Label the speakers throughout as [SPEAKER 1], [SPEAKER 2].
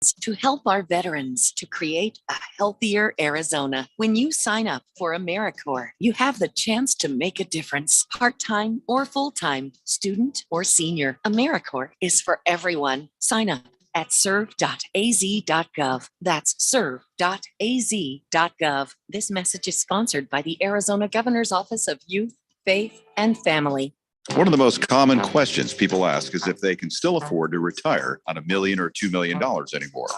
[SPEAKER 1] funds to help our veterans to create a healthier Arizona. When you sign up for AmeriCorps, you have the chance to make a difference. Part-time or full-time, student or senior, AmeriCorps is for everyone. Sign up at serve.az.gov. That's serve.az.gov. This message is sponsored by the Arizona Governor's Office of Youth, Faith, and Family.
[SPEAKER 2] One of the most common questions people ask is if they can still afford to retire on $1 million or $2 million anymore.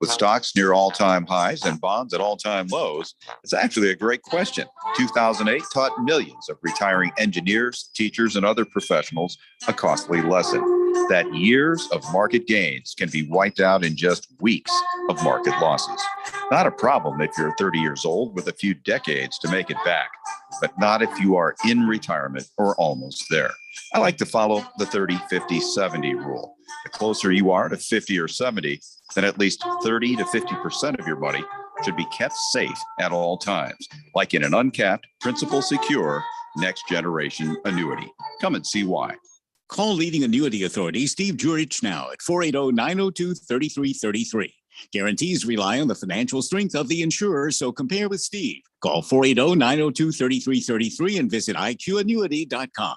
[SPEAKER 2] With stocks near all-time highs and bonds at all-time lows, it's actually a great question. 2008 taught millions of retiring engineers, teachers, and other professionals a costly lesson that years of market gains can be wiped out in just weeks of market losses. Not a problem if you're 30 years old with a few decades to make it back, but not if you are in retirement or almost there. I like to follow the 30, 50, 70 rule. The closer you are to 50 or 70, then at least 30 to 50% of your money should be kept safe at all times, like in an uncapped, principal secure, next generation annuity. Come and see why.
[SPEAKER 3] Call leading annuity authority Steve Jurich now at 480-902-3333. Guarantees rely on the financial strength of the insurer, so compare with Steve. Call 480-902-3333 and visit iqannuity.com.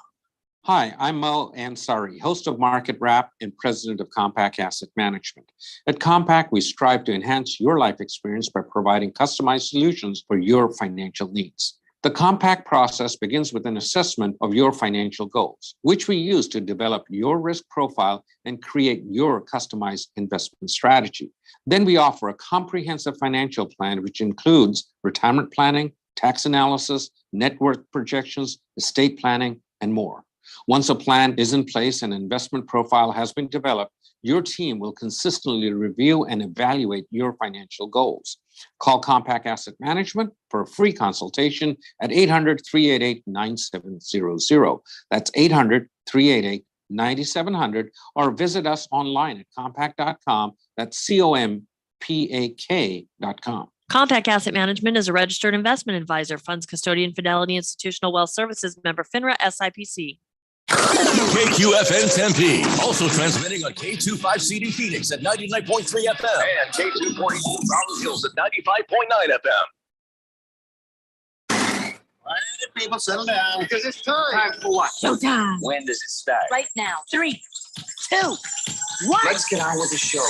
[SPEAKER 4] Hi, I'm Mo Ansari, host of Market Wrap and president of Compact Asset Management. At Compact, we strive to enhance your life experience by providing customized solutions for your financial needs. The Compact process begins with an assessment of your financial goals, which we use to develop your risk profile and create your customized investment strategy. Then we offer a comprehensive financial plan, which includes retirement planning, tax analysis, net worth projections, estate planning, and more. Once a plan is in place and an investment profile has been developed, your team will consistently review and evaluate your financial goals. Call Compact Asset Management for a free consultation at 800-388-9700. That's 800-388-9700, or visit us online at compact.com. That's COMPAK.com.
[SPEAKER 5] Compact Asset Management is a registered investment advisor, funds custodian, Fidelity Institutional Wealth Services, member FINRA SIPC.
[SPEAKER 6] KQFN Tempe, also transmitting on K25CD Phoenix at 99.3 FM and K242 Round Hills at 95.9 FM.
[SPEAKER 7] All right, people, settle down because it's time. Time for what?
[SPEAKER 5] Showtime.
[SPEAKER 7] When does it start?
[SPEAKER 5] Right now. 3, 2, 1.
[SPEAKER 7] Let's get on with the show.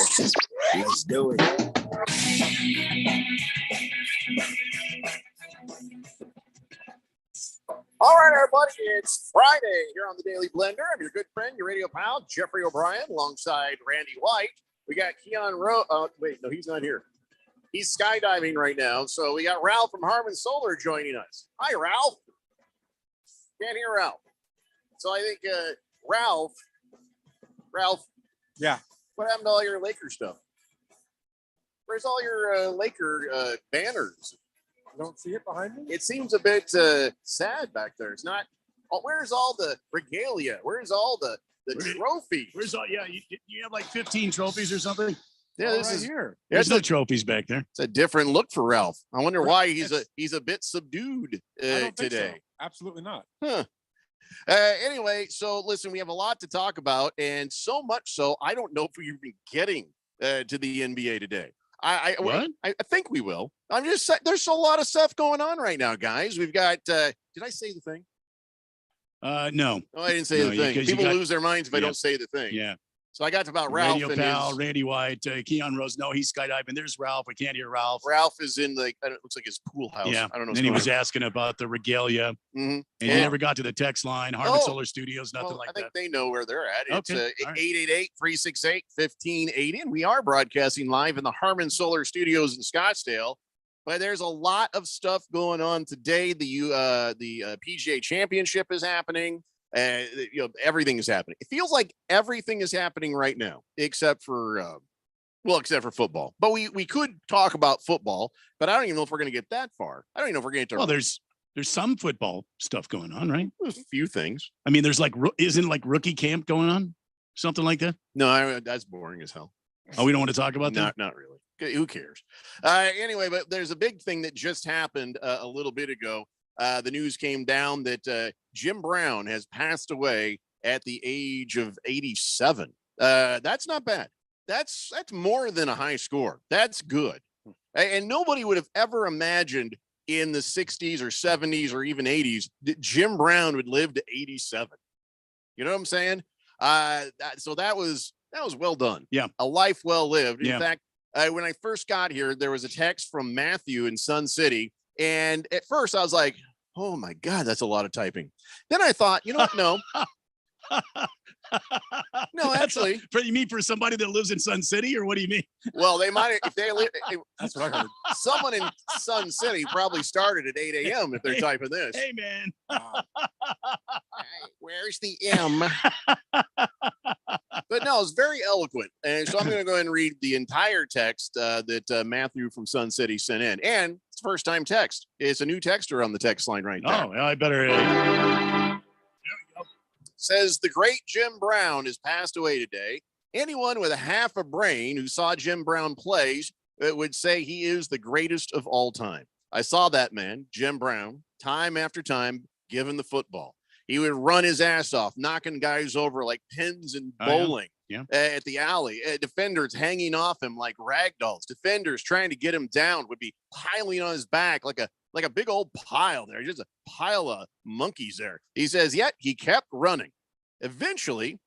[SPEAKER 7] Let's do it. All right, everybody, it's Friday here on the Daily Blender. I'm your good friend, your radio pal, Jeffrey O'Brien, alongside Randy White. We got Keon wait, no, he's not here. He's skydiving right now. So we got Ralph from Harman Solar joining us. Hi, Ralph. Can't hear Ralph. So I think Ralph.
[SPEAKER 8] Yeah.
[SPEAKER 7] What happened to all your Laker stuff? Where's all your Laker banners?
[SPEAKER 8] You don't see it behind me?
[SPEAKER 7] It seems a bit sad back there. It's not. Where's all the regalia? Where's all the trophies?
[SPEAKER 9] Where's all? Yeah, you have like 15 trophies or something.
[SPEAKER 7] Yeah, this
[SPEAKER 8] right
[SPEAKER 7] is
[SPEAKER 8] here.
[SPEAKER 9] There's no trophies back there.
[SPEAKER 7] It's a different look for Ralph. I wonder why he's a bit subdued
[SPEAKER 8] I don't think
[SPEAKER 7] today.
[SPEAKER 8] so. Absolutely not.
[SPEAKER 7] Huh. Anyway, so listen, we have a lot to talk about, and so much so I don't know if we're even getting to the NBA today. I think we will. I'm just saying, there's a lot of stuff going on right now, guys. We've got. Did I say the thing?
[SPEAKER 9] No.
[SPEAKER 7] Oh, I didn't say the thing. People lose their minds if I don't say the thing.
[SPEAKER 9] Yeah.
[SPEAKER 7] So I got to about Ralph
[SPEAKER 9] Radio
[SPEAKER 7] and
[SPEAKER 9] pal, Randy White, Keon Rose. No, he's skydiving. There's Ralph. I can't hear Ralph.
[SPEAKER 7] Ralph is in it looks like his pool house.
[SPEAKER 9] Yeah.
[SPEAKER 7] I don't know.
[SPEAKER 9] And then he was asking about the regalia.
[SPEAKER 7] Mm-hmm.
[SPEAKER 9] And you never got to the text line, Harman Solar Studios, nothing like that.
[SPEAKER 7] I think they know where they're at. It's
[SPEAKER 9] Okay.
[SPEAKER 7] 888-368-1580. And we are broadcasting live in the Harman Solar Studios in Scottsdale. But there's a lot of stuff going on today. The PGA Championship is happening. Everything is happening. It feels like everything is happening right now, except for football. But we could talk about football, but I don't even know if we're going to get that far. I don't even know if we're going to.
[SPEAKER 9] Well, there's some football stuff going on, right?
[SPEAKER 7] There's a few things.
[SPEAKER 9] I mean, there's isn't rookie camp going on, something like that?
[SPEAKER 7] No, that's boring as hell.
[SPEAKER 9] Oh, we don't want to talk about that?
[SPEAKER 7] Not really. Who cares? Anyway, but there's a big thing that just happened a little bit ago. The news came down that Jim Brown has passed away at the age of 87. That's not bad. That's more than a high score. That's good. And nobody would have ever imagined in the 60s or 70s or even 80s that Jim Brown would live to 87. You know what I'm saying? So that was well done.
[SPEAKER 3] Yeah.
[SPEAKER 7] A life well lived. In
[SPEAKER 3] Yeah.
[SPEAKER 7] fact, when I first got here, there was a text from Matthew in Sun City. And at first I was like, oh my God, that's a lot of typing. Then I thought, you know what? No. No,
[SPEAKER 3] That's
[SPEAKER 7] actually.
[SPEAKER 3] you mean for somebody that lives in Sun City, or what do you mean?
[SPEAKER 7] Well, they might, if they live,
[SPEAKER 8] That's what I heard.
[SPEAKER 7] someone in Sun City probably started at 8 a.m. if they're typing this.
[SPEAKER 3] Hey, man.
[SPEAKER 7] Where's the M? But no, it's very eloquent. And so I'm going to go ahead and read the entire text that Matthew from Sun City sent in. And it's first time text. It's a new texter on the text line right there.
[SPEAKER 3] Oh, well, I better.
[SPEAKER 7] Says the great Jim Brown has passed away today. Anyone with a half a brain who saw Jim Brown plays would say he is the greatest of all time. I saw that man, Jim Brown, time after time, given the football. He would run his ass off, knocking guys over like pins and bowling at the alley. Defenders hanging off him like rag dolls. Defenders trying to get him down would be piling on his back like a big old pile there, just a pile of monkeys there. He says, yet he kept running. Eventually,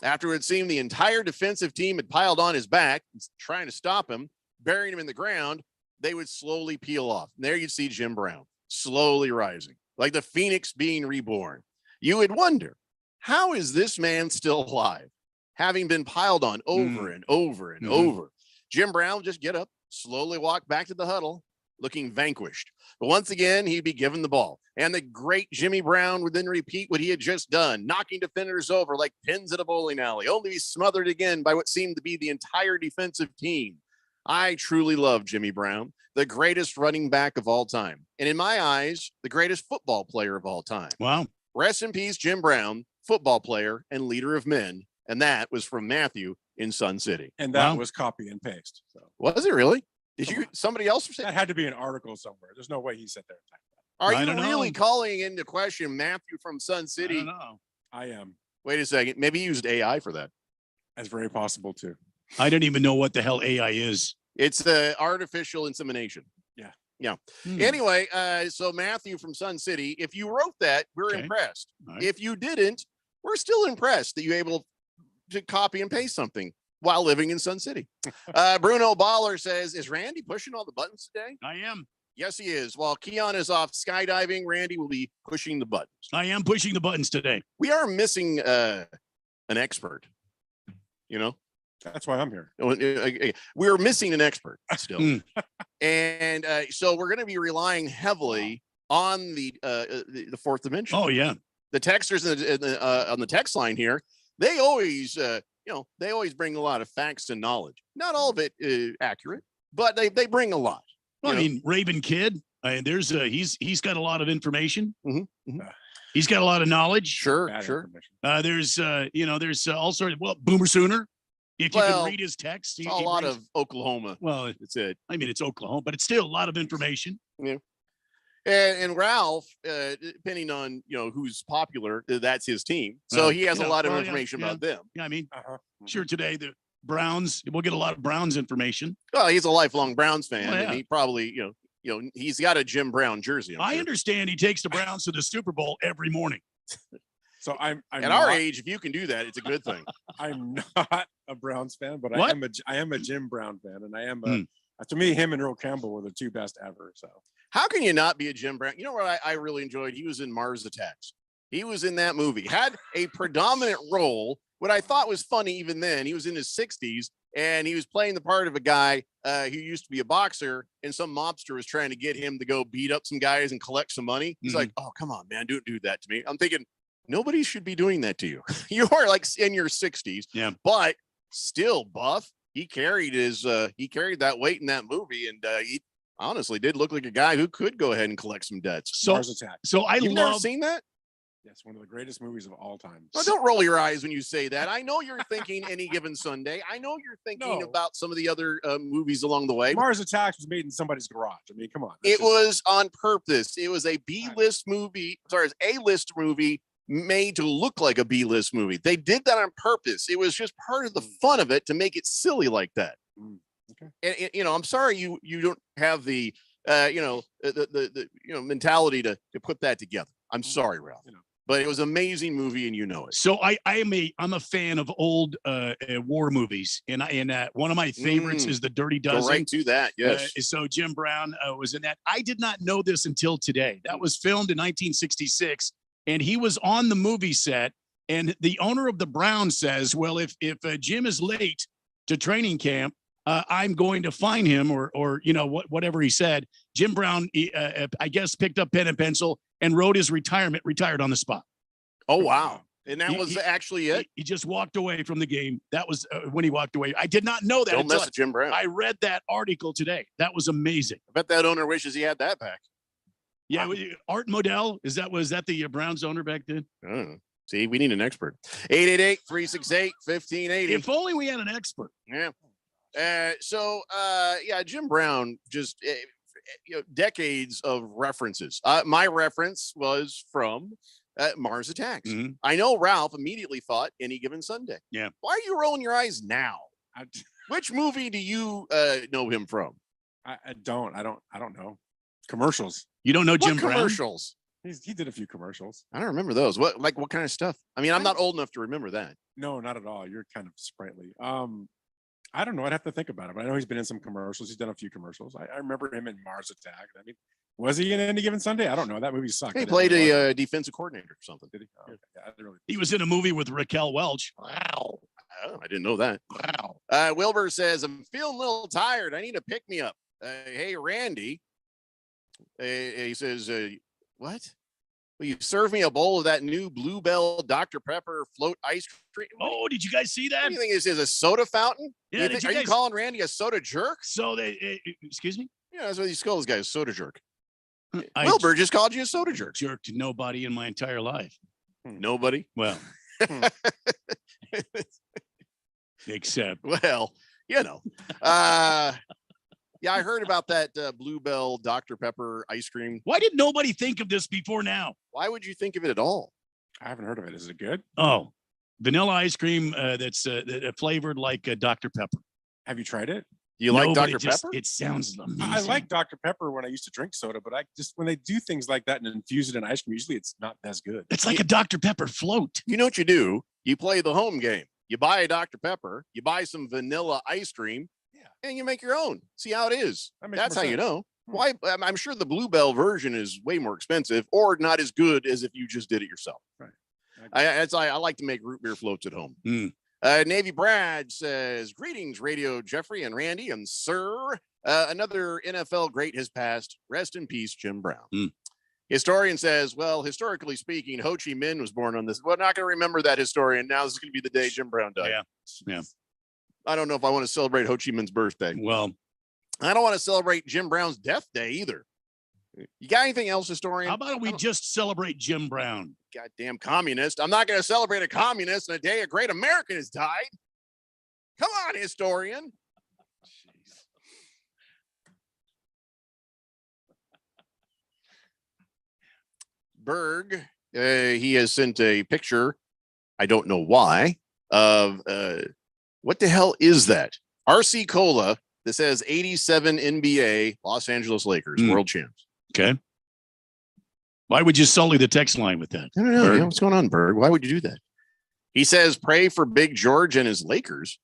[SPEAKER 7] after it seemed the entire defensive team had piled on his back, trying to stop him, burying him in the ground, they would slowly peel off. And there you'd see Jim Brown slowly rising, like the phoenix being reborn. You would wonder, how is this man still alive, having been piled on over and over and over? Jim Brown would just get up, slowly walk back to the huddle, looking vanquished. But once again, he'd be given the ball. And the great Jimmy Brown would then repeat what he had just done, knocking defenders over like pins at a bowling alley, only to be smothered again by what seemed to be the entire defensive team. I truly love Jimmy Brown, the greatest running back of all time. And in my eyes, the greatest football player of all time.
[SPEAKER 3] Wow.
[SPEAKER 7] Rest in peace, Jim Brown, football player and leader of men. And that was from Matthew in Sun City.
[SPEAKER 8] And that was copy and paste. So
[SPEAKER 7] Was it really? Did you, somebody else say
[SPEAKER 8] that had to be an article somewhere. There's no way he sat there and typed that.
[SPEAKER 7] Are
[SPEAKER 3] I
[SPEAKER 7] you
[SPEAKER 3] don't
[SPEAKER 7] really
[SPEAKER 3] know.
[SPEAKER 7] calling into question Matthew from Sun
[SPEAKER 3] I
[SPEAKER 7] City?
[SPEAKER 3] don't know.
[SPEAKER 8] I am.
[SPEAKER 7] Wait a second. Maybe he used AI for that.
[SPEAKER 8] That's very possible too.
[SPEAKER 3] I don't even know what the hell AI is.
[SPEAKER 7] It's artificial insemination. Yeah. Anyway, so Matthew from Sun City, if you wrote that, we're
[SPEAKER 3] Okay.
[SPEAKER 7] impressed.
[SPEAKER 3] All right.
[SPEAKER 7] If you didn't, we're still impressed that you able to copy and paste something while living in Sun City. Bruno Baller says, is Randy pushing all the buttons today?
[SPEAKER 3] I am.
[SPEAKER 7] Yes, he is. While Keon is off skydiving, Randy will be pushing the buttons.
[SPEAKER 3] I am pushing the buttons today.
[SPEAKER 7] We are missing an expert, you know?
[SPEAKER 8] That's why I'm here.
[SPEAKER 7] We're missing an expert still.
[SPEAKER 3] Mm.
[SPEAKER 7] And so we're going to be relying heavily on the fourth dimension.
[SPEAKER 3] Oh, yeah.
[SPEAKER 7] The texters on the text line here, they always, they always bring a lot of facts and knowledge. Not all of it accurate, but they bring a lot.
[SPEAKER 3] Well, I
[SPEAKER 7] You know?
[SPEAKER 3] mean, Raven Kid, there's he's got a lot of information.
[SPEAKER 7] Mhm.
[SPEAKER 3] He's got a lot of knowledge.
[SPEAKER 7] Sure,
[SPEAKER 8] Bad
[SPEAKER 7] sure.
[SPEAKER 8] information.
[SPEAKER 3] There's all sorts of, Boomer Sooner. If you
[SPEAKER 7] Well,
[SPEAKER 3] can read his text,
[SPEAKER 7] It's a lot of Oklahoma.
[SPEAKER 3] well,
[SPEAKER 7] That's it.
[SPEAKER 3] I mean, it's Oklahoma, but it's still a lot of information.
[SPEAKER 7] And Ralph, depending on who's popular, that's his team. So he has a lot of information about them.
[SPEAKER 3] Yeah, I mean,
[SPEAKER 8] Uh-huh.
[SPEAKER 3] sure, today the Browns, we'll get a lot of Browns information.
[SPEAKER 7] Well, he's a lifelong Browns fan,
[SPEAKER 3] Oh, yeah.
[SPEAKER 7] and he probably, he's got a Jim Brown jersey.
[SPEAKER 3] I understand he takes the Browns to the Super Bowl every morning.
[SPEAKER 8] So I'm
[SPEAKER 7] At
[SPEAKER 8] not,
[SPEAKER 7] our age, if you can do that, it's a good thing.
[SPEAKER 8] I'm not a Browns fan, but
[SPEAKER 3] What?
[SPEAKER 8] I am a Jim Brown fan, and I am
[SPEAKER 3] Hmm.
[SPEAKER 8] to me, him and Earl Campbell were the two best ever. So
[SPEAKER 7] How can you not be a Jim Brown? You know what I really enjoyed? He was in Mars Attacks. He was in that movie, had a predominant role. What I thought was funny even then, he was in his 60s and he was playing the part of a guy who used to be a boxer, and some mobster was trying to get him to go beat up some guys and collect some money. He's like, oh, come on, man, don't do that to me. I'm thinking, nobody should be doing that to you. You are like in your 60s, but still buff. He carried that weight in that movie, and he honestly did look like a guy who could go ahead and collect some debts.
[SPEAKER 3] So,
[SPEAKER 8] Mars Attack.
[SPEAKER 3] so I
[SPEAKER 7] You've never
[SPEAKER 3] love,
[SPEAKER 7] seen that?
[SPEAKER 8] Yes, one of the greatest movies of all time.
[SPEAKER 7] Oh, don't roll your eyes when you say that. I know you're thinking Any Given Sunday. I know you're thinking
[SPEAKER 8] No.
[SPEAKER 7] about some of the other movies along the way.
[SPEAKER 8] Mars Attacks was made in somebody's garage. I mean, come on.
[SPEAKER 7] It was on purpose. It was a B-list movie. Sorry, it's A-list movie made to look like a B-list movie. They did that on purpose. It was just part of the fun of it to make it silly like that.
[SPEAKER 8] Okay.
[SPEAKER 7] And you know, I'm sorry you don't have the the mentality to put that together. I'm sorry, Ralph.
[SPEAKER 8] You know.
[SPEAKER 7] But it was an amazing movie, and you know it.
[SPEAKER 9] So I'm a fan of old war movies, and one of my favorites is The Dirty
[SPEAKER 7] Go
[SPEAKER 9] Dozen.
[SPEAKER 7] right to that. Yes.
[SPEAKER 9] So Jim Brown was in that. I did not know this until today. That was filmed in 1966, and he was on the movie set. And the owner of the Browns says, "Well, if Jim is late to training camp, I'm going to fine him," or whatever he said. Jim Brown, I guess, picked up pen and pencil and wrote his retirement. Retired on the spot.
[SPEAKER 7] Oh wow! And that
[SPEAKER 9] He-
[SPEAKER 7] was
[SPEAKER 9] he-
[SPEAKER 7] actually it.
[SPEAKER 9] He just walked away from the game. That was when he walked away. I did not know that.
[SPEAKER 7] Don't
[SPEAKER 9] until
[SPEAKER 7] mess with Jim Brown.
[SPEAKER 9] I read that article today. That was amazing.
[SPEAKER 7] I bet that owner wishes he had that back.
[SPEAKER 9] Yeah, Art Modell, was that the Browns owner back then?
[SPEAKER 7] I don't know. See, we need an expert. 888-368-1580.
[SPEAKER 9] If only we had an expert.
[SPEAKER 7] Yeah. Jim Brown just decades of references. My reference was from Mars Attacks.
[SPEAKER 9] Mhm.
[SPEAKER 7] I know Ralph immediately thought Any Given Sunday.
[SPEAKER 9] Yeah.
[SPEAKER 7] Why are you rolling your eyes now?
[SPEAKER 8] I
[SPEAKER 7] Which movie do you know him from?
[SPEAKER 8] don't know. Commercials.
[SPEAKER 9] You don't know Jim
[SPEAKER 7] What
[SPEAKER 9] Brown?
[SPEAKER 7] commercials?
[SPEAKER 8] He did a few commercials.
[SPEAKER 7] I don't remember those. What kind of stuff? I mean, I'm not old enough to remember that.
[SPEAKER 8] No, not at all. You're kind of sprightly. I don't know. I'd have to think about it. But I know he's been in some commercials. He's done a few commercials. I remember him in Mars Attack. I mean, was he in Any Given Sunday? I don't know. That movie sucked.
[SPEAKER 7] He
[SPEAKER 8] I didn't
[SPEAKER 7] played
[SPEAKER 8] watch it.
[SPEAKER 7] a defensive coordinator or something.
[SPEAKER 8] Did he? Oh, okay. Yeah, I didn't really.
[SPEAKER 9] He was in a movie with Raquel Welch.
[SPEAKER 7] Wow. Oh, I didn't know that.
[SPEAKER 9] Wow.
[SPEAKER 7] Wilbur says, I'm feeling a little tired. I need a pick me up. Hey, Randy. He says, what? Will you serve me a bowl of that new Bluebell Dr. Pepper float ice cream?
[SPEAKER 9] Oh, did you guys see
[SPEAKER 7] What
[SPEAKER 9] that?
[SPEAKER 7] do you think this is? A soda fountain?
[SPEAKER 9] Yeah, did you
[SPEAKER 7] Are you
[SPEAKER 9] guys-
[SPEAKER 7] calling Randy a soda jerk?
[SPEAKER 9] So excuse me?
[SPEAKER 7] Yeah, that's what these call this guy, a soda jerk.
[SPEAKER 9] I
[SPEAKER 7] Wilbur just called you a soda jerk.
[SPEAKER 9] jerked nobody in my entire life.
[SPEAKER 7] Nobody.
[SPEAKER 9] Well, except
[SPEAKER 7] Well, yeah, I heard about that Bluebell Dr. Pepper ice cream.
[SPEAKER 9] why did nobody think of this before now?
[SPEAKER 7] Why would you think of it at all?
[SPEAKER 8] I haven't heard of it. Is it good?
[SPEAKER 9] Oh, vanilla ice cream that's flavored like Dr. Pepper.
[SPEAKER 8] Have you tried it?
[SPEAKER 7] Do you like
[SPEAKER 9] No, but
[SPEAKER 7] Dr.
[SPEAKER 9] it just-
[SPEAKER 7] Pepper?
[SPEAKER 9] It sounds amazing.
[SPEAKER 8] I like Dr. Pepper when I used to drink soda, but I just when they do things like that and infuse it in ice cream, usually it's not as good.
[SPEAKER 9] It's like a Dr. Pepper float.
[SPEAKER 7] You know what you do? You play the home game. You buy a Dr. Pepper, you buy some vanilla ice cream, and you make your own. See how it is.
[SPEAKER 8] That makes
[SPEAKER 7] That's
[SPEAKER 8] more
[SPEAKER 7] how you
[SPEAKER 8] sense.
[SPEAKER 7] know. Why? I'm sure the Bluebell version is way more expensive or not as good as if you just did it yourself.
[SPEAKER 8] Right.
[SPEAKER 7] I like to make root beer floats at home.
[SPEAKER 9] Mm.
[SPEAKER 7] Navy Brad says, greetings, Radio Jeffrey and Randy and sir. Another NFL great has passed. Rest in peace, Jim Brown.
[SPEAKER 9] Mm.
[SPEAKER 7] Historian says, well, historically speaking, Ho Chi Minh was born on this. We're not going to remember that historian. Now this is going to be the day Jim Brown died.
[SPEAKER 9] Yeah.
[SPEAKER 7] I don't know if I want to celebrate Ho Chi Minh's birthday.
[SPEAKER 9] Well,
[SPEAKER 7] I don't want to celebrate Jim Brown's death day either. You got anything else, historian?
[SPEAKER 9] how about we just celebrate Jim Brown?
[SPEAKER 7] Goddamn communist. I'm not going to celebrate a communist on a day a great American has died. Come on, historian. Berg, he has sent a picture. I don't know why. Of what the hell is that? RC Cola that says 87 NBA Los Angeles Lakers world champs.
[SPEAKER 9] Okay. Why would you sully the text line with that?
[SPEAKER 7] I don't know.
[SPEAKER 9] Berg?
[SPEAKER 7] What's going on, Berg? Why would you do that? He says, pray for Big George and his Lakers.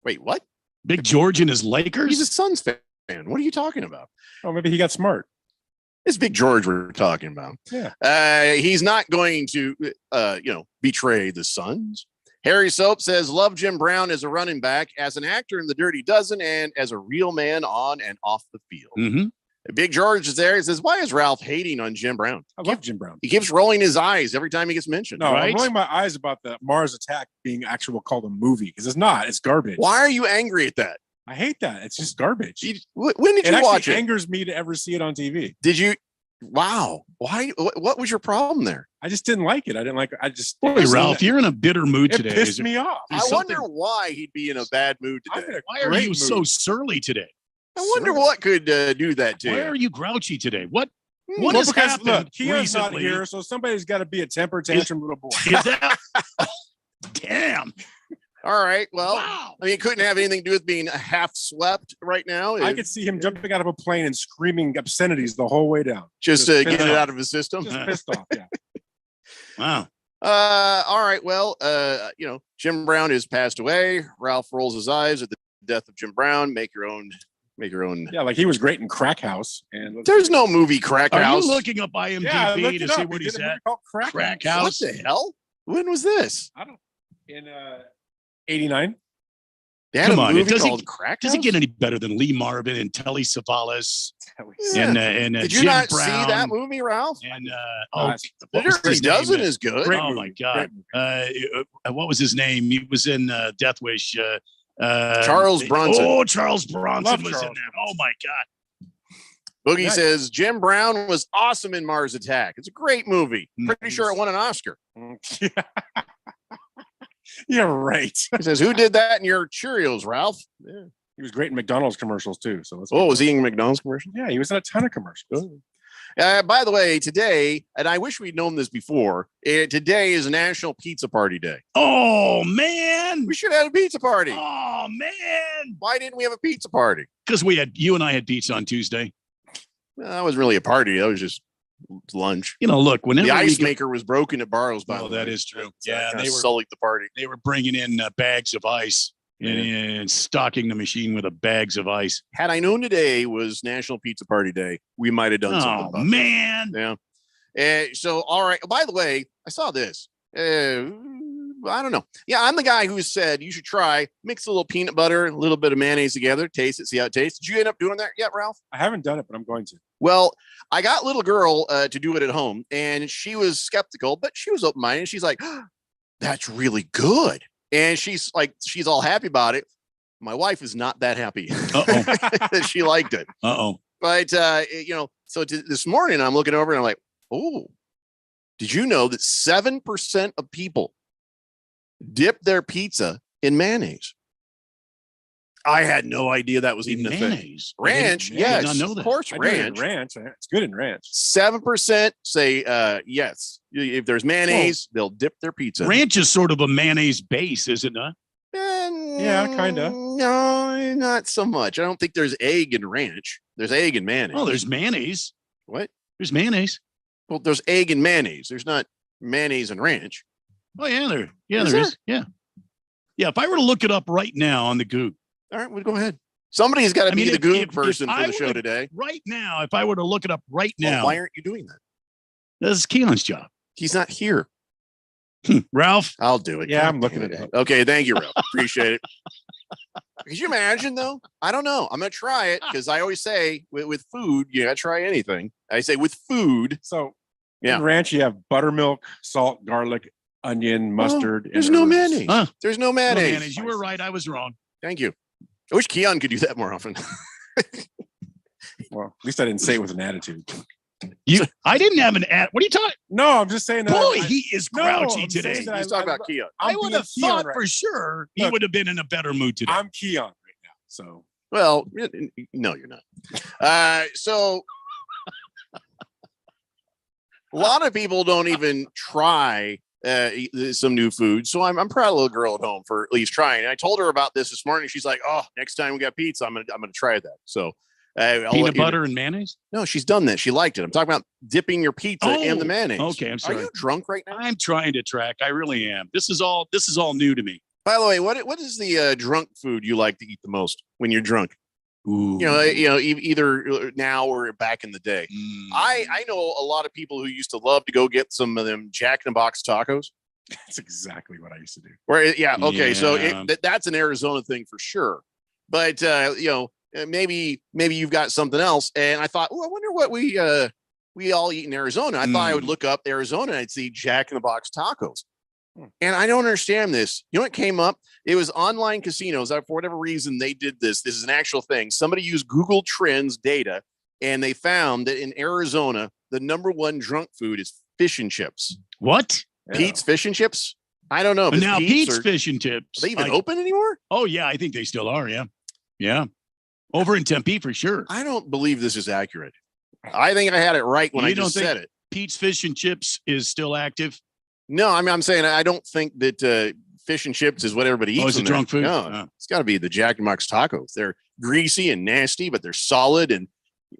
[SPEAKER 7] Wait, what?
[SPEAKER 9] Big George and his Lakers?
[SPEAKER 7] He's a Suns fan. What are you talking about?
[SPEAKER 8] Oh, maybe he got smart.
[SPEAKER 7] It's Big George we're talking about.
[SPEAKER 8] Yeah.
[SPEAKER 7] He's not going to, betray the Suns. Harry Soap says, love Jim Brown as a running back, as an actor in The Dirty Dozen, and as a real man on and off the field.
[SPEAKER 9] Mm-hmm.
[SPEAKER 7] Big George is there. He says, why is Ralph hating on Jim Brown?
[SPEAKER 8] I love Jim Brown.
[SPEAKER 7] He keeps rolling his eyes every time he gets mentioned.
[SPEAKER 8] No,
[SPEAKER 9] Right?
[SPEAKER 8] I'm rolling my eyes about the Mars Attack being actual called a movie because it's not. It's garbage.
[SPEAKER 7] Why are you angry at that?
[SPEAKER 8] I hate that. It's just garbage.
[SPEAKER 7] When did
[SPEAKER 8] It
[SPEAKER 7] you
[SPEAKER 8] actually
[SPEAKER 7] watch it?
[SPEAKER 8] angers me to ever see it on TV.
[SPEAKER 7] Did you? Wow. Why? What was your problem there?
[SPEAKER 8] I just didn't like it. I didn't like it. I just
[SPEAKER 9] Boy, Ralph, you're in a bitter mood
[SPEAKER 8] it
[SPEAKER 9] today.
[SPEAKER 8] pissed
[SPEAKER 9] Is it-
[SPEAKER 8] me off.
[SPEAKER 7] I
[SPEAKER 9] There's
[SPEAKER 7] wonder
[SPEAKER 9] something-
[SPEAKER 7] why he'd be in a bad mood
[SPEAKER 8] I'm
[SPEAKER 7] today.
[SPEAKER 8] in a
[SPEAKER 9] Why are
[SPEAKER 8] great
[SPEAKER 9] you so
[SPEAKER 8] mood.
[SPEAKER 9] surly today?
[SPEAKER 7] I wonder what could do that to
[SPEAKER 9] Why
[SPEAKER 7] you.
[SPEAKER 9] are you grouchy today? What What has happened
[SPEAKER 8] look, Keon's not
[SPEAKER 9] recently?
[SPEAKER 8] here, so somebody's got to be a temper tantrum little boy.
[SPEAKER 9] Is that? Damn.
[SPEAKER 7] All right. Well,
[SPEAKER 9] Wow.
[SPEAKER 7] I mean, it couldn't have anything to do with being half swept right now.
[SPEAKER 8] I could see him jumping out of a plane and screaming obscenities the whole way down.
[SPEAKER 7] just to
[SPEAKER 8] pissed
[SPEAKER 7] get it
[SPEAKER 8] off.
[SPEAKER 7] out of his system.
[SPEAKER 8] Just pissed off. Yeah.
[SPEAKER 9] Wow.
[SPEAKER 7] All right. Well, Jim Brown has passed away. Ralph rolls his eyes at the death of Jim Brown. Make your own.
[SPEAKER 8] Yeah, like he was great in Crack House. And
[SPEAKER 7] There's no movie Crack
[SPEAKER 9] Are
[SPEAKER 7] House.
[SPEAKER 9] you looking up IMDb
[SPEAKER 8] yeah, I looked
[SPEAKER 9] to
[SPEAKER 8] it
[SPEAKER 9] see
[SPEAKER 8] up.
[SPEAKER 9] what
[SPEAKER 8] He
[SPEAKER 9] he's
[SPEAKER 8] did a movie
[SPEAKER 9] at?
[SPEAKER 8] called Crack
[SPEAKER 9] Crack
[SPEAKER 8] House.
[SPEAKER 7] What the hell? When was this?
[SPEAKER 8] I don't. In 89.
[SPEAKER 7] They had
[SPEAKER 9] Come
[SPEAKER 7] a
[SPEAKER 9] on, it
[SPEAKER 7] movie
[SPEAKER 9] doesn't-
[SPEAKER 7] called Crack
[SPEAKER 9] Does it
[SPEAKER 7] House?
[SPEAKER 9] get any better than Lee Marvin and Telly Savalas
[SPEAKER 7] Yeah.
[SPEAKER 9] and
[SPEAKER 7] Did you
[SPEAKER 9] Jim
[SPEAKER 7] not
[SPEAKER 9] Brown
[SPEAKER 7] see that movie, Ralph?
[SPEAKER 9] And
[SPEAKER 8] Uh,
[SPEAKER 9] what was
[SPEAKER 7] Dirty
[SPEAKER 9] his name?
[SPEAKER 7] Dozen is good.
[SPEAKER 8] Great
[SPEAKER 9] Oh
[SPEAKER 8] movie.
[SPEAKER 9] my God.
[SPEAKER 8] Great
[SPEAKER 9] What was his name? He was in Death Wish.
[SPEAKER 7] Charles Bronson.
[SPEAKER 9] Oh, Charles Bronson
[SPEAKER 8] Love
[SPEAKER 9] was in
[SPEAKER 8] Charles
[SPEAKER 9] that. Oh my God.
[SPEAKER 7] Boogie
[SPEAKER 8] Nice.
[SPEAKER 7] says Jim Brown was awesome in Mars Attack. It's a great movie. Pretty sure it won an Oscar.
[SPEAKER 8] Yeah. You're right.
[SPEAKER 7] He says, "Who did that in your Cheerios, Ralph?" Yeah.
[SPEAKER 8] He was great in McDonald's commercials too. So let's
[SPEAKER 7] Oh, was he in McDonald's commercial?
[SPEAKER 8] Yeah, he was in a ton of commercials.
[SPEAKER 7] By the way, today, and I wish we'd known this before, today is National Pizza Party Day.
[SPEAKER 9] Oh man.
[SPEAKER 7] We should have had a pizza party.
[SPEAKER 9] Oh man.
[SPEAKER 7] Why didn't we have a pizza party?
[SPEAKER 9] Because you and I had pizza on Tuesday.
[SPEAKER 7] Well, that wasn't really a party. That was just lunch.
[SPEAKER 9] You know, look, whenever
[SPEAKER 7] The
[SPEAKER 9] we
[SPEAKER 7] ice
[SPEAKER 9] go-
[SPEAKER 7] maker was broken at Barrow's. By
[SPEAKER 9] Oh,
[SPEAKER 7] the
[SPEAKER 9] that
[SPEAKER 7] way.
[SPEAKER 9] is true.
[SPEAKER 7] So
[SPEAKER 9] Yeah,
[SPEAKER 7] that kinda
[SPEAKER 9] they were
[SPEAKER 7] sullied the party.
[SPEAKER 9] they were bringing in bags of ice and stocking the machine with bags of ice.
[SPEAKER 7] Had I known today was National Pizza Party Day, we might have done something.
[SPEAKER 9] Oh
[SPEAKER 7] About
[SPEAKER 9] man.
[SPEAKER 7] that. Yeah. So, all right. By the way, I saw this. I don't know. Yeah, I'm the guy who said you should try mix a little peanut butter, a little bit of mayonnaise together, taste it, see how it tastes. Did you end up doing that yet, Ralph?
[SPEAKER 8] I haven't done it, but I'm going to.
[SPEAKER 7] Well, I got little girl to do it at home, and she was skeptical, but she was open minded. She's like, "That's really good," and she's all happy about it. My wife is not that happy that she liked it. But this morning I'm looking over and I'm like, "Oh, did you know that 7% of people dip their pizza in mayonnaise?" I had no idea that was even a thing.
[SPEAKER 9] Mayonnaise.
[SPEAKER 7] Ranch,
[SPEAKER 9] I
[SPEAKER 7] yes,
[SPEAKER 9] did not know that.
[SPEAKER 7] of course,
[SPEAKER 8] I do it in
[SPEAKER 7] ranch.
[SPEAKER 8] ranch. It's good in ranch.
[SPEAKER 7] 7% say yes. If there's mayonnaise, they'll dip their pizza.
[SPEAKER 9] Ranch is sort of a mayonnaise base, is it not?
[SPEAKER 8] Yeah, kinda.
[SPEAKER 7] No, not so much. I don't think there's egg in ranch. There's egg in mayonnaise.
[SPEAKER 9] Oh, there's mayonnaise.
[SPEAKER 7] What?
[SPEAKER 9] There's mayonnaise.
[SPEAKER 7] Well, there's egg in mayonnaise. There's not mayonnaise in ranch.
[SPEAKER 9] Oh yeah, there
[SPEAKER 7] Is
[SPEAKER 9] is. Yeah. Yeah. If I were to look it up right now on the Goog,
[SPEAKER 7] All right, well, go ahead. Somebody's got to
[SPEAKER 9] I
[SPEAKER 7] be
[SPEAKER 9] mean,
[SPEAKER 7] the
[SPEAKER 9] if-
[SPEAKER 7] Goog
[SPEAKER 9] if
[SPEAKER 7] person
[SPEAKER 9] I
[SPEAKER 7] for the show
[SPEAKER 9] were-
[SPEAKER 7] today.
[SPEAKER 9] right now, if I were to look it up right
[SPEAKER 7] Well,
[SPEAKER 9] now,
[SPEAKER 7] why aren't you doing that?
[SPEAKER 9] this is Keon's job.
[SPEAKER 7] He's not here.
[SPEAKER 9] Ralph.
[SPEAKER 7] I'll do it.
[SPEAKER 8] Yeah,
[SPEAKER 7] God
[SPEAKER 8] I'm looking
[SPEAKER 7] damn
[SPEAKER 8] it up.
[SPEAKER 7] Okay, thank you, Ralph. Appreciate it. Could you imagine though? I don't know. I'm gonna try it because I always say with food, you gotta try anything. I say with food.
[SPEAKER 8] So
[SPEAKER 7] Yeah.
[SPEAKER 8] in ranch, you have buttermilk, salt, garlic, onion, mustard. and
[SPEAKER 7] There's no
[SPEAKER 8] herbs.
[SPEAKER 7] mayonnaise.
[SPEAKER 9] Huh.
[SPEAKER 7] There's no
[SPEAKER 9] No
[SPEAKER 7] mayonnaise.
[SPEAKER 9] mayonnaise. You were right. I was wrong.
[SPEAKER 7] Thank you. I wish Keon could do that more often.
[SPEAKER 8] Well, at least I didn't say it with an attitude.
[SPEAKER 9] I didn't have an ad. What are you talking?
[SPEAKER 8] No, I'm just saying that.
[SPEAKER 9] Boy,
[SPEAKER 8] I-
[SPEAKER 9] he is
[SPEAKER 8] No,
[SPEAKER 9] grouchy
[SPEAKER 8] I'm just
[SPEAKER 9] today.
[SPEAKER 8] saying that
[SPEAKER 7] He's talking about Keon.
[SPEAKER 9] I
[SPEAKER 8] I'm
[SPEAKER 9] would
[SPEAKER 8] being
[SPEAKER 9] have
[SPEAKER 8] Keon
[SPEAKER 9] thought
[SPEAKER 8] right
[SPEAKER 9] for sure he
[SPEAKER 8] Look.
[SPEAKER 9] would have been in a better mood today.
[SPEAKER 8] I'm Keon right now. So
[SPEAKER 7] Well, no, you're not. So a lot of people don't even try some new food. So I'm proud of the little girl at home for at least trying. And I told her about this morning. She's like, "Oh, next time we got pizza, I'm gonna try that." So I'll let
[SPEAKER 9] Peanut
[SPEAKER 7] you know.
[SPEAKER 9] butter and mayonnaise.
[SPEAKER 7] No, she's done that. She liked it. I'm talking about dipping your pizza in the
[SPEAKER 9] Oh,
[SPEAKER 7] mayonnaise.
[SPEAKER 9] okay, I'm
[SPEAKER 7] Are
[SPEAKER 9] sorry.
[SPEAKER 7] you drunk right now?
[SPEAKER 9] I'm trying to track. I really am. This is all new to me.
[SPEAKER 7] By the way, what is the drunk food you like to eat the most when you're drunk?
[SPEAKER 9] Ooh.
[SPEAKER 7] Either now or back in the day.
[SPEAKER 9] Mm.
[SPEAKER 7] I know a lot of people who used to love to go get some of them Jack in the Box tacos.
[SPEAKER 8] that's exactly what I used to do.
[SPEAKER 7] So
[SPEAKER 9] Yeah.
[SPEAKER 7] that's an Arizona thing for sure. But maybe you've got something else. And I thought, oh, I wonder what we all eat in Arizona. I thought I would look up Arizona and I'd see Jack in the Box tacos. And I don't understand this. You know what came up? It was online casinos. For whatever reason, they did this. This is an actual thing. Somebody used Google Trends data, and they found that in Arizona, the number one drunk food is fish and chips.
[SPEAKER 9] What?
[SPEAKER 7] Pete's Fish and Chips? I don't know. If it's
[SPEAKER 9] Now Pete's
[SPEAKER 7] or,
[SPEAKER 9] fish and chips.
[SPEAKER 7] are they even
[SPEAKER 9] I-
[SPEAKER 7] open anymore?
[SPEAKER 9] Oh yeah, I think they still are. Yeah, yeah. Over in Tempe for sure.
[SPEAKER 7] I don't believe this is accurate. I think I had it right when
[SPEAKER 9] You
[SPEAKER 7] I
[SPEAKER 9] don't
[SPEAKER 7] just
[SPEAKER 9] think-
[SPEAKER 7] said it.
[SPEAKER 9] Pete's Fish and Chips is still active.
[SPEAKER 7] No, I mean, I'm saying I don't think that fish and chips is what everybody eats.
[SPEAKER 9] Oh, is it
[SPEAKER 7] in there.
[SPEAKER 9] drunk food?
[SPEAKER 7] No,
[SPEAKER 9] Oh.
[SPEAKER 7] it's got to be the Jack in the Box tacos. They're greasy and nasty, but they're solid. And,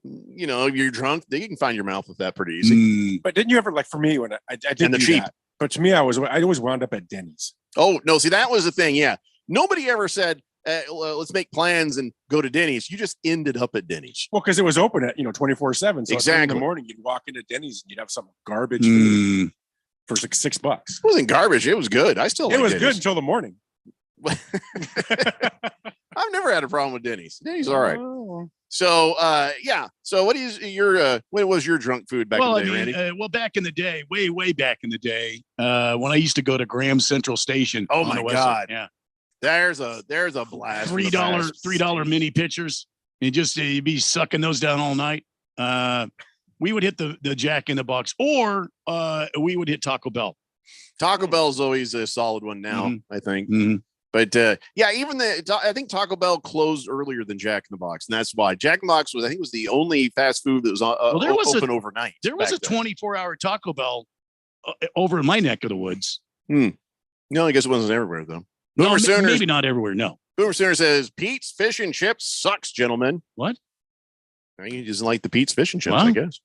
[SPEAKER 7] you know, if you're drunk, you can find your mouth with that pretty easy.
[SPEAKER 9] Mm.
[SPEAKER 8] But didn't you ever, like, for me, when I did
[SPEAKER 7] And they're
[SPEAKER 8] do
[SPEAKER 7] cheap.
[SPEAKER 8] that, but to me, I always wound up at Denny's.
[SPEAKER 7] Oh, no. See, that was the thing. Yeah. Nobody ever said, well, let's make plans and go to Denny's. You just ended up at Denny's.
[SPEAKER 8] Well, because it was open at 24/7. So at 3 in
[SPEAKER 7] Exactly.
[SPEAKER 8] the morning, you'd walk into Denny's and you'd have some garbage food
[SPEAKER 9] Mm.
[SPEAKER 8] for like $6.
[SPEAKER 7] It wasn't garbage. It was good. I still
[SPEAKER 8] It
[SPEAKER 7] like
[SPEAKER 8] was
[SPEAKER 7] Denny's.
[SPEAKER 8] good until the morning.
[SPEAKER 7] I've never had a problem with Denny's. Denny's all right.
[SPEAKER 8] Oh.
[SPEAKER 7] So yeah. So what is your what was your drunk food back
[SPEAKER 9] Well,
[SPEAKER 7] in the day, Randy?
[SPEAKER 9] well, back in the day, way back in the day, when I used to go to Graham Central Station.
[SPEAKER 7] Oh
[SPEAKER 9] on
[SPEAKER 7] my
[SPEAKER 9] the west side,
[SPEAKER 7] God.
[SPEAKER 9] yeah,
[SPEAKER 7] There's a blast. from the past.
[SPEAKER 9] $3 mini pitchers. And just you'd be sucking those down all night. We would hit the Jack in the Box, or we would hit Taco Bell.
[SPEAKER 7] Taco Bell's always a solid one now,
[SPEAKER 9] Mhm.
[SPEAKER 7] I think.
[SPEAKER 9] Mhm.
[SPEAKER 7] But yeah, even I think Taco Bell closed earlier than Jack in the Box, and that's why Jack in the Box was the only fast food that was
[SPEAKER 9] there was
[SPEAKER 7] open overnight.
[SPEAKER 9] There was a
[SPEAKER 7] back then.
[SPEAKER 9] 24-hour Taco Bell over in my neck of the woods.
[SPEAKER 7] No, I guess it wasn't everywhere though.
[SPEAKER 9] No,
[SPEAKER 7] Boomer Sooners,
[SPEAKER 9] maybe not everywhere. No.
[SPEAKER 7] Boomer Sooner says Pete's Fish and Chips sucks, gentlemen.
[SPEAKER 9] What?
[SPEAKER 7] He doesn't like the Pete's Fish and Chips,
[SPEAKER 9] Wow.
[SPEAKER 7] I guess.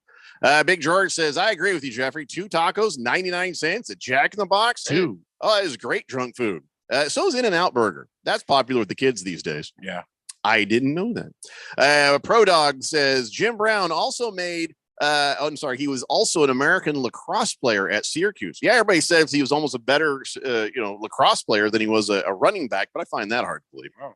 [SPEAKER 7] Big George says, I agree with you, Jeffrey. 2 tacos, 99 cents at Jack in the Box.
[SPEAKER 9] Two.
[SPEAKER 7] Oh, that is great drunk food. So is In-N-Out Burger. That's popular with the kids these days.
[SPEAKER 8] Yeah.
[SPEAKER 7] I didn't know that. Pro Dog says Jim Brown also made. I'm sorry. He was also an American lacrosse player at Syracuse. Yeah, everybody says he was almost a better, lacrosse player than he was a running back, but I find that hard to believe.
[SPEAKER 8] Wow.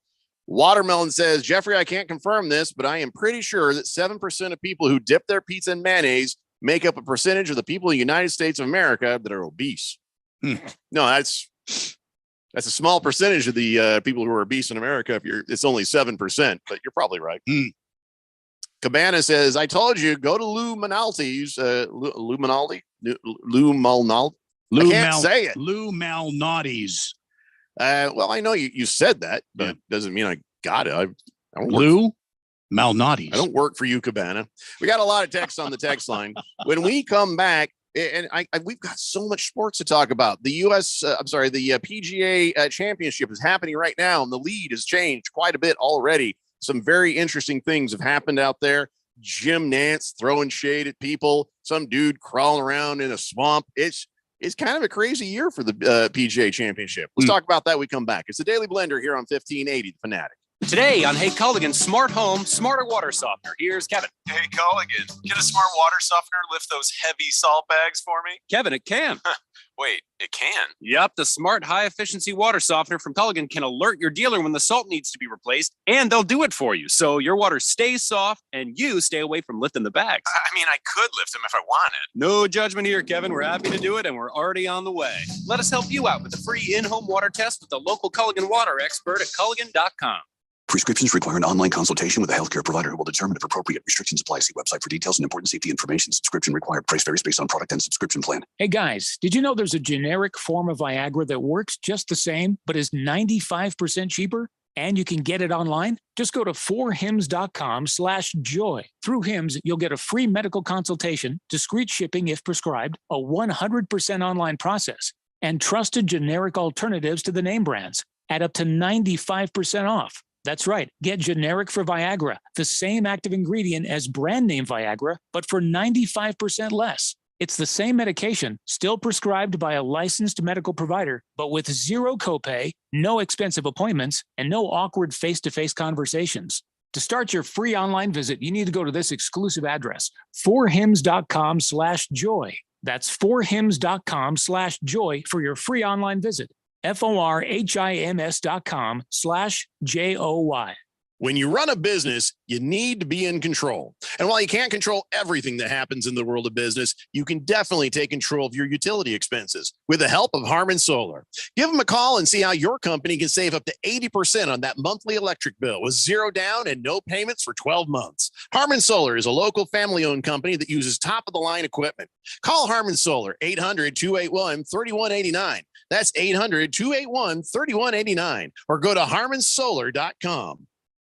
[SPEAKER 7] Watermelon says, Jeffrey, I can't confirm this, but I am pretty sure that 7% of people who dip their pizza in mayonnaise make up a percentage of the people in the United States of America that are obese.
[SPEAKER 9] Hmm.
[SPEAKER 7] No, that's a small percentage of the people who are obese in America. It's only 7%, but you're probably right.
[SPEAKER 9] Hmm.
[SPEAKER 7] Cabana says, I told you, go to Lou Malnati's, Lou Malnati. I can't say it.
[SPEAKER 9] Lou Malnati's.
[SPEAKER 7] Well, I know you said that, but doesn't mean I got it. I don't work,
[SPEAKER 9] Lou Malnati's.
[SPEAKER 7] I don't work for you, Cabana. We got a lot of texts on the text line. When we come back, and we've got so much sports to talk about. The the PGA Championship is happening right now, and the lead has changed quite a bit already. Some very interesting things have happened out there. Jim Nantz throwing shade at people. Some dude crawling around in a swamp. It's kind of a crazy year for the PGA Championship. Let's talk about that when we come back. It's the Daily Blender here on 1580 The Fanatic.
[SPEAKER 10] Today on Hey Culligan Smart Home, Smarter Water Softener. Here's Kevin.
[SPEAKER 11] Hey, Culligan, can a smart water softener lift those heavy salt bags for me?
[SPEAKER 10] Kevin, it can.
[SPEAKER 11] Wait, it can?
[SPEAKER 10] Yep, the smart high-efficiency water softener from Culligan can alert your dealer when the salt needs to be replaced, and they'll do it for you. So your water stays soft, and you stay away from lifting the bags.
[SPEAKER 11] I mean, I could lift them if I wanted.
[SPEAKER 10] No judgment here, Kevin. We're happy to do it, and we're already on the way. Let us help you out with a free in-home water test with the local Culligan water expert at Culligan.com.
[SPEAKER 12] Prescriptions require an online consultation with a healthcare provider who will determine if appropriate restrictions apply. See website for details and important safety information. Subscription required. Price varies based on product and subscription plan.
[SPEAKER 13] Hey guys, did you know there's a generic form of Viagra that works just the same, but is 95% cheaper? And you can get it online? Just go to 4hims.com/joy. Through Hims, you'll get a free medical consultation, discreet shipping if prescribed, a 100% online process, and trusted generic alternatives to the name brands at up to 95% off. That's right. Get generic for Viagra, the same active ingredient as brand name Viagra, but for 95% less. It's the same medication, still prescribed by a licensed medical provider, but with zero copay, no expensive appointments, and no awkward face-to-face conversations. To start your free online visit, you need to go to this exclusive address, 4hims.com/joy. That's 4hims.com/joy for your free online visit. FORHIMS.com/JOY.
[SPEAKER 7] When you run a business, you need to be in control. And while you can't control everything that happens in the world of business, you can definitely take control of your utility expenses with the help of Harmon Solar. Give them a call and see how your company can save up to 80% on that monthly electric bill with zero down and no payments for 12 months. Harmon Solar is a local family-owned company that uses top-of-the-line equipment. Call Harmon Solar, 800-281-3189. That's 800-281-3189. Or go to harmonsolar.com.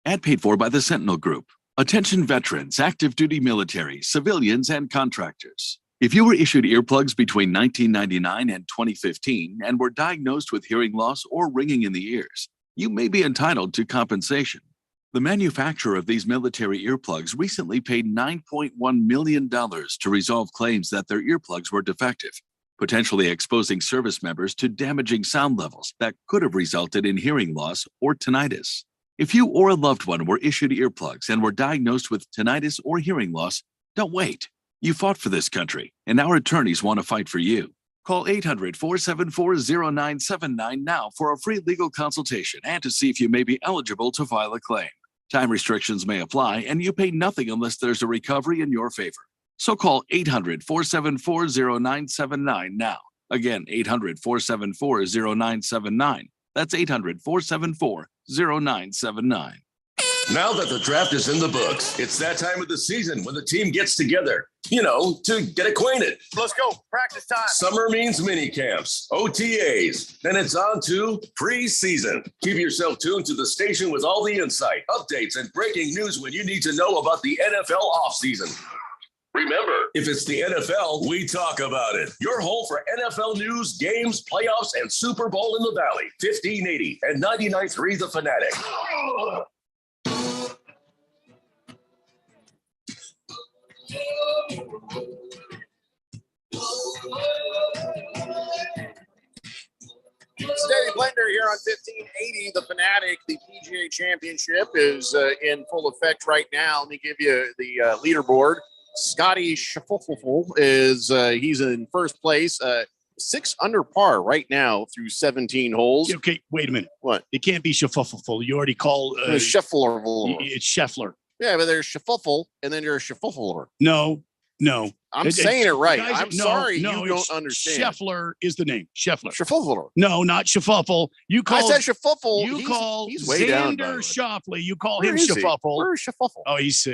[SPEAKER 14] Ad paid for by the Sentinel Group. Attention veterans, active duty military, civilians, and contractors. If you were issued earplugs between 1999 and 2015 and were diagnosed with hearing loss or ringing in the ears, you may be entitled to compensation. The manufacturer of these military earplugs recently paid $9.1 million to resolve claims that their earplugs were defective, potentially exposing service members to damaging sound levels that could have resulted in hearing loss or tinnitus. If you or a loved one were issued earplugs and were diagnosed with tinnitus or hearing loss, don't wait. You fought for this country, and our attorneys want to fight for you. Call 800-474-0979 now for a free legal consultation and to see if you may be eligible to file a claim. Time restrictions may apply, and you pay nothing unless there's a recovery in your favor. So call 800-474-0979 now. Again, 800-474-0979. That's 800-474-0979.
[SPEAKER 6] Now that the draft is in the books, it's that time of the season when the team gets together, to get acquainted.
[SPEAKER 7] Let's go. Practice time.
[SPEAKER 6] Summer means mini camps, OTAs, then it's on to preseason. Keep yourself tuned to the station with all the insight, updates, and breaking news when you need to know about the NFL offseason. Remember, if it's the NFL, we talk about it. Your home for NFL news, games, playoffs, and Super Bowl in the Valley. 1580 and 99.3 The Fanatic.
[SPEAKER 7] Steady Blender here on 1580 The Fanatic. The PGA Championship is in full effect right now. Let me give you the leaderboard. Scotty Schauffele is he's in first place, 6 under par right now through 17 holes.
[SPEAKER 9] Okay, wait a minute.
[SPEAKER 7] What?
[SPEAKER 9] It can't be Schauffele. You already called
[SPEAKER 7] Scheffler.
[SPEAKER 9] It's Scheffler.
[SPEAKER 7] Yeah, but there's Schauffele and then there's Schauffele.
[SPEAKER 9] No.
[SPEAKER 7] I'm saying it right.
[SPEAKER 9] Guys,
[SPEAKER 7] I'm sorry you don't understand.
[SPEAKER 9] Scheffler is the name. Scheffler.
[SPEAKER 7] Schauffele.
[SPEAKER 9] No, not Schauffele. You call.
[SPEAKER 7] I said Schauffele.
[SPEAKER 9] You call
[SPEAKER 7] he's way down, by the way.
[SPEAKER 9] Schauffele. You call
[SPEAKER 7] Where
[SPEAKER 9] him
[SPEAKER 7] is he?
[SPEAKER 9] Schauffele.
[SPEAKER 7] Where's Schauffele?
[SPEAKER 9] Oh, he's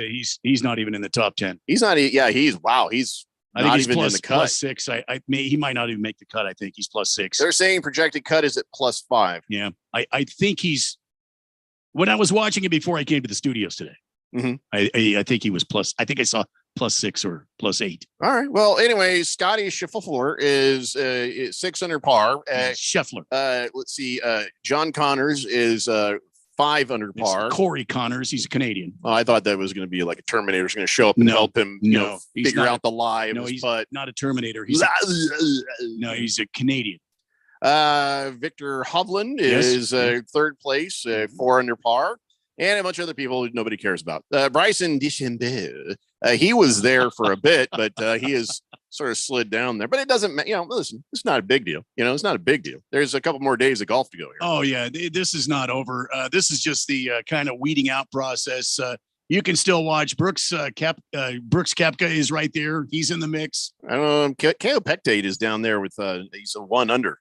[SPEAKER 9] not even in the top 10.
[SPEAKER 7] He's not. Yeah, he's
[SPEAKER 9] I think
[SPEAKER 7] not
[SPEAKER 9] he's
[SPEAKER 7] even in the cut.
[SPEAKER 9] plus 6. He might not even make the cut. I think he's plus 6.
[SPEAKER 7] They're saying projected cut is at plus 5.
[SPEAKER 9] Yeah, I think he's. When I was watching it before I came to the studios today, I think he was plus. I think I saw plus 6 or plus 8.
[SPEAKER 7] All right. Well, anyway, Scotty Schauffele is 6 under par.
[SPEAKER 9] Scheffler.
[SPEAKER 7] Let's see. John Connors is 5 under par.
[SPEAKER 9] Corey Connors. He's a Canadian.
[SPEAKER 7] Oh, I thought that was going to be like a Terminator's going to show up and help him, figure out the lie of his butt.
[SPEAKER 9] Not a Terminator. He's a Canadian.
[SPEAKER 7] Victor Hovland is third place, 4 under par. And a bunch of other people nobody cares about. Bryson DeChambeau, he was there for a bit, but he has sort of slid down there. But it doesn't matter. Listen, it's not a big deal. It's not a big deal. There's a couple more days of golf to go here.
[SPEAKER 9] Oh, yeah. This is not over. This is just the kind of weeding out process. You can still watch Brooks Koepka is right there. He's in the mix.
[SPEAKER 7] Caleb Pectate is down there with he's a 1 under.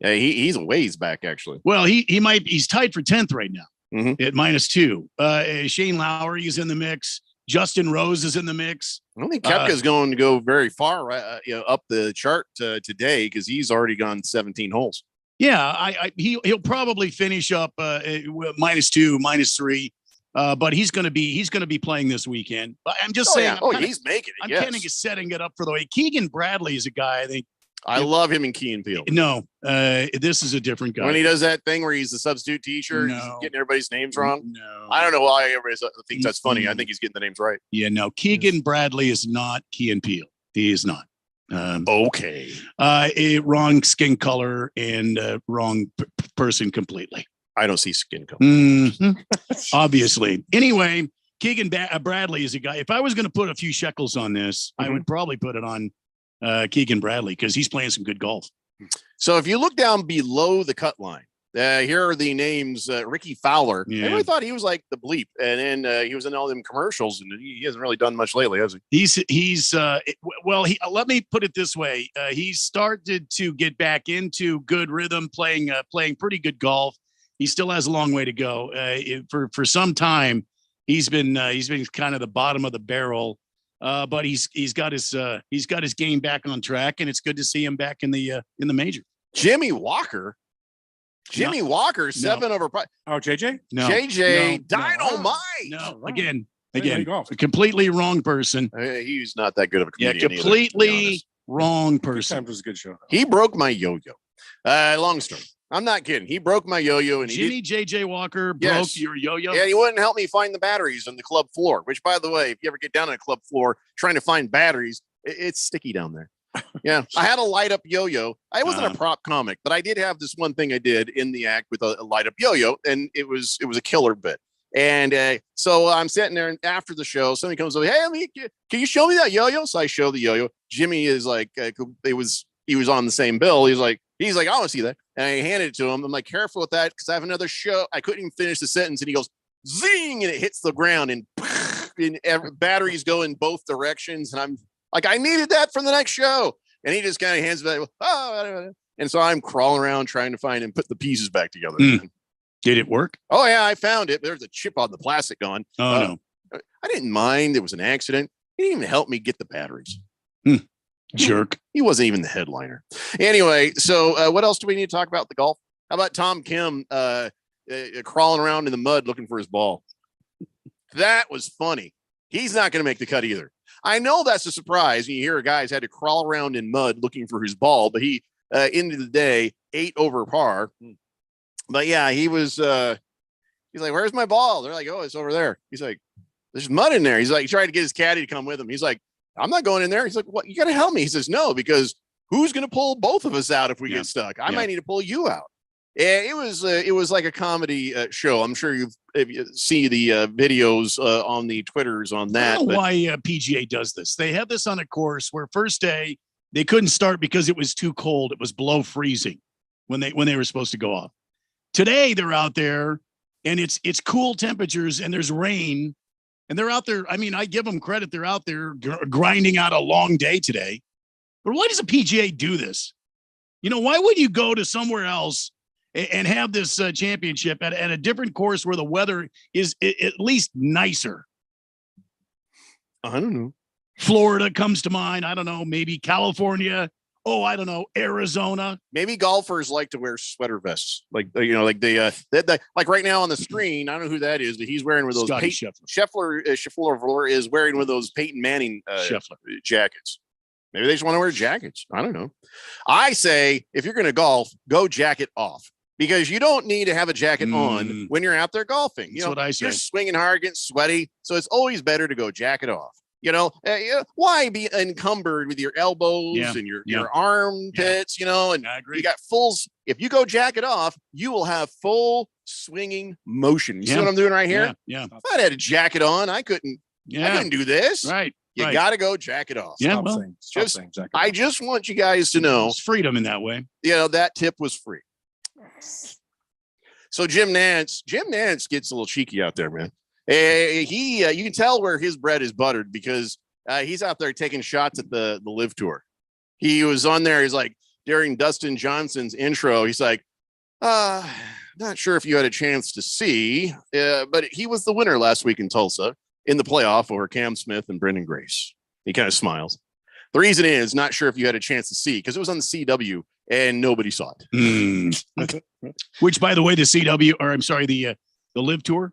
[SPEAKER 7] He's a ways back, actually.
[SPEAKER 9] Well, he's tied for 10th right now. At -2. Shane Lowry is in the mix. Justin Rose is in the mix.
[SPEAKER 7] I don't think Koepka is going to go very far up the chart today because he's already gone 17 holes.
[SPEAKER 9] Yeah, he'll probably finish up -2, -3. But he's going to be playing this weekend. But I'm just saying.
[SPEAKER 7] Yeah. He's making it.
[SPEAKER 9] I'm kind of setting it up for the way. Keegan Bradley is a guy I think.
[SPEAKER 7] I love him in Key and Peele.
[SPEAKER 9] No, this is a different guy.
[SPEAKER 7] When he does that thing where he's the substitute teacher, he's getting everybody's names wrong.
[SPEAKER 9] No,
[SPEAKER 7] I don't know why everybody thinks that's funny. I think he's getting the names right.
[SPEAKER 9] Yeah, no, Keegan Bradley is not Key and Peele. He is not.
[SPEAKER 7] Okay.
[SPEAKER 9] Wrong skin color and wrong person completely.
[SPEAKER 7] I don't see skin color.
[SPEAKER 9] Obviously. Anyway, Keegan Bradley is a guy. If I was going to put a few shekels on this, I would probably put it on Keegan Bradley because he's playing some good golf.
[SPEAKER 7] So if you look down below the cut line, here are the names. Ricky Fowler.
[SPEAKER 9] Yeah.
[SPEAKER 7] Everybody thought he was like the bleep, and then he was in all them commercials, and he hasn't really done much lately, has he? Let me put it this way: he's started to get back into good rhythm, playing pretty good golf. He still has a long way to go. For some time, he's been kind of the bottom of the barrel. But he's got his game back on track, and it's good to see him back in the major. Jimmy Walker, 7 over.
[SPEAKER 8] Oh, JJ?
[SPEAKER 7] No, JJ,
[SPEAKER 9] no,
[SPEAKER 7] Dynamite.
[SPEAKER 9] No, again, Again, a completely wrong person.
[SPEAKER 7] He's not that good of a
[SPEAKER 9] Yeah,
[SPEAKER 7] comedian.
[SPEAKER 9] completely wrong
[SPEAKER 8] Good
[SPEAKER 9] person.
[SPEAKER 8] Times was a good show.
[SPEAKER 7] He broke my yo-yo. Long story. I'm not kidding. He broke my yo-yo, and
[SPEAKER 9] Jimmy J.J. Walker broke
[SPEAKER 7] Yes.
[SPEAKER 9] your yo-yo.
[SPEAKER 7] Yeah, he wouldn't help me find the batteries on the club floor. Which, by the way, if you ever get down on a club floor trying to find batteries, it's sticky down there. Yeah, I had a light up yo-yo. I wasn't a prop comic, but I did have this one thing I did in the act with a light up yo-yo, and it was a killer bit. And so I'm sitting there, and after the show, somebody comes over. Hey, can you show me that yo-yo? So I show the yo-yo. Jimmy is like, he was on the same bill. He's like, I want to see that. And I handed it to him. I'm like, careful with that because I have another show. I couldn't even finish the sentence, and he goes, zing, and it hits the ground, and batteries go in both directions. And I'm like, I needed that for the next show. And he just kind of hands it back. Oh, and so I'm crawling around trying to find and put the pieces back together.
[SPEAKER 9] Did it work?
[SPEAKER 7] Oh yeah, I found it. There's a chip on the plastic gone.
[SPEAKER 9] Oh no,
[SPEAKER 7] I didn't mind. It was an accident. He didn't even help me get the batteries.
[SPEAKER 9] Jerk.
[SPEAKER 7] He wasn't even the headliner. Anyway, so what else do we need to talk about the golf? How about Tom Kim crawling around in the mud looking for his ball? That was funny. He's not going to make the cut either. I know that's a surprise. You hear a guy's had to crawl around in mud looking for his ball, but he end of the day 8 over par. But yeah, he was. He's like, "Where's my ball?" They're like, "Oh, it's over there." He's like, "There's mud in there." He's like, he tried to get his caddy to come with him. He's like, "I'm not going in there." He's like, "What? You got to help me." He says, "No, because who's going to pull both of us out if we get stuck? I might need to pull you out." And it was like a comedy show. I'm sure you see the videos on the Twitters on that.
[SPEAKER 9] I don't know why PGA does this. They had this on a course where first day they couldn't start because it was too cold. It was below freezing when they were supposed to go off. Today they're out there and it's cool temperatures and there's rain and they're out there. I mean, I give them credit. They're out there grinding out a long day today. But why does a PGA do this? You know, why would you go to somewhere else and have this championship at a different course where the weather is at least nicer?
[SPEAKER 7] I don't know.
[SPEAKER 9] Florida comes to mind. I don't know. Maybe California. Oh, I don't know. Arizona.
[SPEAKER 7] Maybe golfers like to wear sweater vests. Like, you know, like they like right now on the screen. I don't know who that is, but he's wearing with those Scheffler is wearing with those Peyton Manning jackets. Maybe they just want to wear jackets. I don't know. I say if you're going to golf, go jacket off. Because you don't need to have a jacket on when you're out there golfing. You
[SPEAKER 9] That's what I say.
[SPEAKER 7] You're swinging hard, getting sweaty. So it's always better to go jacket off. You know, why be encumbered with your elbows and your armpits, you know, and you got if you go jacket off, you will have full swinging motion. You see what I'm doing right here?
[SPEAKER 9] Yeah.
[SPEAKER 7] If I had a jacket on, I couldn't do this.
[SPEAKER 9] Right.
[SPEAKER 7] You got to go jacket off.
[SPEAKER 9] Yeah.
[SPEAKER 7] I just want you guys to know.
[SPEAKER 9] It's freedom in that way.
[SPEAKER 7] You know, that tip was free. So Jim Nance gets a little cheeky out there, man. You can tell where his bread is buttered because he's out there taking shots at the Live Tour. He was on there. He's like, during Dustin Johnson's intro, he's like, not sure if you had a chance to see, but he was the winner last week in Tulsa in the playoff over Cam Smith and Brendan Grace. He kind of smiles. The reason is not sure if you had a chance to see because it was on the CW and nobody saw it.
[SPEAKER 9] Which, by the way, the Live Tour,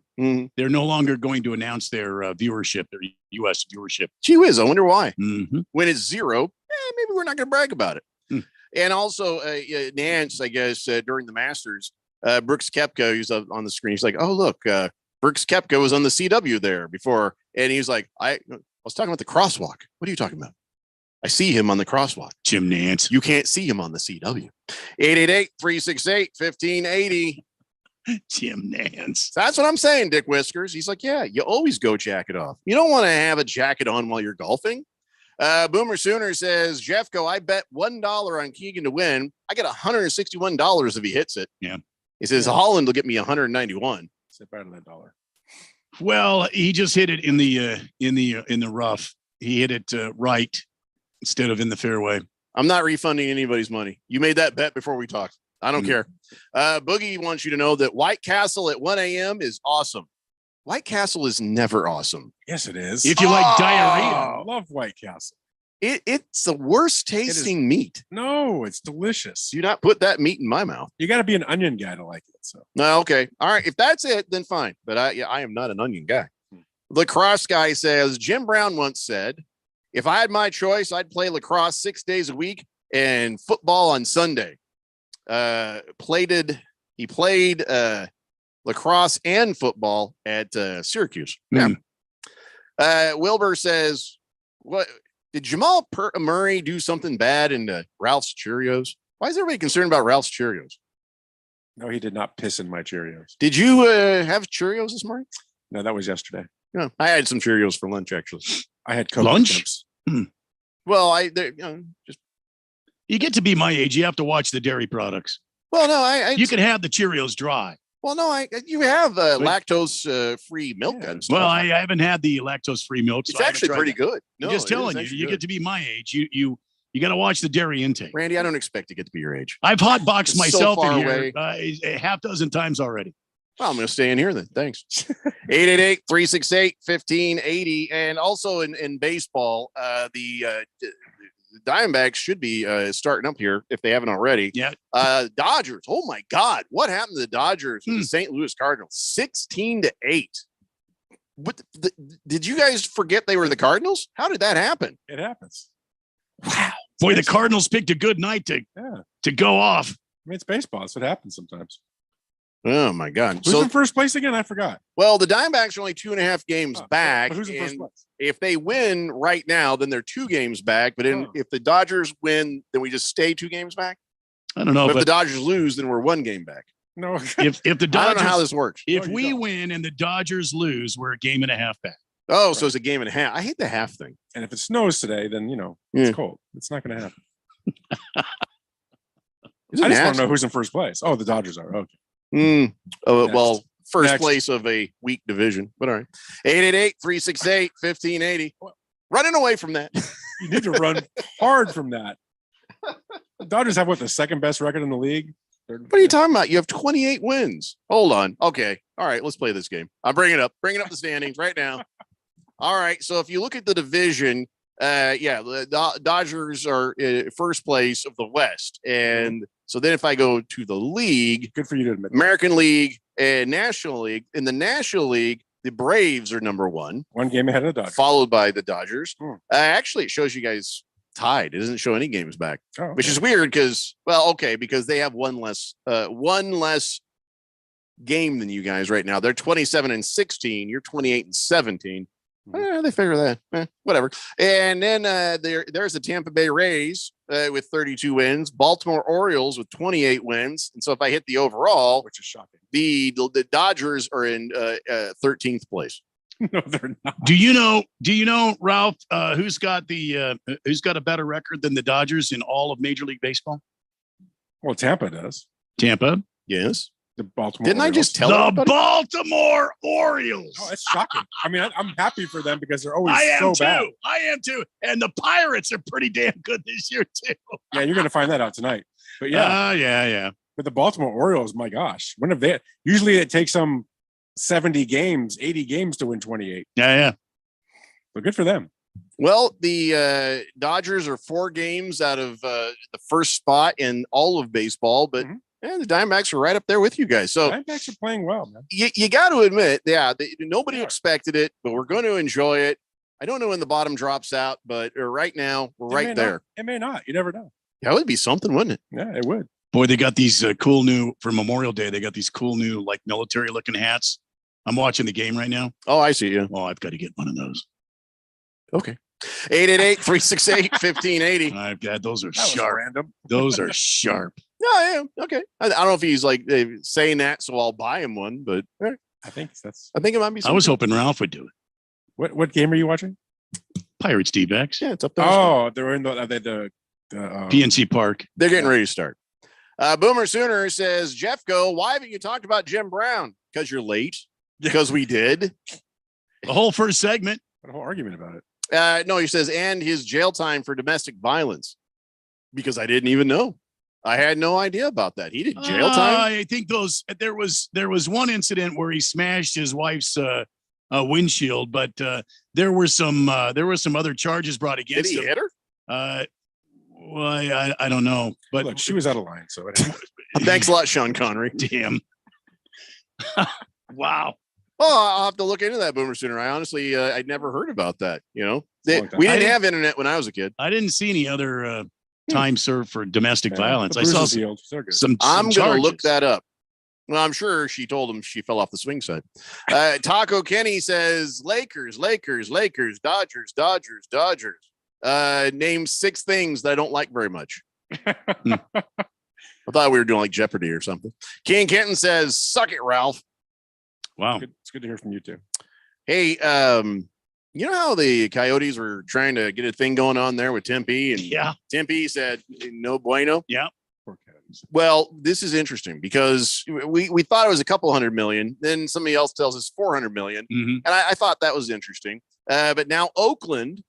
[SPEAKER 9] they're no longer going to announce their viewership, their U.S. viewership.
[SPEAKER 7] Gee whiz, I wonder why. When it's zero, maybe we're not going to brag about it. And also, Nance, I guess, during the Masters, Brooks Koepka, who's on the screen, he's like, oh, look, Brooks Koepka was on the CW there before. And he's like, I was talking about the crosswalk. What are you talking about? I see him on the crosswalk.
[SPEAKER 9] Jim Nance.
[SPEAKER 7] You can't see him on the CW. 888-368-1580.
[SPEAKER 9] Jim Nance.
[SPEAKER 7] That's what I'm saying, Dick Whiskers. He's like, yeah, you always go jacket off. You don't want to have a jacket on while you're golfing. Boomer Sooner says, Jeffco, I bet $1 on Keegan to win. I get $161 if he hits it.
[SPEAKER 9] Yeah.
[SPEAKER 7] He says Holland will get me 191.
[SPEAKER 8] Sit better than $1.
[SPEAKER 9] Well, he just hit it in the rough. He hit it right instead of in the fairway.
[SPEAKER 7] I'm not refunding anybody's money. You made that bet before we talked. I don't care. Boogie wants you to know that White Castle at 1 a.m. is awesome. White Castle is never awesome.
[SPEAKER 8] Yes, it is.
[SPEAKER 9] If you like diarrhea.
[SPEAKER 8] I love White Castle.
[SPEAKER 7] It's the worst tasting meat.
[SPEAKER 8] No, it's delicious.
[SPEAKER 7] Do not put that meat in my mouth.
[SPEAKER 8] You got to be an onion guy to like it. So
[SPEAKER 7] no, okay. All right. If that's it, then fine. But I am not an onion guy. Lacrosse guy says, Jim Brown once said, if I had my choice, I'd play lacrosse 6 days a week and football on Sunday. He played lacrosse and football at Syracuse. Yeah. Wilbur says, what did Jamal Murray do something bad in Ralph's Cheerios? Why is everybody concerned about Ralph's Cheerios?
[SPEAKER 8] No, he did not piss in my Cheerios.
[SPEAKER 7] Did you have Cheerios this morning?
[SPEAKER 8] No, that was yesterday.
[SPEAKER 7] No, I had some Cheerios for lunch, actually.
[SPEAKER 8] I had Cocoa
[SPEAKER 9] Lunch?
[SPEAKER 8] Chips.
[SPEAKER 7] Well, just
[SPEAKER 9] You get to be my age. You have to watch the dairy products.
[SPEAKER 7] well, no,
[SPEAKER 9] You can have the Cheerios dry.
[SPEAKER 7] well, no, you have lactose free milk and stuff.
[SPEAKER 9] Well, I haven't had the lactose-free milk.
[SPEAKER 7] it's
[SPEAKER 9] so I haven't
[SPEAKER 7] actually
[SPEAKER 9] tried
[SPEAKER 7] pretty
[SPEAKER 9] that.
[SPEAKER 7] good. No,
[SPEAKER 9] I'm just
[SPEAKER 7] it is
[SPEAKER 9] telling you,
[SPEAKER 7] actually
[SPEAKER 9] you
[SPEAKER 7] good.
[SPEAKER 9] get to be my age. You got to watch the dairy intake.
[SPEAKER 7] Randy, I don't expect to get to be your age.
[SPEAKER 9] I've hot boxed
[SPEAKER 7] It's so
[SPEAKER 9] myself
[SPEAKER 7] far
[SPEAKER 9] in here
[SPEAKER 7] away.
[SPEAKER 9] a half dozen times already.
[SPEAKER 7] Well, I'm going to stay in here then. Thanks. 888-368-1580. And also in baseball, the Diamondbacks should be starting up here if they haven't already.
[SPEAKER 9] Yeah.
[SPEAKER 7] Dodgers. Oh my God. What happened to the Dodgers with the St. Louis Cardinals? 16-8. What did you guys forget they were the Cardinals? How did that happen?
[SPEAKER 8] It happens.
[SPEAKER 9] Wow. Boy, the Cardinals picked a good night to go off.
[SPEAKER 8] I mean, it's baseball. That's what happens sometimes.
[SPEAKER 7] Oh my God.
[SPEAKER 8] Who's in first place again? I forgot.
[SPEAKER 7] Well, the Diamondbacks are only 2.5 games back.
[SPEAKER 8] But who's in first
[SPEAKER 7] and
[SPEAKER 8] place?
[SPEAKER 7] if they win right now, then they're 2 games back. But if the Dodgers win, then we just stay 2 games back.
[SPEAKER 9] I don't know.
[SPEAKER 7] But
[SPEAKER 9] But
[SPEAKER 7] if the Dodgers lose, then we're 1 game back.
[SPEAKER 8] No.
[SPEAKER 9] if the
[SPEAKER 7] I don't
[SPEAKER 9] Dodgers,
[SPEAKER 7] know how this works.
[SPEAKER 9] if we win and the Dodgers lose, we're a game and a half back.
[SPEAKER 7] Oh, so it's a game and a half. I hate the half thing.
[SPEAKER 8] And if it snows today, then
[SPEAKER 7] Yeah.
[SPEAKER 8] it's cold. It's not going to happen.
[SPEAKER 7] Is it
[SPEAKER 8] I just want
[SPEAKER 7] nasty?
[SPEAKER 8] to know who's in first place. Oh, the Dodgers are. Okay.
[SPEAKER 7] Well, first
[SPEAKER 8] Next.
[SPEAKER 7] place of a weak division. But all right. 888-368-1580. Running away from that.
[SPEAKER 8] You need to run hard from that. The Dodgers have the second best record in the league?
[SPEAKER 7] What are you talking about? You have 28 wins. Hold on. Okay. All right. Let's play this game. I'm bringing up the standings right now. All right. So if you look at the division, the Dodgers are first place of the West. And so then if I go to the league,
[SPEAKER 8] good for you to admit,
[SPEAKER 7] American League and National League, in the National League, the Braves are number 1.
[SPEAKER 8] 1 game ahead of the Dodgers.
[SPEAKER 7] Followed by the Dodgers. Actually, it shows you guys tied. It doesn't show any games back, which is weird because they have one less game than you guys right now. They're 27-16. You're 28-17. They figure that. Whatever. And then there's the Tampa Bay Rays with 32 wins, Baltimore Orioles with 28 wins. And so if I hit the overall,
[SPEAKER 8] which is shocking,
[SPEAKER 7] the Dodgers are in 13th place.
[SPEAKER 8] No, they're not.
[SPEAKER 9] Do you know, Ralph, who's got a better record than the Dodgers in all of Major League Baseball?
[SPEAKER 8] Well, Tampa does.
[SPEAKER 9] Tampa?
[SPEAKER 7] Yes.
[SPEAKER 8] The Baltimore
[SPEAKER 7] Didn't
[SPEAKER 8] Orioles.
[SPEAKER 7] I just tell
[SPEAKER 9] the
[SPEAKER 7] everybody?
[SPEAKER 9] Baltimore Orioles?
[SPEAKER 8] Oh, it's shocking. I mean, I'm happy for them because they're always
[SPEAKER 9] I am
[SPEAKER 8] so bad.
[SPEAKER 9] too. I am too. And the Pirates are pretty damn good this year too.
[SPEAKER 8] Yeah, you're going to find that out tonight. But yeah.
[SPEAKER 9] Yeah.
[SPEAKER 8] But the Baltimore Orioles, my gosh, when have they? Usually it takes them 70 games, 80 games to win 28.
[SPEAKER 9] Yeah.
[SPEAKER 8] So good for them.
[SPEAKER 7] Well, the Dodgers are 4 games out of the first spot in all of baseball, but the Diamondbacks are right up there with you guys. So
[SPEAKER 8] Diamondbacks are playing well, man.
[SPEAKER 7] You got to admit, nobody expected it, but we're going to enjoy it. I don't know when the bottom drops out, but right now we're right there.
[SPEAKER 8] It may not. You never know.
[SPEAKER 7] That would be something, wouldn't it?
[SPEAKER 8] Yeah, it would.
[SPEAKER 9] Boy, they got these cool new for Memorial Day. They got these cool new like military looking hats. I'm watching the game right now.
[SPEAKER 7] Oh, I see you.
[SPEAKER 9] Oh, I've got to get one of those.
[SPEAKER 7] Okay. 888-368-1580.
[SPEAKER 9] I've got those are
[SPEAKER 8] That was
[SPEAKER 9] sharp.
[SPEAKER 8] random.
[SPEAKER 9] Those are sharp.
[SPEAKER 7] Yeah. Okay. I don't know if he's like saying that, so I'll buy him one, but
[SPEAKER 8] I think
[SPEAKER 7] it might be.
[SPEAKER 9] I was hoping Ralph would do it.
[SPEAKER 8] What game are you watching?
[SPEAKER 9] Pirates D-backs.
[SPEAKER 7] Yeah, it's up there.
[SPEAKER 8] Oh, they're in the
[SPEAKER 9] PNC Park.
[SPEAKER 7] They're getting ready to start. Boomer Sooner says, Jeffco, why haven't you talked about Jim Brown? Because you're late. Because we did.
[SPEAKER 9] The whole first segment.
[SPEAKER 8] A whole argument about it.
[SPEAKER 7] No, he says, and his jail time for domestic violence. Because I didn't even know. I had no idea about that. He did jail time.
[SPEAKER 9] I think there was one incident where he smashed his wife's windshield, but there were some other charges brought
[SPEAKER 7] Did
[SPEAKER 9] against
[SPEAKER 7] he
[SPEAKER 9] him.
[SPEAKER 7] hit her?
[SPEAKER 9] Well, I don't know, but
[SPEAKER 8] Look, she was out of line. So
[SPEAKER 7] Thanks a lot, Sean Connery.
[SPEAKER 9] damn. Wow.
[SPEAKER 7] Oh, I'll have to look into that, Boomer Sooner. I honestly, I'd never heard about that. You know,
[SPEAKER 8] It's a long time.
[SPEAKER 7] we didn't have internet when I was a kid.
[SPEAKER 9] I didn't see any other time served for domestic violence.
[SPEAKER 8] The
[SPEAKER 9] I saw
[SPEAKER 8] bruises
[SPEAKER 9] some,
[SPEAKER 8] healed. They're good.
[SPEAKER 7] I'm going to look
[SPEAKER 9] charges.
[SPEAKER 7] that up. Well, I'm sure she told him she fell off the swing set. Taco Kenny says Lakers, Lakers, Lakers, Dodgers, Dodgers, Dodgers. Name 6 things that I don't like very much. I thought we were doing like Jeopardy or something. King Kenton says, suck it, Ralph.
[SPEAKER 9] Wow.
[SPEAKER 8] It's good to hear from you too.
[SPEAKER 7] Hey, you know how the Coyotes were trying to get a thing going on there with Tempe? And
[SPEAKER 9] Yeah.
[SPEAKER 7] Tempe said, no bueno.
[SPEAKER 9] Yeah.
[SPEAKER 8] Poor Coyotes.
[SPEAKER 7] Well, this is interesting because we thought it was a couple $100 million. Then somebody else tells us $400 million.
[SPEAKER 9] Mhm.
[SPEAKER 7] And I thought that was interesting. But now Oakland,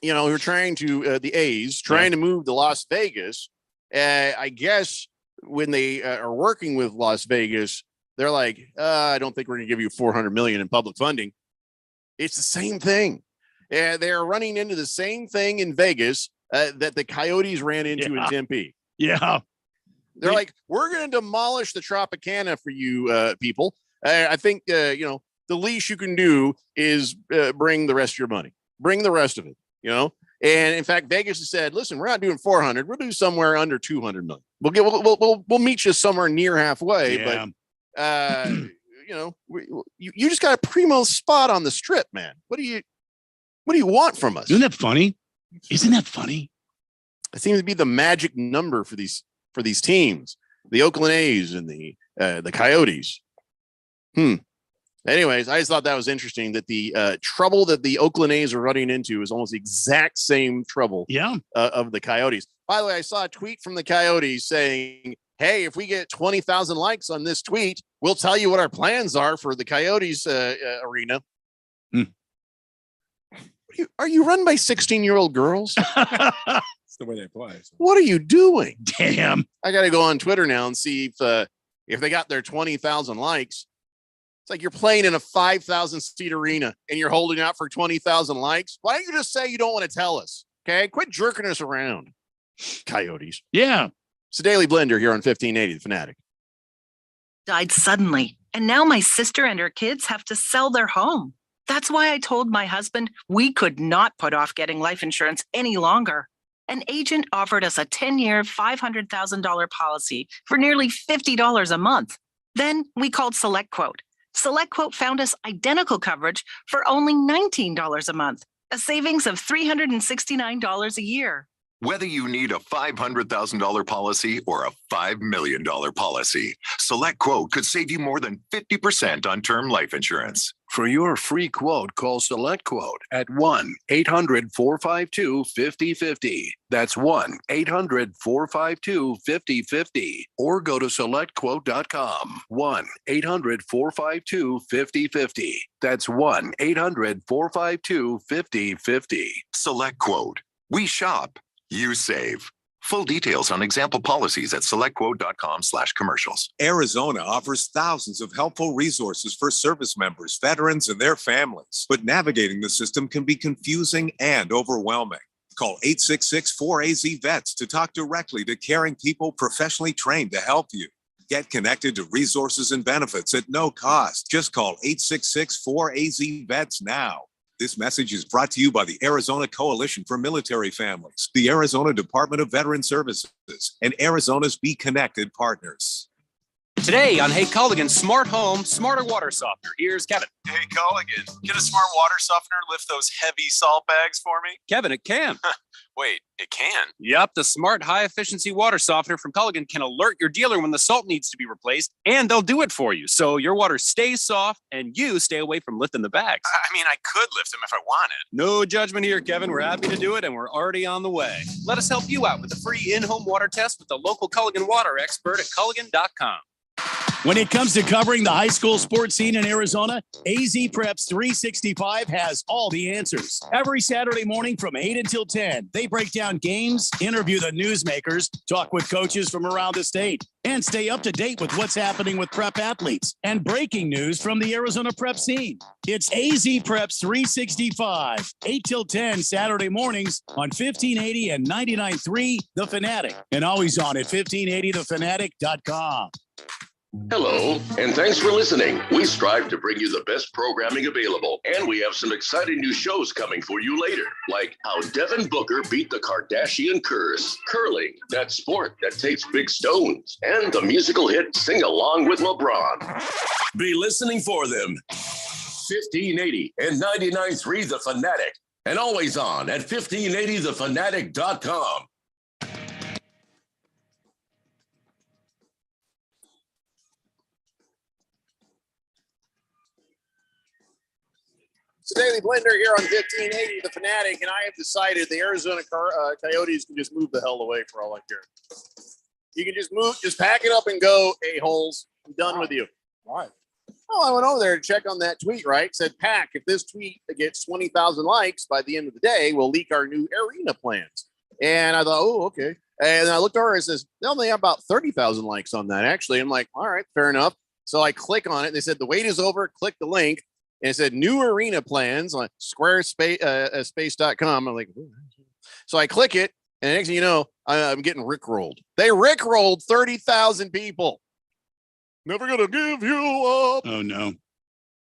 [SPEAKER 7] you know, we're trying to, the A's trying to move to Las Vegas. I guess when they are working with Las Vegas, they're like, I don't think we're going to give you $400 million in public funding. It's the same thing. They're running into the same thing in Vegas that the Coyotes ran into in Tempe.
[SPEAKER 9] Yeah.
[SPEAKER 7] They're like, we're going to demolish the Tropicana for you people. I think, you know, the least you can do is bring the rest of your money. Bring the rest of it, you know? And in fact, Vegas has said, listen, we're not doing 400. We'll do somewhere under 200 million. We'll meet you somewhere near halfway.
[SPEAKER 9] Yeah.
[SPEAKER 7] But, you know, you just got a primo spot on the strip, man. What do you want from us?
[SPEAKER 9] Isn't that funny? Isn't that funny?
[SPEAKER 7] It seems to be the magic number for these teams, the Oakland A's and the Coyotes. Anyways, I just thought that was interesting that the trouble that the Oakland A's are running into is almost the exact same trouble of the Coyotes. By the way, I saw a tweet from the Coyotes saying, hey, if we get 20,000 likes on this tweet, we'll tell you what our plans are for the Coyotes arena. Are you run by 16-year-old girls?
[SPEAKER 8] It's the way they play. So.
[SPEAKER 7] What are you doing?
[SPEAKER 9] Damn.
[SPEAKER 7] I got to go on Twitter now and see if they got their 20,000 likes. It's like you're playing in a 5,000 seat arena and you're holding out for 20,000 likes. Why don't you just say you don't want to tell us? Okay. Quit jerking us around. Coyotes.
[SPEAKER 9] Yeah.
[SPEAKER 7] It's a Daily Blender here on 1580, The Fanatic.
[SPEAKER 15] Died suddenly, and now my sister and her kids have to sell their home. That's why I told my husband we could not put off getting life insurance any longer. An agent offered us a 10-year, $500,000 policy for nearly $50 a month. Then we called SelectQuote. SelectQuote found us identical coverage for only $19 a month, a savings of $369 a year.
[SPEAKER 16] Whether you need a $500,000 policy or a $5 million policy, SelectQuote could save you more than 50% on term life insurance.
[SPEAKER 17] For your free quote, call SelectQuote at 1-800-452-5050. That's 1-800-452-5050. Or go to SelectQuote.com. 1-800-452-5050. That's 1-800-452-5050.
[SPEAKER 16] SelectQuote. We shop. You save. Full details on example policies at selectquote.com/commercials.
[SPEAKER 18] Arizona offers thousands of helpful resources for service members, veterans, and their families. But navigating the system can be confusing and overwhelming. Call 866-4AZ-VETS to talk directly to caring people professionally trained to help you. Get connected to resources and benefits at no cost. Just call 866-4AZ-VETS now. This message is brought to you by the Arizona Coalition for Military Families, the Arizona Department of Veteran Services, and Arizona's Be Connected partners.
[SPEAKER 10] Today on Hey Culligan, Smart Home, Smarter Water Softener. Here's Kevin.
[SPEAKER 11] Hey, Culligan, can a smart water softener lift those heavy salt bags for me?
[SPEAKER 10] Kevin, it can.
[SPEAKER 11] Wait, it can?
[SPEAKER 10] Yep, the smart high-efficiency water softener from Culligan can alert your dealer when the salt needs to be replaced, and they'll do it for you, so your water stays soft and you stay away from lifting the bags.
[SPEAKER 11] I mean, I could lift them if I wanted.
[SPEAKER 10] No judgment here, Kevin. We're happy to do it, and we're already on the way. Let us help you out with a free in-home water test with the local Culligan water expert at Culligan.com.
[SPEAKER 9] When it comes to covering the high school sports scene in Arizona, AZ Preps 365 has all the answers. Every Saturday morning from 8 until 10, they break down games, interview the newsmakers, talk with coaches from around the state, and stay up to date with what's happening with prep athletes and breaking news from the Arizona prep scene. It's AZ Preps 365, 8 till 10 Saturday mornings on 1580 and 99.3 The Fanatic, and always on at 1580thefanatic.com.
[SPEAKER 6] Hello, and thanks for listening. We strive to bring you the best programming available, and we have some exciting new shows coming for you later, like how Devin Booker beat the Kardashian curse, curling, that sport that takes big stones, and the musical hit Sing Along with LeBron. Be listening for them. 1580 and 99.3 The Fanatic, and always on at 1580thefanatic.com.
[SPEAKER 7] It's the Daily Blender here on 1580 The Fanatic, and I have decided the Arizona Coyotes can just move the hell away for all I care. You can just move, just pack it up and go, a-holes. I'm done with you.
[SPEAKER 8] Why?
[SPEAKER 7] Oh, I went over there to check on that tweet, right? Said, Pack, if this tweet gets 20,000 likes by the end of the day, we'll leak our new arena plans. And I thought, oh, okay. And I looked over and it says, they only have about 30,000 likes on that, actually. I'm like, all right, fair enough. So I click on it. They said, the wait is over. Click the link. And it said new arena plans on squarespace.com. I'm like, ooh. So I click it, and the next thing you know, I'm getting rickrolled. They rickrolled 30,000 people. Never gonna give you up.
[SPEAKER 9] Oh no.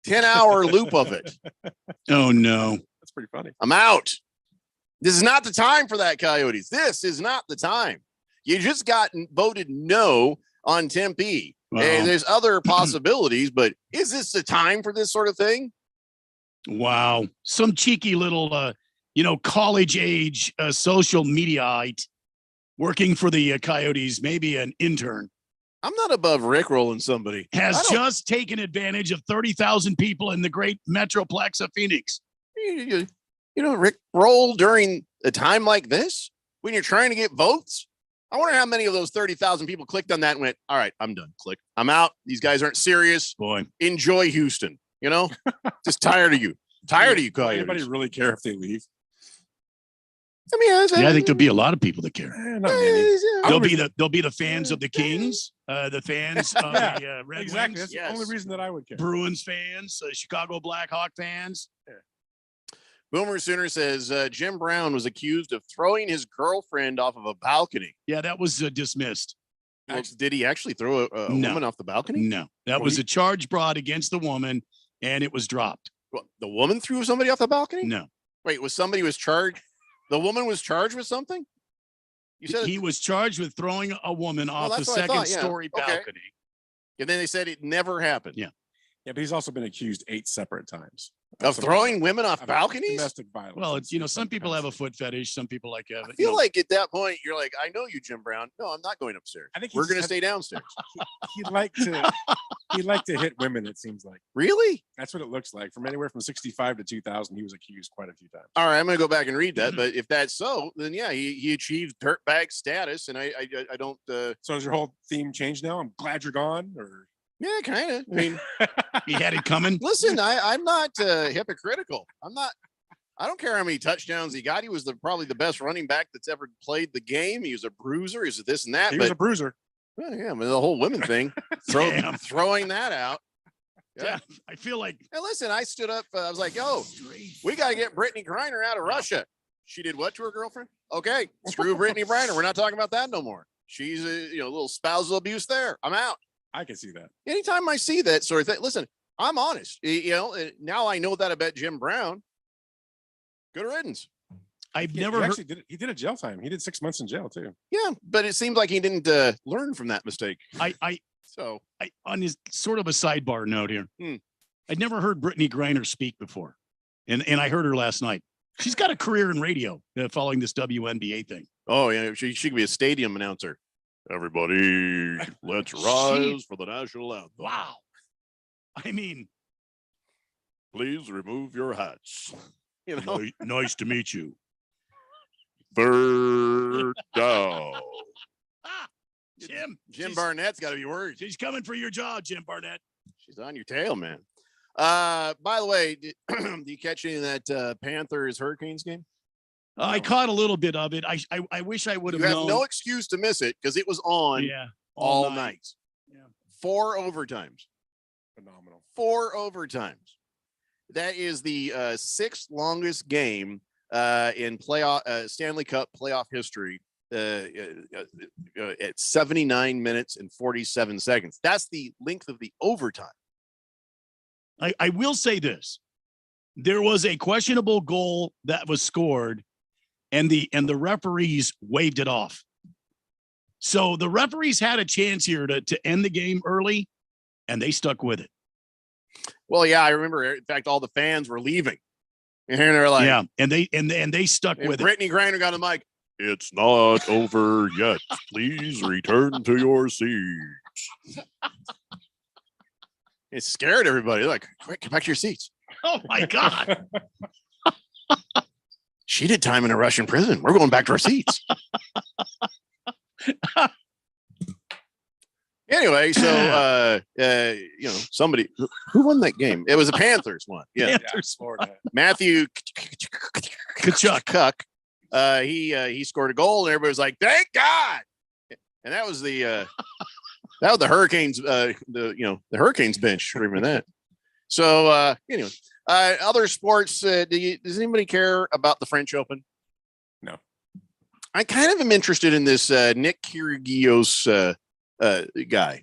[SPEAKER 7] 10-hour loop of it.
[SPEAKER 9] Oh no.
[SPEAKER 8] That's pretty funny.
[SPEAKER 7] I'm out. This is not the time for that, Coyotes. This is not the time. You just got voted no on Tempe.
[SPEAKER 9] Wow.
[SPEAKER 7] And there's other possibilities, but is this the time for this sort of thing?
[SPEAKER 9] Wow. Some cheeky little, college age social mediaite working for the Coyotes, maybe an intern,
[SPEAKER 7] I'm not above rickrolling somebody.
[SPEAKER 9] has just taken advantage of 30,000 people in the great metroplex of Phoenix.
[SPEAKER 7] You Rick roll during a time like this when you're trying to get votes. I wonder how many of those 30,000 people clicked on that and went, all right, I'm done. Click. I'm out. These guys aren't serious.
[SPEAKER 9] Boy.
[SPEAKER 7] Enjoy Houston. Just tired of you. Tired of you,
[SPEAKER 8] Does
[SPEAKER 7] Coyotes.
[SPEAKER 8] anybody really care if they leave?
[SPEAKER 7] I mean,
[SPEAKER 9] I think there'll be a lot of people that care.
[SPEAKER 8] Not many.
[SPEAKER 9] There'll be the fans of the Kings, the fans of the Red
[SPEAKER 8] Exactly.
[SPEAKER 9] Wings,
[SPEAKER 8] That's the only reason that I would care.
[SPEAKER 9] Bruins fans, Chicago Blackhawk fans.
[SPEAKER 7] Boomer Sooner says Jim Brown was accused of throwing his girlfriend off of a balcony.
[SPEAKER 9] Yeah, that was dismissed.
[SPEAKER 7] Well, did he actually throw a
[SPEAKER 9] No.
[SPEAKER 7] woman off the balcony?
[SPEAKER 9] No, that was a charge brought against the woman, and it was dropped.
[SPEAKER 7] Well, the woman threw somebody off the balcony?
[SPEAKER 9] No,
[SPEAKER 7] Wait, was charged? The woman was charged with something? You said
[SPEAKER 9] he was charged with throwing a woman off a
[SPEAKER 7] that's what I thought, yeah.
[SPEAKER 9] second-story
[SPEAKER 7] Okay.
[SPEAKER 9] balcony.
[SPEAKER 7] And then they said it never happened.
[SPEAKER 9] Yeah.
[SPEAKER 8] Yeah, but he's also been accused 8 separate times
[SPEAKER 7] Of throwing women off balconies?
[SPEAKER 8] domestic violence.
[SPEAKER 9] Well, it's some people have a foot fetish, some people like
[SPEAKER 7] I feel like at that point you're like, I know you, Jim Brown. No, I'm not going upstairs.
[SPEAKER 8] I think
[SPEAKER 7] We're
[SPEAKER 8] he's
[SPEAKER 7] going to
[SPEAKER 8] had-
[SPEAKER 7] stay downstairs.
[SPEAKER 8] he'd like to hit women. It seems like
[SPEAKER 7] Really?
[SPEAKER 8] that's what it looks like. From anywhere from 65 to 2000, he was accused quite a few times.
[SPEAKER 7] All right, I'm going to go back and read that. But if that's so, then yeah, he achieved dirtbag status, and I don't.
[SPEAKER 8] So does your whole theme change now? I'm glad you're gone, or
[SPEAKER 7] Yeah, kind of. I mean,
[SPEAKER 9] he had it coming.
[SPEAKER 7] listen, I'm not hypocritical. I don't care how many touchdowns he got. He was probably the best running back that's ever played the game. He was a bruiser. He's this and that.
[SPEAKER 8] he
[SPEAKER 7] but
[SPEAKER 8] was a bruiser.
[SPEAKER 7] well, yeah, I mean, the whole women thing,
[SPEAKER 9] Damn.
[SPEAKER 7] throwing that out.
[SPEAKER 9] Yeah, I feel like
[SPEAKER 7] And listen, I stood up. I was like, yo, we got to get Brittany Griner out of Russia. She did what to her girlfriend? Okay, screw Brittany Griner. We're not talking about that no more. She's a little spousal abuse there. I'm out.
[SPEAKER 8] I can see that.
[SPEAKER 7] Anytime I see that sort of thing, listen, I'm honest. Now I know that about Jim Brown. Good riddance.
[SPEAKER 9] I've
[SPEAKER 8] He
[SPEAKER 9] never heard.
[SPEAKER 8] actually did. He did a jail time. He did 6 months in jail too.
[SPEAKER 7] Yeah, but it seems like he didn't learn from that mistake. So
[SPEAKER 9] On his sort of a sidebar note here, I'd never heard Brittany Griner speak before, and I heard her last night. She's got a career in radio following this WNBA thing.
[SPEAKER 7] oh yeah, she could be a stadium announcer. Everybody, let's rise for the national anthem.
[SPEAKER 9] Wow. I mean,
[SPEAKER 7] Please remove your hats.
[SPEAKER 9] nice to meet you.
[SPEAKER 7] Third down.
[SPEAKER 9] Jim
[SPEAKER 7] Barnett's got to be worried.
[SPEAKER 9] She's coming for your job, Jim Barnett.
[SPEAKER 7] She's on your tail, man. By the way, did you catch any of that Panthers Hurricanes game?
[SPEAKER 9] I caught a little bit of it. I wish I would
[SPEAKER 7] You
[SPEAKER 9] have
[SPEAKER 7] have
[SPEAKER 9] known.
[SPEAKER 7] no excuse to miss it because it was on all night.
[SPEAKER 9] Yeah.
[SPEAKER 7] 4 overtimes.
[SPEAKER 8] Phenomenal.
[SPEAKER 7] 4 overtimes. That is the 6th longest game in playoff Stanley Cup playoff history at 79 minutes and 47 seconds. That's the length of the overtime.
[SPEAKER 9] I will say this. There was a questionable goal that was scored, and the referees waved it off. So the referees had a chance here to end the game early, and they stuck with it.
[SPEAKER 7] Well, yeah, I remember. In fact, all the fans were leaving, and they're like,
[SPEAKER 9] yeah, and they stuck with it.
[SPEAKER 7] Brittany Griner got the mic. It's not over yet. Please return to your seats. It scared everybody. They're like, quick, get back to your seats.
[SPEAKER 9] Oh my God.
[SPEAKER 7] She did time in a Russian prison. We're going back to our seats. Anyway, so somebody who won that game? It was the Panthers one. Yeah.
[SPEAKER 9] Panthers.
[SPEAKER 7] Matthew Tkachuk. He scored a goal, and everybody was like, "Thank God!" And that was the Hurricanes. The Hurricanes bench. Remember that? So anyway, other sports. Does anybody care about the French Open?
[SPEAKER 8] No.
[SPEAKER 7] I kind of am interested in this Nick Kyrgios guy.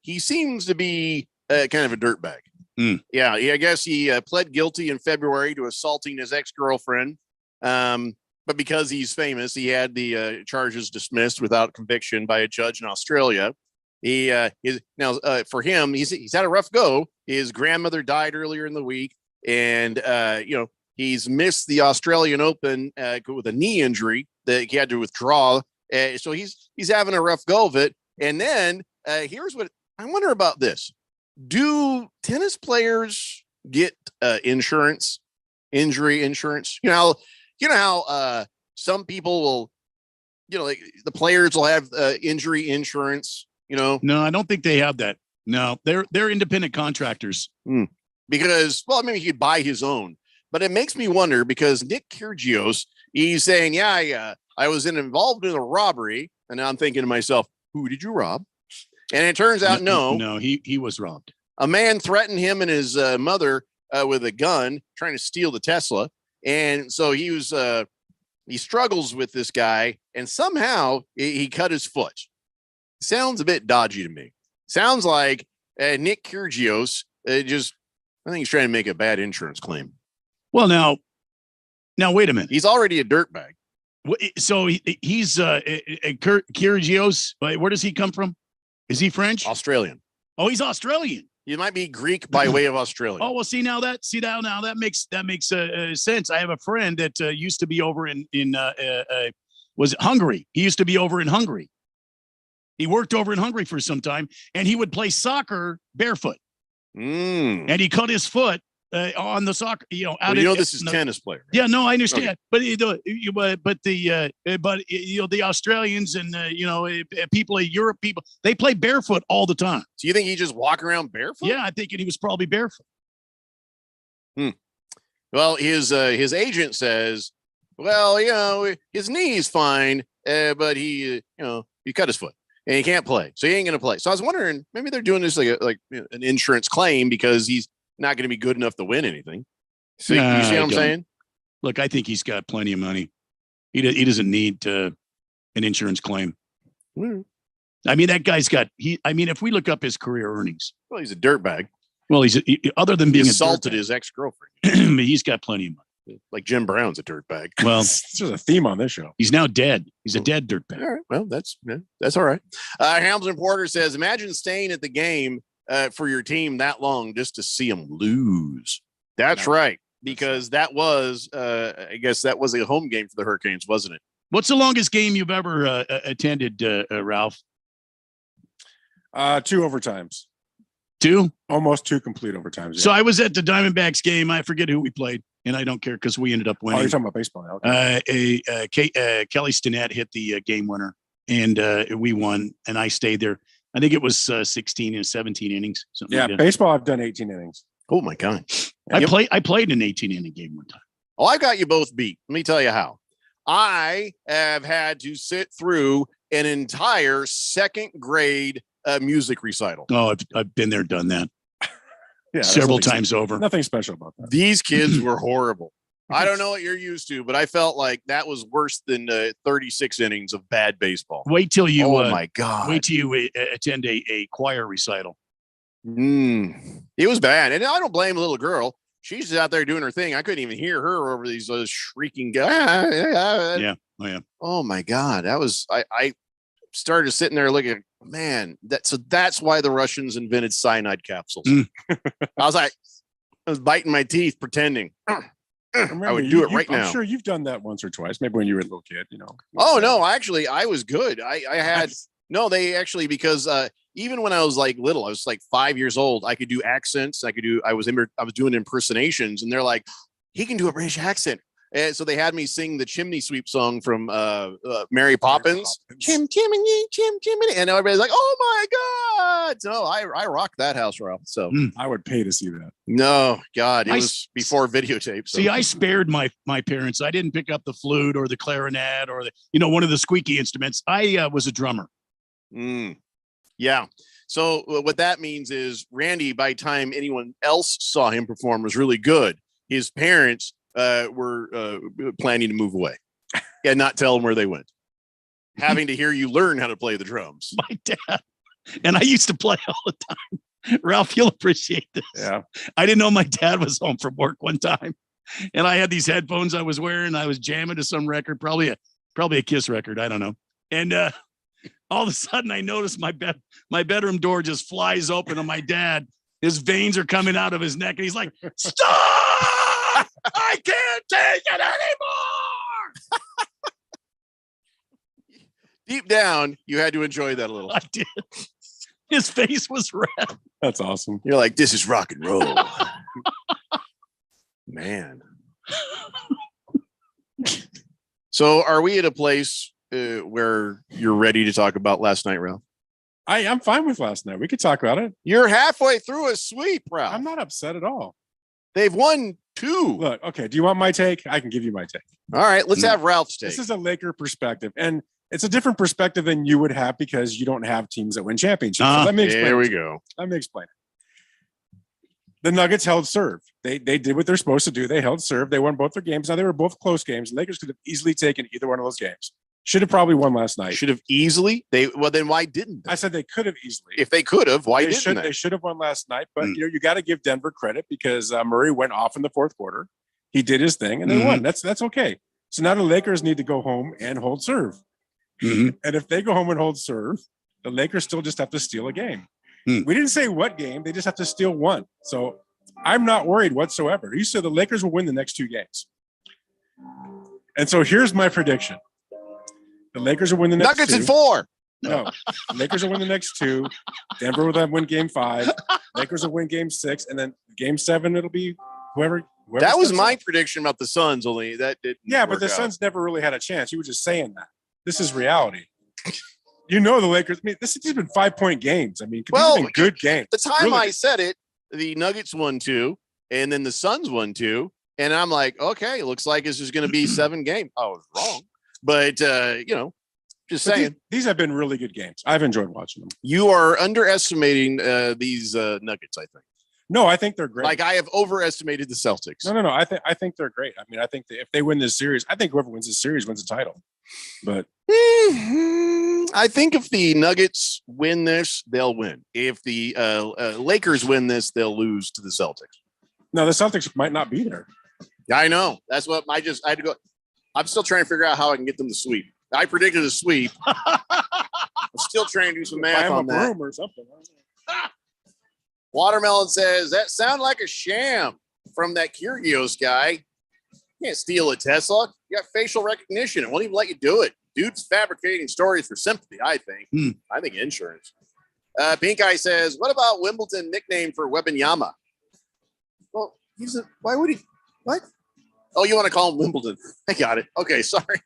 [SPEAKER 7] He seems to be kind of a dirtbag. Yeah, I guess he pled guilty in February to assaulting his ex-girlfriend. But because he's famous, he had the charges dismissed without conviction by a judge in Australia. For him, he's had a rough go. His grandmother died earlier in the week, and he's missed the Australian Open with a knee injury that he had to withdraw. So he's having a rough go of it. And then here's what I wonder about this: do tennis players get insurance, injury insurance? You know how some people will, like the players will have injury insurance.
[SPEAKER 9] No, I don't think they have that. No, they're independent contractors.
[SPEAKER 7] Because, well, maybe he could buy his own. But it makes me wonder because Nick Kyrgios, he's saying, yeah, I was involved in a robbery. And now I'm thinking to myself, who did you rob? And it turns out, no,
[SPEAKER 9] he was robbed.
[SPEAKER 7] A man threatened him and his mother with a gun, trying to steal the Tesla. And so he struggles with this guy, and somehow he cut his foot. Sounds a bit dodgy to me. Sounds like Nick Kyrgios I think he's trying to make a bad insurance claim.
[SPEAKER 9] Well, now wait a minute.
[SPEAKER 7] He's already a dirtbag.
[SPEAKER 9] So he's Kyrgios. Where does he come from? Is he French?
[SPEAKER 7] Australian.
[SPEAKER 9] Oh, he's Australian.
[SPEAKER 7] He might be Greek by way of Australia.
[SPEAKER 9] Oh, well, now that makes sense. I have a friend that used to be over in was it Hungary? He used to be over in Hungary. He worked over in Hungary for some time, and he would play soccer barefoot. And he cut his foot on the soccer.
[SPEAKER 7] This is tennis player. Right?
[SPEAKER 9] Yeah, no, I understand. Okay. But the Australians and people of Europe, they play barefoot all the time.
[SPEAKER 7] So you think he just walk around barefoot?
[SPEAKER 9] Yeah, I think he was probably barefoot.
[SPEAKER 7] Well, his agent says, well, his knee's fine, but he cut his foot. And he can't play, so he ain't going to play. So I was wondering, maybe they're doing this like an insurance claim because he's not going to be good enough to win anything. So you see what I'm saying?
[SPEAKER 9] Look, I think he's got plenty of money. He doesn't need an insurance claim. I mean, that guy's got. If we look up his career earnings,
[SPEAKER 7] well, he's a dirtbag.
[SPEAKER 9] Well, other than being
[SPEAKER 7] assaulted his ex-girlfriend.
[SPEAKER 9] He's got plenty of money.
[SPEAKER 7] Like Jim Brown's a dirtbag.
[SPEAKER 9] Well,
[SPEAKER 8] this is a theme on this show.
[SPEAKER 9] He's now dead. He's a dead dirtbag.
[SPEAKER 7] All right. Well, that's all right. Hamilton Porter says, imagine staying at the game for your team that long just to see them lose. That's right. Because that was, I guess that was a home game for the Hurricanes, wasn't it?
[SPEAKER 9] What's the longest game you've ever attended, Ralph?
[SPEAKER 8] 2 overtimes.
[SPEAKER 9] 2?
[SPEAKER 8] Almost 2 complete overtimes. Yeah.
[SPEAKER 9] So I was at the Diamondbacks game. I forget who we played, and I don't care because we ended up winning.
[SPEAKER 8] Oh, you're talking about baseball. Okay.
[SPEAKER 9] Kelly Stinnett hit the game winner, and we won, and I stayed there. I think it was 16 and 17 innings.
[SPEAKER 8] Yeah, like baseball, I've done 18 innings.
[SPEAKER 7] Oh, my God.
[SPEAKER 9] I played an 18-inning game one time.
[SPEAKER 7] Oh, I got you both beat. Let me tell you how. I have had to sit through an entire second grade music recital.
[SPEAKER 9] Oh, I've been there, done that. Yeah, several times over.
[SPEAKER 8] Nothing special about that.
[SPEAKER 7] These kids were horrible. I don't know what you're used to, but I felt like that was worse than 36 innings of bad baseball.
[SPEAKER 9] Wait till you.
[SPEAKER 7] Oh my God!
[SPEAKER 9] Wait till you attend a choir recital.
[SPEAKER 7] It was bad, and I don't blame the little girl. She's just out there doing her thing. I couldn't even hear her over these shrieking guys.
[SPEAKER 9] Yeah. Oh yeah.
[SPEAKER 7] Oh my God, that was I started sitting there looking. Man, that's why the Russians invented cyanide capsules. I was biting my teeth, pretending.
[SPEAKER 8] Remember,
[SPEAKER 7] I would do it right
[SPEAKER 8] I'm
[SPEAKER 7] now.
[SPEAKER 8] sure you've done that once or twice, maybe when you were a little kid,
[SPEAKER 7] Oh no, actually, I was good. I had no. They actually, because even when I was like little, I was like 5 years old. I could do accents. I was doing impersonations, and they're like, he can do a British accent. And so they had me sing the Chimney Sweep song from Mary Poppins. Chim chimney, chim chimney, and everybody's like, "Oh my God!" So I rocked that house, Ralph. So
[SPEAKER 8] I would pay to see that.
[SPEAKER 7] No, God, it was before videotape. So.
[SPEAKER 9] See, I spared my parents. I didn't pick up the flute or the clarinet or one of the squeaky instruments. I was a drummer.
[SPEAKER 7] Yeah. So what that means is Randy, by the time anyone else saw him perform, was really good. His parents were planning to move away and not tell him where they went. Having to hear you learn how to play the drums.
[SPEAKER 9] My dad. And I used to play all the time. Ralph, you'll appreciate this.
[SPEAKER 8] Yeah.
[SPEAKER 9] I didn't know my dad was home from work one time. And I had these headphones I was wearing. I was jamming to some record, probably a Kiss record. I don't know. And all of a sudden I noticed my bedroom door just flies open and my dad, his veins are coming out of his neck. And he's like, "Stop! I can't take it anymore."
[SPEAKER 7] Deep down, you had to enjoy that a little.
[SPEAKER 9] I did. His face was red.
[SPEAKER 8] That's awesome.
[SPEAKER 7] You're like, this is rock and roll. Man. So are we at a place where you're ready to talk about last night, Ralph?
[SPEAKER 8] I'm fine with last night. We could talk about it.
[SPEAKER 7] You're halfway through a sweep, Ralph.
[SPEAKER 8] I'm not upset at all.
[SPEAKER 7] They've won 2.
[SPEAKER 8] Look, okay. Do you want my take? I can give you my take.
[SPEAKER 7] All right, let's have Ralph's take.
[SPEAKER 8] This is a Laker perspective, and it's a different perspective than you would have because you don't have teams that win championships. So let me explain.
[SPEAKER 7] There we go.
[SPEAKER 8] Let me explain it. The Nuggets held serve. They did what they're supposed to do. They held serve. They won both their games. Now they were both close games. The Lakers could have easily taken either one of those games. Should have probably won last night.
[SPEAKER 7] Should have easily. Well, then why didn't they?
[SPEAKER 8] I said they could have easily.
[SPEAKER 7] If they could have, why didn't they?
[SPEAKER 8] They should have won last night. But you got to give Denver credit because Murray went off in the fourth quarter. He did his thing and they won. That's okay. So now the Lakers need to go home and hold serve. And if they go home and hold serve, the Lakers still just have to steal a game. We didn't say what game. They just have to steal one. So I'm not worried whatsoever. You said the Lakers will win the next 2 games. And so here's my prediction. The Lakers will win the next
[SPEAKER 7] Nuggets
[SPEAKER 8] 2.
[SPEAKER 7] in 4.
[SPEAKER 8] No, the Lakers will win the next 2. Denver will then win game 5. Lakers will win game 6. And then game 7, it'll be whoever
[SPEAKER 7] that was my prediction about the Suns, only that didn't.
[SPEAKER 8] Yeah, but the Suns never really had a chance. You were just saying that. This is reality. You know the Lakers. I mean, this has been 5-point games. I mean, these have been good games.
[SPEAKER 7] The time
[SPEAKER 8] Really
[SPEAKER 7] I
[SPEAKER 8] good.
[SPEAKER 7] said it, the Nuggets won 2, and then the Suns won 2, and I'm like, okay, looks like this is going to be 7 games. I was wrong, but just saying.
[SPEAKER 8] These have been really good games. I've enjoyed watching them.
[SPEAKER 7] You are underestimating these Nuggets, I think.
[SPEAKER 8] No, I think they're great.
[SPEAKER 7] Like I have overestimated the Celtics.
[SPEAKER 8] No. I think they're great. I mean, I think that if they win this series, I think whoever wins this series wins the title. But
[SPEAKER 7] I think if the Nuggets win this, they'll win. If the Lakers win this, they'll lose to the Celtics.
[SPEAKER 8] No, the Celtics might not be there.
[SPEAKER 7] Yeah, I know. That's what I had to go. I'm still trying to figure out how I can get them to sweep. I predicted a sweep. I'm still trying to do some math on that.
[SPEAKER 8] Or something.
[SPEAKER 7] Watermelon says, that sound like a sham from that Kyrgios guy. You can't steal a Tesla. You got facial recognition. It won't even let you do it. Dude's fabricating stories for sympathy, I think. I think insurance. Pink Eye says, what about Wimbledon nickname for Wembanyama? Well, why would he? What? Oh, you want to call him Wimbledon? I got it. Okay, sorry.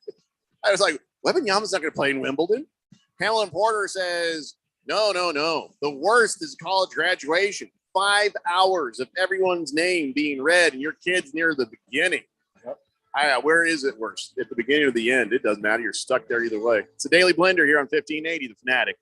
[SPEAKER 7] I was like, Wembanyama's not going to play in Wimbledon. Pamela Porter says, no. The worst is college graduation. 5 hours of everyone's name being read and your kid's near the beginning. Where is it worse? At the beginning or the end? It doesn't matter. You're stuck there either way. It's a Daily Blender here on 1580, The Fanatic.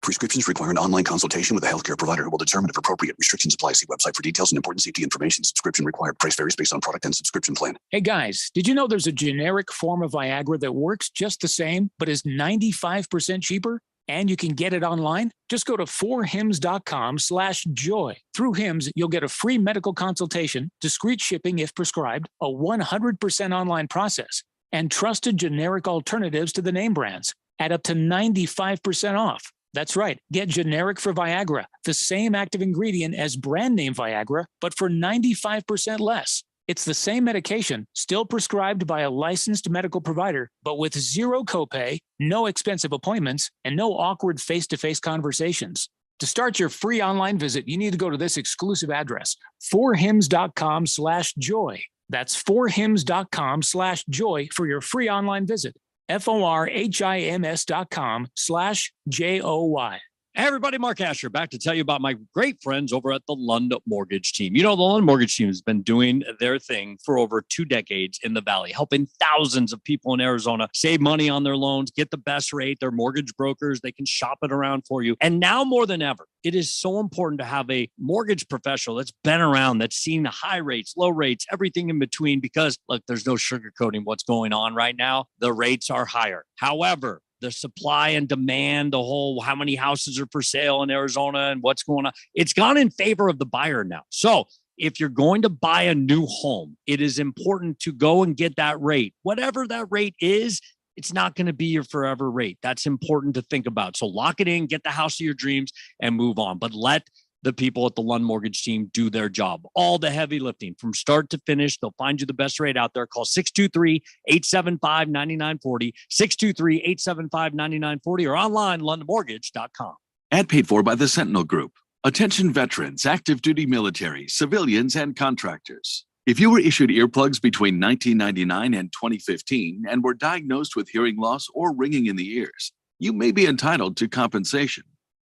[SPEAKER 12] Prescriptions require an online consultation with a healthcare provider who will determine if appropriate. Restrictions apply. See website for details and important safety information. Subscription required. Price varies based on product and subscription plan.
[SPEAKER 13] Hey guys, did you know there's a generic form of Viagra that works just the same, but is 95% cheaper? And you can get it online? Just go to 4hims.com/joy. Through Hims, you'll get a free medical consultation, discreet shipping if prescribed, a 100% online process, and trusted generic alternatives to the name brands at up to 95% off. That's right. Get generic for Viagra, the same active ingredient as brand name Viagra, but for 95% less. It's the same medication, still prescribed by a licensed medical provider, but with zero copay, no expensive appointments, and no awkward face-to-face conversations. To start your free online visit, you need to go to this exclusive address, 4hims.com/joy. That's 4hims.com/joy for your free online visit. FORHIMS.com/JOY.
[SPEAKER 19] Hey everybody, Mark Asher back to tell you about my great friends over at the Lund Mortgage Team. You know, the Lund Mortgage Team has been doing their thing for over 2 decades in the Valley, helping thousands of people in Arizona save money on their loans, get the best rate. They're mortgage brokers. They can shop it around for you. And now more than ever, it is so important to have a mortgage professional that's been around, that's seen the high rates, low rates, everything in between, because look, there's no sugarcoating what's going on right now. The rates are higher. However, the supply and demand, the whole how many houses are for sale in Arizona and what's going on, it's gone in favor of the buyer now. So if you're going to buy a new home, it is important to go and get that rate. Whatever that rate is, it's not going to be your forever rate. That's important to think about. So lock it in, get the house of your dreams and move on. But let the people at the Lund Mortgage Team do their job. All the heavy lifting from start to finish. They'll find you the best rate out there. Call 623-875-9940, 623-875-9940, or online, lundmortgage.com.
[SPEAKER 14] Ad paid for by the Sentinel Group. Attention veterans, active duty military, civilians, and contractors. If you were issued earplugs between 1999 and 2015 and were diagnosed with hearing loss or ringing in the ears, you may be entitled to compensation.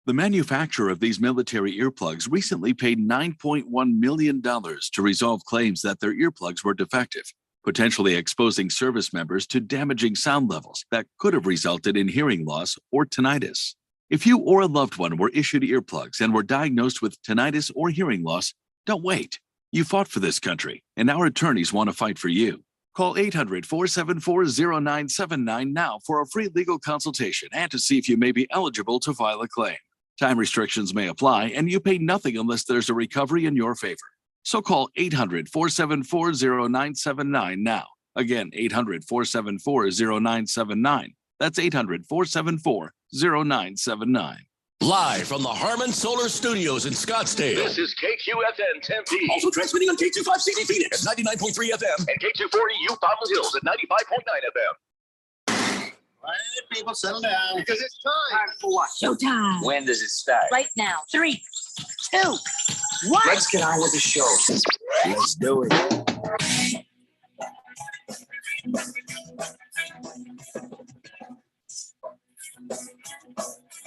[SPEAKER 14] The manufacturer of these military earplugs recently paid $9.1 million to resolve claims that their earplugs were defective, potentially exposing service members to damaging sound levels that could have resulted in hearing loss or tinnitus. If you or a loved one were issued earplugs and were diagnosed with tinnitus or hearing loss, don't wait. You fought for this country, and our attorneys want to fight for you. Call 800-474-0979 now for a free legal consultation and to see if you may be eligible to file a claim. Time restrictions may apply, and you pay nothing unless there's a recovery in your favor. So call 800-474-0979 now. Again, 800-474-0979. That's 800-474-0979.
[SPEAKER 6] Live from the Harmon Solar Studios in Scottsdale. This is KQFN Tempe.
[SPEAKER 16] Also transmitting on K256 Phoenix
[SPEAKER 6] at 99.3 FM.
[SPEAKER 16] and K240 Fountain Hills at 95.9 FM.
[SPEAKER 20] All right, people, settle down.
[SPEAKER 16] Because it's time.
[SPEAKER 20] For what?
[SPEAKER 1] Showtime.
[SPEAKER 20] When does it start?
[SPEAKER 1] Right now. 3, 2, 1.
[SPEAKER 20] Let's get on with the show. Let's do it.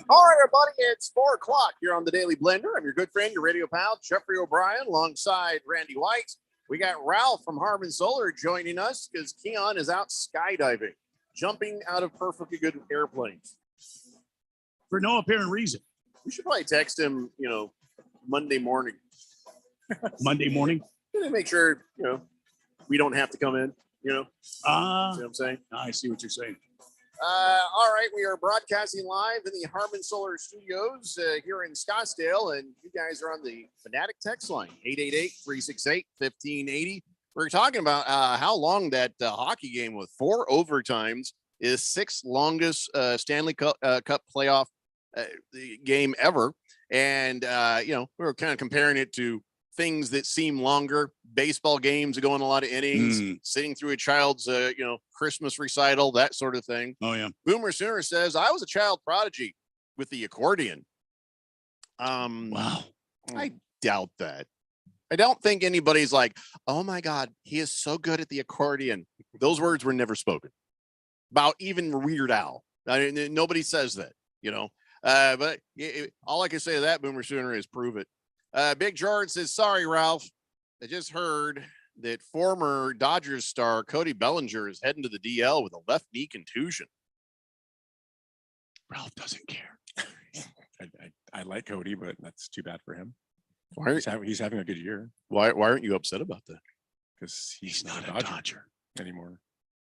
[SPEAKER 7] All right, everybody, it's 4 o'clock here on the Daily Blender. I'm your good friend, your radio pal, Jeffrey O'Brien, alongside Randy White. We got Ralph from Harmon Solar joining us because Keon is out skydiving, jumping out of perfectly good airplanes.
[SPEAKER 9] For no apparent reason.
[SPEAKER 7] We should probably text him, Monday morning.
[SPEAKER 9] Monday morning?
[SPEAKER 7] To make sure, we don't have to come in, see what I'm saying?
[SPEAKER 9] I see what you're saying.
[SPEAKER 7] All right, we are broadcasting live in the Harmon Solar Studios here in Scottsdale, and you guys are on the Fanatic text line, 888-368-1580. We're talking about how long that hockey game with 4 overtimes is 6th longest Stanley Cup playoff game ever. And, we were kind of comparing it to things that seem longer, baseball games that go in a lot of innings, sitting through a child's, Christmas recital, that sort of thing.
[SPEAKER 9] Oh, yeah.
[SPEAKER 7] Boomer Sooner says, I was a child prodigy with the accordion.
[SPEAKER 9] Wow.
[SPEAKER 7] I doubt that. I don't think anybody's like, oh my God, he is so good at the accordion. Those words were never spoken about even Weird Al. I mean, nobody says that, but all I can say to that, Boomer Sooner, is prove it. Big George says, sorry, Ralph. I just heard that former Dodgers star Cody Bellinger is heading to the DL with a left knee contusion.
[SPEAKER 9] Ralph doesn't care.
[SPEAKER 8] I like Cody, but that's too bad for him.
[SPEAKER 7] Why
[SPEAKER 8] he's having a good year
[SPEAKER 7] Why aren't you upset about that?
[SPEAKER 8] because he's not a Dodger anymore.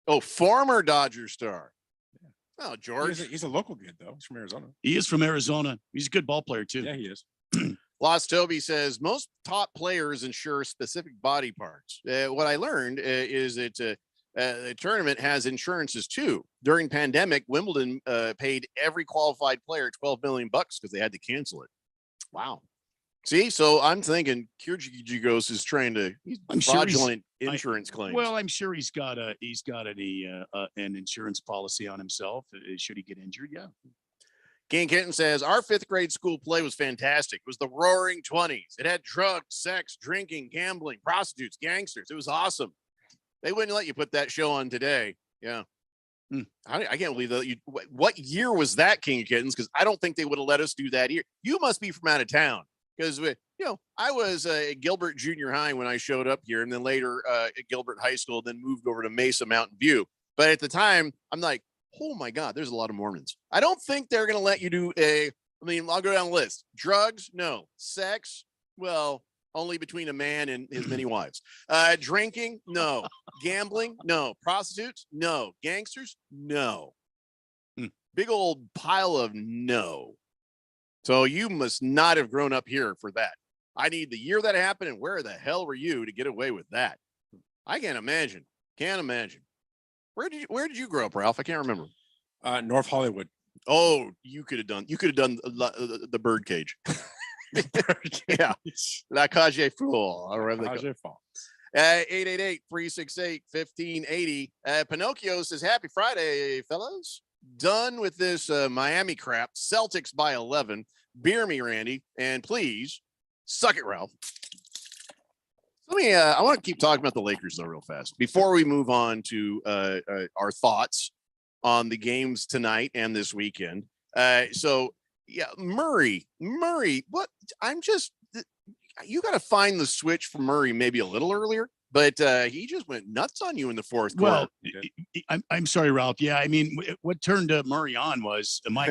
[SPEAKER 7] Oh, former Dodger star. Oh,
[SPEAKER 8] He's
[SPEAKER 7] George.
[SPEAKER 8] he's a local kid though. He's from Arizona.
[SPEAKER 9] He is from Arizona. He's a good ball player too.
[SPEAKER 8] Yeah, he is.
[SPEAKER 7] Lost Toby says most top players insure specific body parts. What I learned is that the tournament has insurances too. During pandemic, Wimbledon paid every qualified player $12 million because they had to cancel it. Wow. See, so I'm thinking Kyrgios is trying to fraudulent insurance claims.
[SPEAKER 9] Well, I'm sure he's got an insurance policy on himself. Should he get injured? Yeah.
[SPEAKER 7] King Kitten says our 5th grade school play was fantastic. It was the roaring 20s. It had drugs, sex, drinking, gambling, prostitutes, gangsters. It was awesome. They wouldn't let you put that show on today. Yeah. I can't believe that. What year was that, King of Kittens? Because I don't think they would have let us do that here. You must be from out of town. Because, I was at Gilbert Junior High when I showed up here, and then later at Gilbert High School, then moved over to Mesa Mountain View. But at the time, I'm like, oh my God, there's a lot of Mormons. I don't think they're going to let you do I'll go down the list. Drugs? No. Sex? Well, only between a man and his many wives. Drinking? No. Gambling? No. Prostitutes? No. Gangsters? No. Big old pile of no. So you must not have grown up here for that. I need the year that happened and where the hell were you to get away with that? I can't imagine. Can't imagine. Where did you grow up, Ralph? I can't remember.
[SPEAKER 8] North Hollywood.
[SPEAKER 7] Oh, you could have done the birdcage. Yeah. La Cage Fool.
[SPEAKER 8] Cage Fool.
[SPEAKER 7] 888-368-1580. Pinocchio says, happy Friday, fellas. Done with this Miami crap. Celtics by 11. Beer me, Randy. And please, suck it, Ralph. I want to keep talking about the Lakers, though, real fast. Before we move on to our thoughts on the games tonight and this weekend. Murray, what? You got to find the switch for Murray maybe a little earlier. But he just went nuts on you in the fourth quarter.
[SPEAKER 9] Well, I'm sorry, Ralph. Yeah, I mean, what turned Murray on was Mike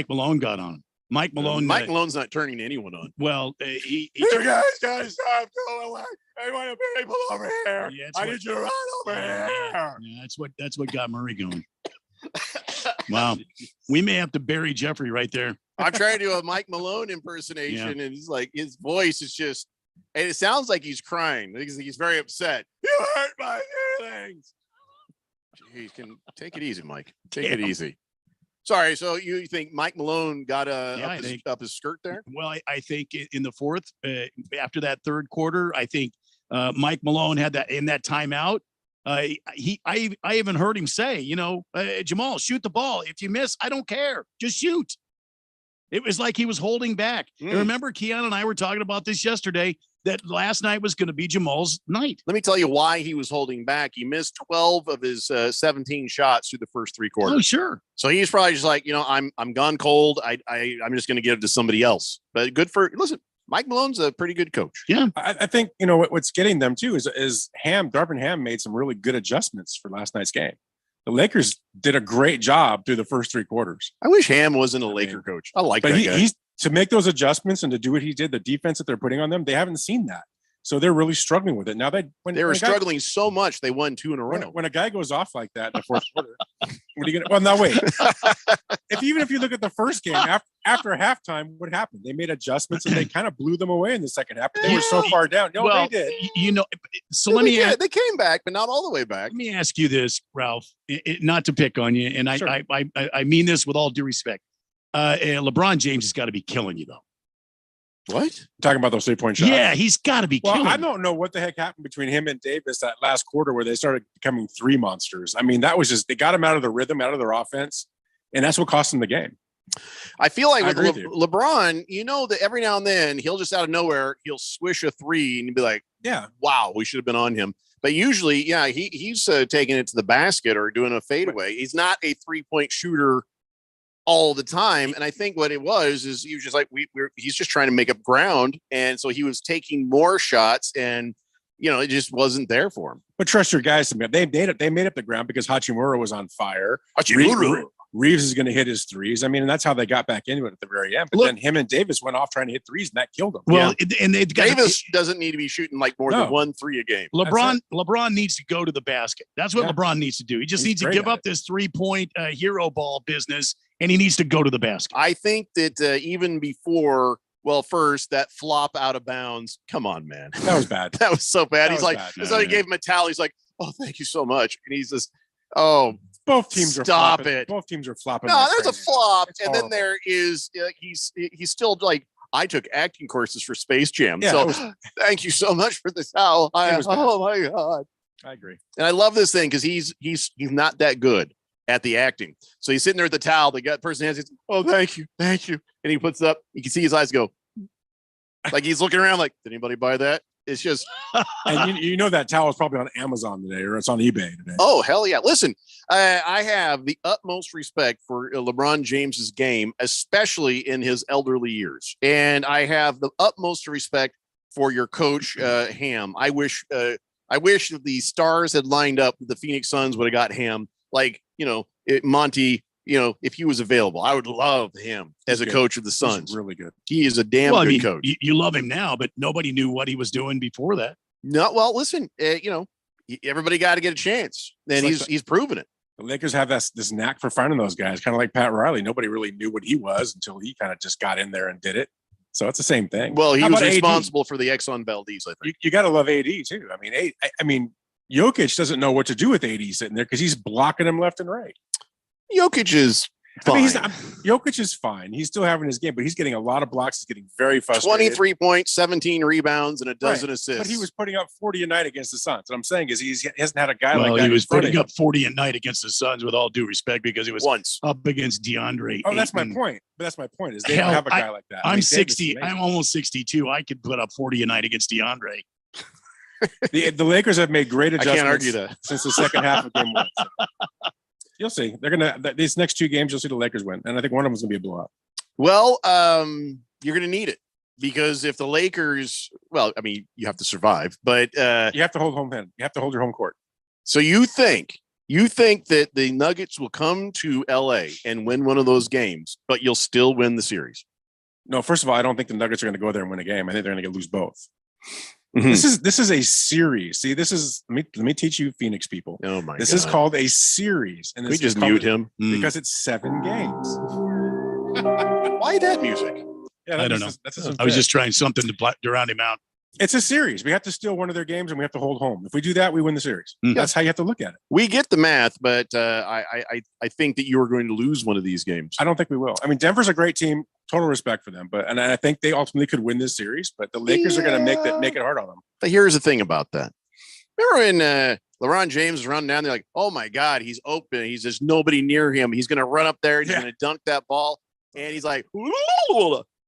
[SPEAKER 9] Malone got on him. Mike
[SPEAKER 7] Malone's not turning anyone on.
[SPEAKER 9] Well,
[SPEAKER 7] you guys gotta stop going away. I want to people over here.
[SPEAKER 9] Yeah,
[SPEAKER 7] I need you to run over here.
[SPEAKER 9] Yeah, that's what got Murray going. Wow, we may have to bury Jeffrey right there.
[SPEAKER 7] I'm trying to do a Mike Malone impersonation, and he's like, his voice is just. And it sounds like he's crying. He's very upset. You hurt my feelings. Jeez, take it easy, Mike. Take it easy. Sorry. So you think Mike Malone got up his skirt there?
[SPEAKER 9] Well, I think in the fourth, after that third quarter, I think Mike Malone had that in that timeout. I even heard him say, Jamal, shoot the ball. If you miss, I don't care. Just shoot. It was like he was holding back. And remember, Keon and I were talking about this yesterday, that last night was going to be Jamal's night.
[SPEAKER 7] Let me tell you why he was holding back. He missed 12 of his 17 shots through the first 3 quarters.
[SPEAKER 9] Oh, sure.
[SPEAKER 7] So he's probably just like, I'm gone cold. I'm just going to give it to somebody else. But listen, Mike Malone's a pretty good coach.
[SPEAKER 9] Yeah.
[SPEAKER 8] I think, what's getting them too is Darvin Ham made some really good adjustments for last night's game. The Lakers did a great job through the first 3 quarters.
[SPEAKER 7] I wish Ham wasn't a Laker coach. I like that guy.
[SPEAKER 8] He's to make those adjustments and to do what he did, the defense that they're putting on them, they haven't seen that. So they're really struggling with it. Now they
[SPEAKER 7] were struggling so much, they won 2 in a row.
[SPEAKER 8] When a guy goes off like that in the fourth quarter, what are you gonna? Well, now wait. If you look at the first game after halftime, what happened? They made adjustments and they kind of blew them away in the second half. But they were so far down. No, they did.
[SPEAKER 9] So let me.
[SPEAKER 7] They came back, but not all the way back.
[SPEAKER 9] Let me ask you this, Ralph. Not to pick on you, and sure. I mean this with all due respect. LeBron James has got to be killing you, though.
[SPEAKER 7] What?
[SPEAKER 8] Talking about those 3-point shots?
[SPEAKER 9] Yeah, he's got to be killing.
[SPEAKER 8] I don't know what the heck happened between him and Davis that last quarter where they started becoming 3 monsters. I mean, that was just, they got him out of the rhythm, out of their offense, and that's what cost them the game.
[SPEAKER 7] I feel like with LeBron, that every now and then he'll just out of nowhere, he'll swish a 3 and be like,
[SPEAKER 8] yeah,
[SPEAKER 7] wow, we should have been on him. But usually, he's taking it to the basket or doing a fadeaway. He's not a 3-point shooter all the time. And I think what it was is he was just like, he's just trying to make up ground. And so he was taking more shots and, it just wasn't there for him.
[SPEAKER 8] But trust your guys. They made up the ground because Hachimura was on fire. Reeves is going to hit his threes. I mean, and that's how they got back into it at the very end. But then him and Davis went off trying to hit threes, and that killed them.
[SPEAKER 9] Well, and they've got
[SPEAKER 7] Davis doesn't need to be shooting like more than 1 3 a game.
[SPEAKER 9] LeBron needs to go to the basket. That's what LeBron needs to do. He just needs to give up this 3-point hero ball business, and he needs to go to the basket.
[SPEAKER 7] I think that even before, well, first that flop out of bounds. Come on, man.
[SPEAKER 8] That was bad.
[SPEAKER 7] That was so bad.
[SPEAKER 8] That
[SPEAKER 7] He's
[SPEAKER 8] was
[SPEAKER 7] like,
[SPEAKER 8] bad.
[SPEAKER 7] so he gave him a towel. He's like, oh, thank you so much. And he's just, oh,
[SPEAKER 8] both teams are
[SPEAKER 7] stop
[SPEAKER 8] flopping.
[SPEAKER 7] it.
[SPEAKER 8] Both teams are flopping.
[SPEAKER 7] No,
[SPEAKER 8] like
[SPEAKER 7] there's a
[SPEAKER 8] crazy.
[SPEAKER 7] flop,
[SPEAKER 8] It's
[SPEAKER 7] and
[SPEAKER 8] horrible.
[SPEAKER 7] then there is he's still like, I took acting courses for Space Jam,
[SPEAKER 8] Yeah,
[SPEAKER 7] so
[SPEAKER 8] it was-
[SPEAKER 7] thank you so much for the towel. Oh my god,
[SPEAKER 8] I agree.
[SPEAKER 7] and I love this thing because he's not that good at the acting. So he's sitting there at the towel. The person has, oh, thank you, and he puts it up. You can see his eyes go, like he's looking around, like, did anybody buy that? It's just,
[SPEAKER 8] And you know that towel is probably on Amazon today, or it's on eBay today.
[SPEAKER 7] oh hell yeah! Listen, I have the utmost respect for LeBron James's game, especially in his elderly years, and I have the utmost respect for your coach Ham. I wish the stars had lined up. The Phoenix Suns would have got Ham, like Monty. If he was available, I would love him as a
[SPEAKER 8] good.
[SPEAKER 7] coach of the
[SPEAKER 8] He's
[SPEAKER 7] Suns.
[SPEAKER 8] really good.
[SPEAKER 7] He is a damn
[SPEAKER 9] Well, I
[SPEAKER 7] good
[SPEAKER 9] mean,
[SPEAKER 7] coach.
[SPEAKER 9] you love him now, but nobody knew what he was doing before that.
[SPEAKER 7] No, well, listen, everybody got to get a chance, and
[SPEAKER 8] It's like
[SPEAKER 7] he's proven it.
[SPEAKER 8] The Lakers have this knack for finding those guys, kind of like Pat Riley. Nobody really knew what he was until he kind of just got in there and did it. So it's the same thing.
[SPEAKER 7] Well, he
[SPEAKER 8] How
[SPEAKER 7] was
[SPEAKER 8] about AD?
[SPEAKER 7] responsible for the Exxon Valdez, I think.
[SPEAKER 8] You got to love AD too. I mean, Jokic doesn't know what to do with AD sitting there because he's blocking him left and right.
[SPEAKER 7] Jokic is
[SPEAKER 8] I mean,
[SPEAKER 7] fine.
[SPEAKER 8] Jokic is fine. He's still having his game, but he's getting a lot of blocks. He's getting very frustrated.
[SPEAKER 7] 23 points, 17 rebounds, and a dozen assists.
[SPEAKER 8] But he was putting up 40 a night against the Suns. What I'm saying is he hasn't had a guy
[SPEAKER 9] Well,
[SPEAKER 8] like that.
[SPEAKER 9] he was
[SPEAKER 8] in front of
[SPEAKER 9] putting
[SPEAKER 8] him.
[SPEAKER 9] up 40 a night against the Suns, with all due respect, because he was
[SPEAKER 7] once
[SPEAKER 9] up against DeAndre.
[SPEAKER 8] Oh, that's my
[SPEAKER 9] Ayton.
[SPEAKER 8] point. But that's my point is they
[SPEAKER 9] Hell,
[SPEAKER 8] don't have a guy like that. I
[SPEAKER 9] I'm
[SPEAKER 8] mean, Davis is
[SPEAKER 9] 60.
[SPEAKER 8] amazing.
[SPEAKER 9] I'm almost 62. I could put up 40 a night against DeAndre.
[SPEAKER 8] The Lakers have made great
[SPEAKER 7] I
[SPEAKER 8] adjustments.
[SPEAKER 7] can't argue that.
[SPEAKER 8] Since the second half of game one. So. You'll see. They're gonna these next 2 games. You'll see the Lakers win, and I think one of them is gonna be a blowout.
[SPEAKER 7] Well, you're going to need it because if the Lakers, well, I mean, you have to survive, but
[SPEAKER 8] you have to hold home end. You have to hold your home court.
[SPEAKER 7] So you think that the Nuggets will come to LA and win one of those games, but you'll still win the series?
[SPEAKER 8] No, first of all, I don't think the Nuggets are going to go there and win a game. I think they're going to lose both.
[SPEAKER 7] Mhm.
[SPEAKER 8] This is a series. See, this is let me teach you Phoenix people.
[SPEAKER 7] Oh my
[SPEAKER 8] This
[SPEAKER 7] God.
[SPEAKER 8] is called a series, and
[SPEAKER 7] Can we
[SPEAKER 8] this is
[SPEAKER 7] just
[SPEAKER 8] called-
[SPEAKER 7] mute him?
[SPEAKER 8] because it's 7 games.
[SPEAKER 7] Why that music?
[SPEAKER 8] Yeah,
[SPEAKER 9] I don't know. I was just trying something to round him out.
[SPEAKER 8] It's a series. We have to steal one of their games, and we have to hold home. If we do that, we win the series. That's how you have to look at it.
[SPEAKER 7] We get the math, but I think that you are going to lose one of these games.
[SPEAKER 8] I don't think we will. I mean, Denver's a great team. Total respect for them, and I think they ultimately could win this series. But the Lakers are going to make it hard on them.
[SPEAKER 7] But here's the thing about that. Remember when LeBron James was running down, they're like, oh my God, he's open. There's nobody near him. He's going to run up there. He's going to dunk that ball. And he's like,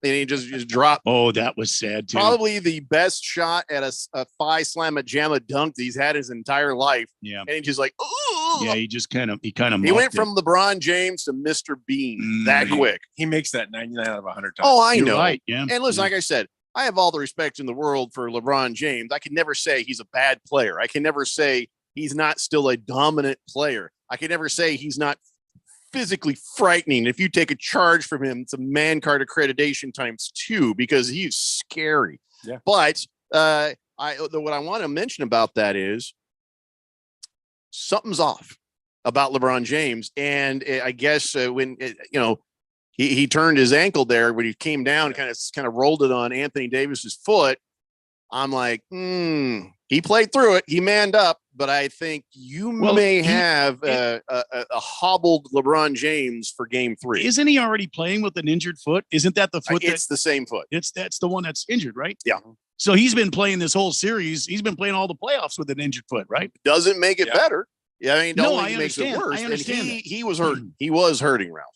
[SPEAKER 7] and he just dropped.
[SPEAKER 9] Oh, that was sad too.
[SPEAKER 7] Probably the best shot at a Phi Slamma Jamma dunk that he's had his entire life.
[SPEAKER 9] Yeah.
[SPEAKER 7] And he's just like, ooh.
[SPEAKER 9] Yeah, he kind of
[SPEAKER 7] He
[SPEAKER 9] muffed
[SPEAKER 7] went
[SPEAKER 9] it.
[SPEAKER 7] from LeBron James to Mr. Bean that quick.
[SPEAKER 8] He makes that 99 out of 100 times.
[SPEAKER 7] Oh, I
[SPEAKER 9] You're
[SPEAKER 7] know.
[SPEAKER 9] right, yeah.
[SPEAKER 7] And listen, like I said, I have all the respect in the world for LeBron James. I can never say he's a bad player. I can never say he's not still a dominant player. I can never say he's not physically frightening. If you take a charge from him, it's a man card accreditation ×2 because he's scary.
[SPEAKER 8] Yeah.
[SPEAKER 7] But what I want to mention about that is something's off about LeBron James. And I guess when he turned his ankle there when he came down, kind of rolled it on Anthony Davis's foot. I'm like, he played through it. He manned up, but I think you may have a hobbled LeBron James for game 3.
[SPEAKER 9] Isn't he already playing with an injured foot? Isn't that the foot?
[SPEAKER 7] It's the same foot.
[SPEAKER 9] That's the one that's injured, right?
[SPEAKER 7] Yeah.
[SPEAKER 9] So he's been playing this whole series. He's been playing all the playoffs with an injured foot, right?
[SPEAKER 7] Doesn't make it better. Yeah, I mean,
[SPEAKER 9] No,
[SPEAKER 7] only
[SPEAKER 9] I
[SPEAKER 7] makes it
[SPEAKER 9] understand.
[SPEAKER 7] worse.
[SPEAKER 9] I understand
[SPEAKER 7] And
[SPEAKER 9] that.
[SPEAKER 7] he was hurting. He was hurting, Ralph.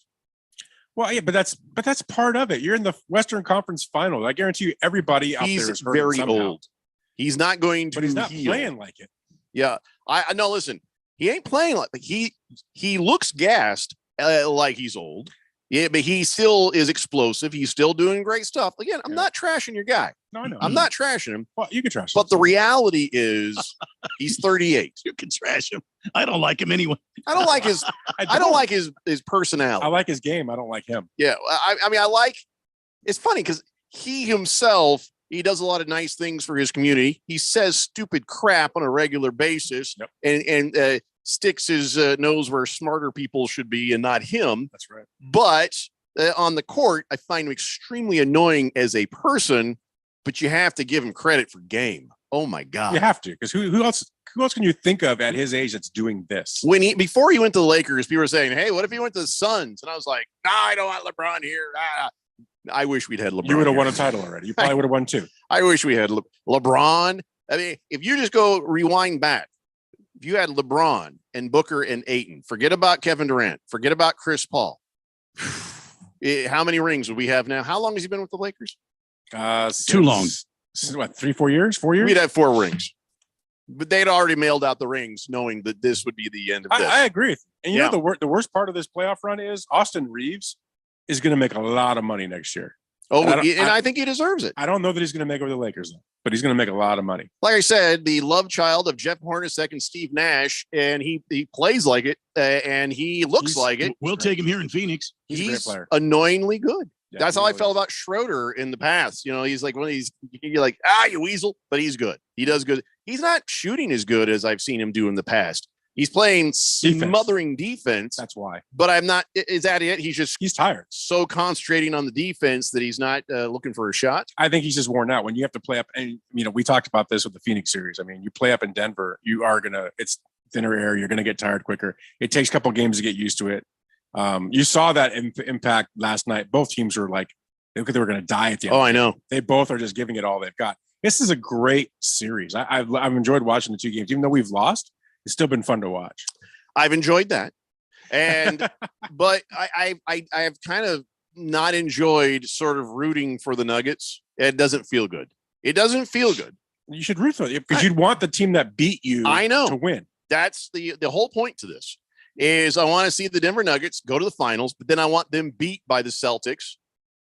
[SPEAKER 8] Well, yeah, but that's part of it. You're in the Western Conference Final. I guarantee you, everybody out there
[SPEAKER 7] He's
[SPEAKER 8] is hurting
[SPEAKER 7] very
[SPEAKER 8] somehow.
[SPEAKER 7] old. He's not going to.
[SPEAKER 8] But he's not
[SPEAKER 7] heal.
[SPEAKER 8] playing like it.
[SPEAKER 7] Yeah, I know. Listen, he ain't playing like he looks gassed, like he's old. Yeah, but he still is explosive. He's still doing great stuff. Again, I'm not trashing your guy.
[SPEAKER 8] No, I know.
[SPEAKER 7] I'm not trashing him.
[SPEAKER 8] Well, you can trash him.
[SPEAKER 7] But the reality is he's 38.
[SPEAKER 9] You can trash him. I don't like him anyway.
[SPEAKER 7] I don't like his I don't like his personality.
[SPEAKER 8] I like his game. I don't like him.
[SPEAKER 7] Yeah. I mean, I like it's funny because he himself, he does a lot of nice things for his community. He says stupid crap on a regular basis and sticks his nose where smarter people should be and not him.
[SPEAKER 8] That's right.
[SPEAKER 7] But on the court, I find him extremely annoying as a person, but you have to give him credit for game. Oh my God.
[SPEAKER 8] You have to, because who else can you think of at his age that's doing this?
[SPEAKER 7] Before he went to the Lakers, people were saying, hey, what if he went to the Suns? And I was like, no, I don't want LeBron here. I wish we'd had LeBron.
[SPEAKER 8] You would have
[SPEAKER 7] here.
[SPEAKER 8] won a title already. You probably would have won 2.
[SPEAKER 7] I wish we had LeBron. I mean, if you just go rewind back, if you had LeBron and Booker and Ayton, forget about Kevin Durant, forget about Chris Paul. How many rings would we have now? How long has he been with the Lakers?
[SPEAKER 9] Too long.
[SPEAKER 8] What, 3-4 years? 4 years?
[SPEAKER 7] We'd have 4 rings. But they'd already mailed out the rings knowing that this would be the end of this.
[SPEAKER 8] I agree with you. And you know the worst part of this playoff run is Austin Reeves is going to make a lot of money next year.
[SPEAKER 7] Oh, and I think he deserves it.
[SPEAKER 8] I don't know that he's going to make over the Lakers, though, but he's going to make a lot of money.
[SPEAKER 7] Like I said, the love child of Jeff Hornacek and Steve Nash, and he plays like it, and he looks like it.
[SPEAKER 9] We'll take him here in Phoenix.
[SPEAKER 7] He's
[SPEAKER 8] a great player.
[SPEAKER 7] Annoyingly good.
[SPEAKER 8] Yeah,
[SPEAKER 7] That's how I felt about Schroeder in the past. You know, he's like one of these, you're like, you weasel, but he's good. He does good. He's not shooting as good as I've seen him do in the past. He's playing smothering defense.
[SPEAKER 8] That's why.
[SPEAKER 7] But I'm not. Is that it? He's
[SPEAKER 8] tired.
[SPEAKER 7] So concentrating on the defense that he's not looking for a shot.
[SPEAKER 8] I think he's just worn out. When you have to play up, and we talked about this with the Phoenix series. I mean, you play up in Denver, you are it's thinner air. You're gonna get tired quicker. It takes a couple of games to get used to it. You saw that impact last night. Both teams were like, they were going to die at the end.
[SPEAKER 7] Oh, I know.
[SPEAKER 8] They both are just giving it all they've got. This is a great series. I've enjoyed watching the 2 games, even though we've lost. It's still been fun to watch.
[SPEAKER 7] I've enjoyed that, and but I have kind of not enjoyed sort of rooting for the Nuggets. It doesn't feel good. It doesn't feel good.
[SPEAKER 8] You should root for it because you'd want the team that beat you.
[SPEAKER 7] I know
[SPEAKER 8] to win.
[SPEAKER 7] That's the whole point to this. Is I want to see the Denver Nuggets go to the finals, but then I want them beat by the Celtics.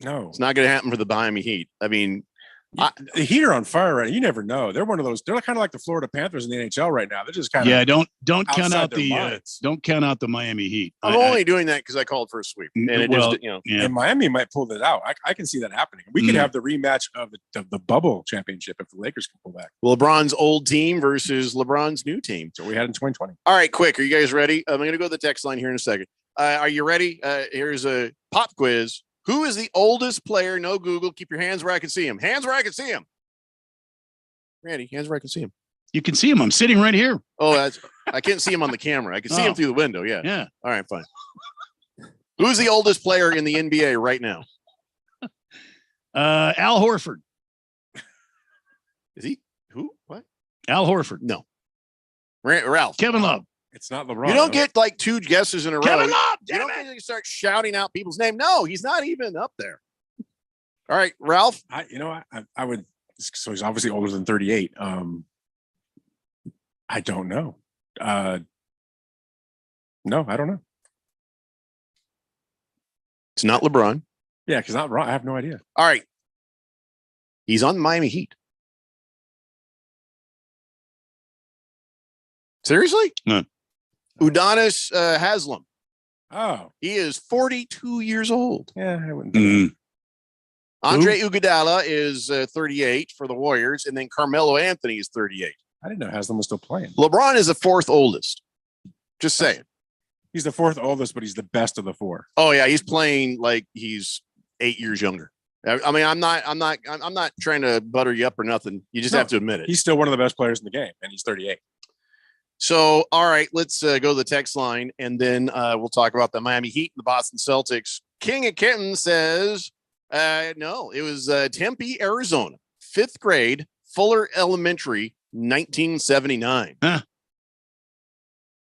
[SPEAKER 8] No,
[SPEAKER 7] it's not going to happen for the Miami Heat. I mean,
[SPEAKER 8] the Heat are on fire right now. You never know. They're one of those. They're kind of like the Florida Panthers in the NHL right now. They're just kind of
[SPEAKER 9] Don't count out the Miami Heat.
[SPEAKER 7] I'm only doing that because I called for a sweep, and it just
[SPEAKER 8] And Miami might pull it out. I can see that happening. We could have the rematch of the bubble championship if the Lakers can pull back.
[SPEAKER 7] LeBron's old team versus LeBron's new team.
[SPEAKER 8] So we had in 2020.
[SPEAKER 7] All right, quick. Are you guys ready? I'm going to go to the text line here in a second. Are you ready? Here's a pop quiz. Who is the oldest player? No Google. Keep your hands where I can see him. Hands where I can see him. Randy, hands where I can see him.
[SPEAKER 9] You can see him. I'm sitting right here.
[SPEAKER 7] Oh, I can't see him on the camera. I can see him through the window. Yeah.
[SPEAKER 9] Yeah.
[SPEAKER 7] All right, fine. Who's the oldest player in the NBA right now?
[SPEAKER 9] Al Horford.
[SPEAKER 7] Is he? Who? What?
[SPEAKER 9] Al Horford.
[SPEAKER 7] No. Ralph.
[SPEAKER 9] Kevin Love.
[SPEAKER 8] It's not LeBron.
[SPEAKER 7] You don't get like 2 guesses in a row.
[SPEAKER 9] Kevin Love.
[SPEAKER 7] You don't get to start shouting out people's name. No, he's not even up there. All right, Ralph.
[SPEAKER 8] I would. So he's obviously older than 38. I don't know. No, I don't know.
[SPEAKER 7] It's not LeBron.
[SPEAKER 8] Yeah, because not wrong. I have no idea.
[SPEAKER 7] All right. He's on the Miami Heat. Seriously?
[SPEAKER 9] No.
[SPEAKER 7] Udonis Haslem.
[SPEAKER 8] Oh.
[SPEAKER 7] He is 42 years old.
[SPEAKER 8] Yeah, I wouldn't.
[SPEAKER 7] Andre Iguodala is 38 for the Warriors, and then Carmelo Anthony is 38.
[SPEAKER 8] I didn't know Haslem was still playing.
[SPEAKER 7] LeBron is the 4th oldest. Just saying.
[SPEAKER 8] He's the 4th oldest, but he's the best of the 4.
[SPEAKER 7] Oh yeah, he's playing like he's 8 years younger. I mean, I'm not trying to butter you up or nothing. You just have to admit it.
[SPEAKER 8] He's still one of the best players in the game, and he's 38.
[SPEAKER 7] So, all right, let's go to the text line, and then we'll talk about the Miami Heat and the Boston Celtics. King of Kitten says, no, it was Tempe, Arizona, 5th grade, Fuller Elementary, 1979.
[SPEAKER 9] Huh.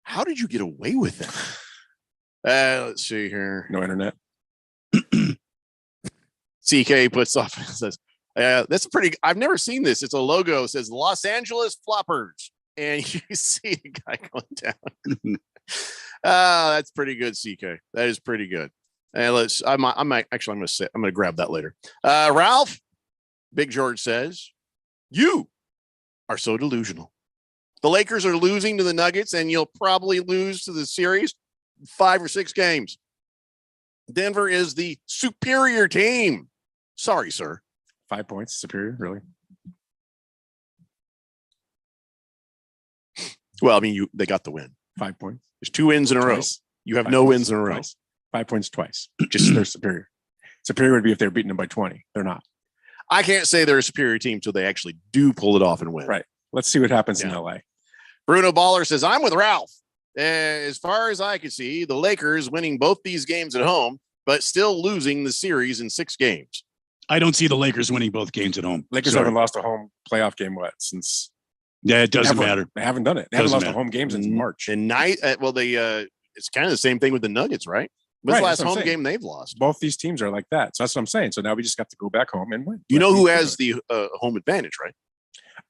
[SPEAKER 7] How did you get away with that? Let's see here.
[SPEAKER 8] No internet.
[SPEAKER 7] CK puts off says, that's pretty. I've never seen this. It's a logo. It says Los Angeles Floppers. And you see a guy going down. That's pretty good, CK. That is pretty good. I'm gonna grab that later. Ralph, Big George says, you are so delusional. The Lakers are losing to the Nuggets, and you'll probably lose to the series 5 or 6 games. Denver is the superior team. Sorry, sir.
[SPEAKER 8] 5 points superior, really?
[SPEAKER 7] Well, I mean, they got the win.
[SPEAKER 8] 5 points.
[SPEAKER 7] There's 2 wins in a row.
[SPEAKER 8] Twice.
[SPEAKER 7] You have
[SPEAKER 8] 5
[SPEAKER 7] no
[SPEAKER 8] points
[SPEAKER 7] wins in a row.
[SPEAKER 8] twice. 5 points twice. Just they're superior. Superior would be if they're beating them by 20. They're not.
[SPEAKER 7] I can't say they're a superior team until they actually do pull it off and win.
[SPEAKER 8] Right. Let's see what happens in LA.
[SPEAKER 7] Bruno Baller says, I'm with Ralph. As far as I can see, the Lakers winning both these games at home, but still losing the series in 6 games.
[SPEAKER 9] I don't see the Lakers winning both games at home.
[SPEAKER 8] Lakers haven't lost a home playoff game since.
[SPEAKER 9] Yeah, it doesn't matter.
[SPEAKER 8] They haven't done it. They haven't lost a home game since March.
[SPEAKER 7] And it's kind of the same thing with the Nuggets, right? When's the last home game they've lost?
[SPEAKER 8] Both these teams are like that. So that's what I'm saying. So now we just got to go back home and win.
[SPEAKER 7] You know who has the home advantage, right?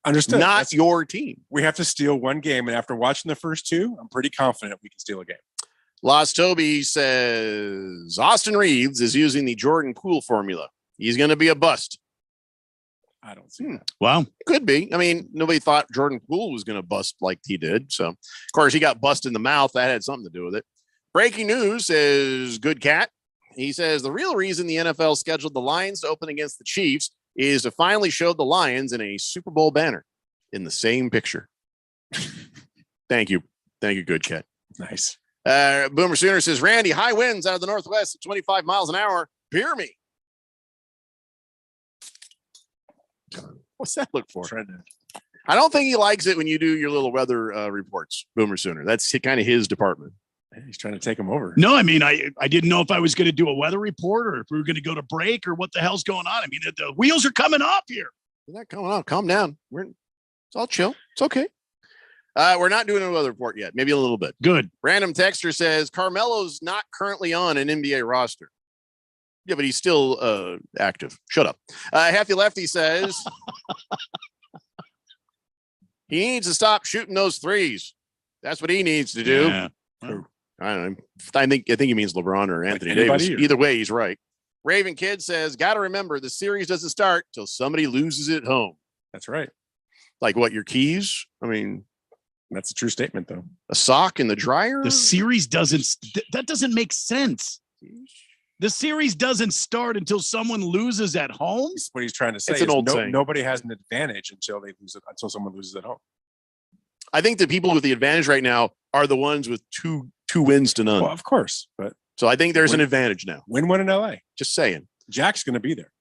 [SPEAKER 8] Understood.
[SPEAKER 7] Not your team.
[SPEAKER 8] We have to steal one game. And after watching the first 2, I'm pretty confident we can steal a game.
[SPEAKER 7] Lost Toby says Austin Reeves is using the Jordan Poole formula. He's going to be a bust.
[SPEAKER 8] I don't see that.
[SPEAKER 9] Wow.
[SPEAKER 7] Could be. I mean, nobody thought Jordan Poole was going to bust like he did. So, of course, he got busted in the mouth. That had something to do with it. Breaking news says Good Cat. He says the real reason the NFL scheduled the Lions to open against the Chiefs is to finally show the Lions in a Super Bowl banner in the same picture. Thank you. Thank you, Good Cat.
[SPEAKER 8] Nice.
[SPEAKER 7] Boomer Sooner says, Randy, high winds out of the northwest at 25 miles an hour. Beer me. What's that look for? I don't think he likes it when you do your little weather reports, Boomer Sooner. That's kind of his department.
[SPEAKER 8] He's trying to take him over.
[SPEAKER 9] No, I mean, I didn't know if I was going to do a weather report or if we were going to go to break or what the hell's going on. I mean, the wheels are coming off here.
[SPEAKER 7] They're not coming off. Calm down. It's all chill. It's okay. We're not doing a weather report yet. Maybe a little bit.
[SPEAKER 9] Good.
[SPEAKER 7] Random texter says Carmelo's not currently on an NBA roster. Yeah, but he's still active. Shut up. Hefty Lefty says he needs to stop shooting those threes. That's what he needs to do.
[SPEAKER 9] Yeah.
[SPEAKER 7] I don't know. I think he means LeBron or Anthony
[SPEAKER 8] anybody
[SPEAKER 7] Davis. Either way, he's right. Raven Kid says, got to remember the series doesn't start till somebody loses it at home.
[SPEAKER 8] That's right.
[SPEAKER 7] Like what? Your keys? I mean,
[SPEAKER 8] that's a true statement, though.
[SPEAKER 7] A sock in the dryer?
[SPEAKER 9] The series that doesn't make sense. The series doesn't start until someone loses at home.
[SPEAKER 8] What he's trying to say
[SPEAKER 7] It's an
[SPEAKER 8] is
[SPEAKER 7] old saying.
[SPEAKER 8] nobody has an advantage until someone loses at home.
[SPEAKER 7] I think the people with the advantage right now are the ones with two wins to none.
[SPEAKER 8] Well, of course, but
[SPEAKER 7] so I think there's an advantage now.
[SPEAKER 8] Win one in LA.
[SPEAKER 7] Just saying.
[SPEAKER 8] Jack's going to be there.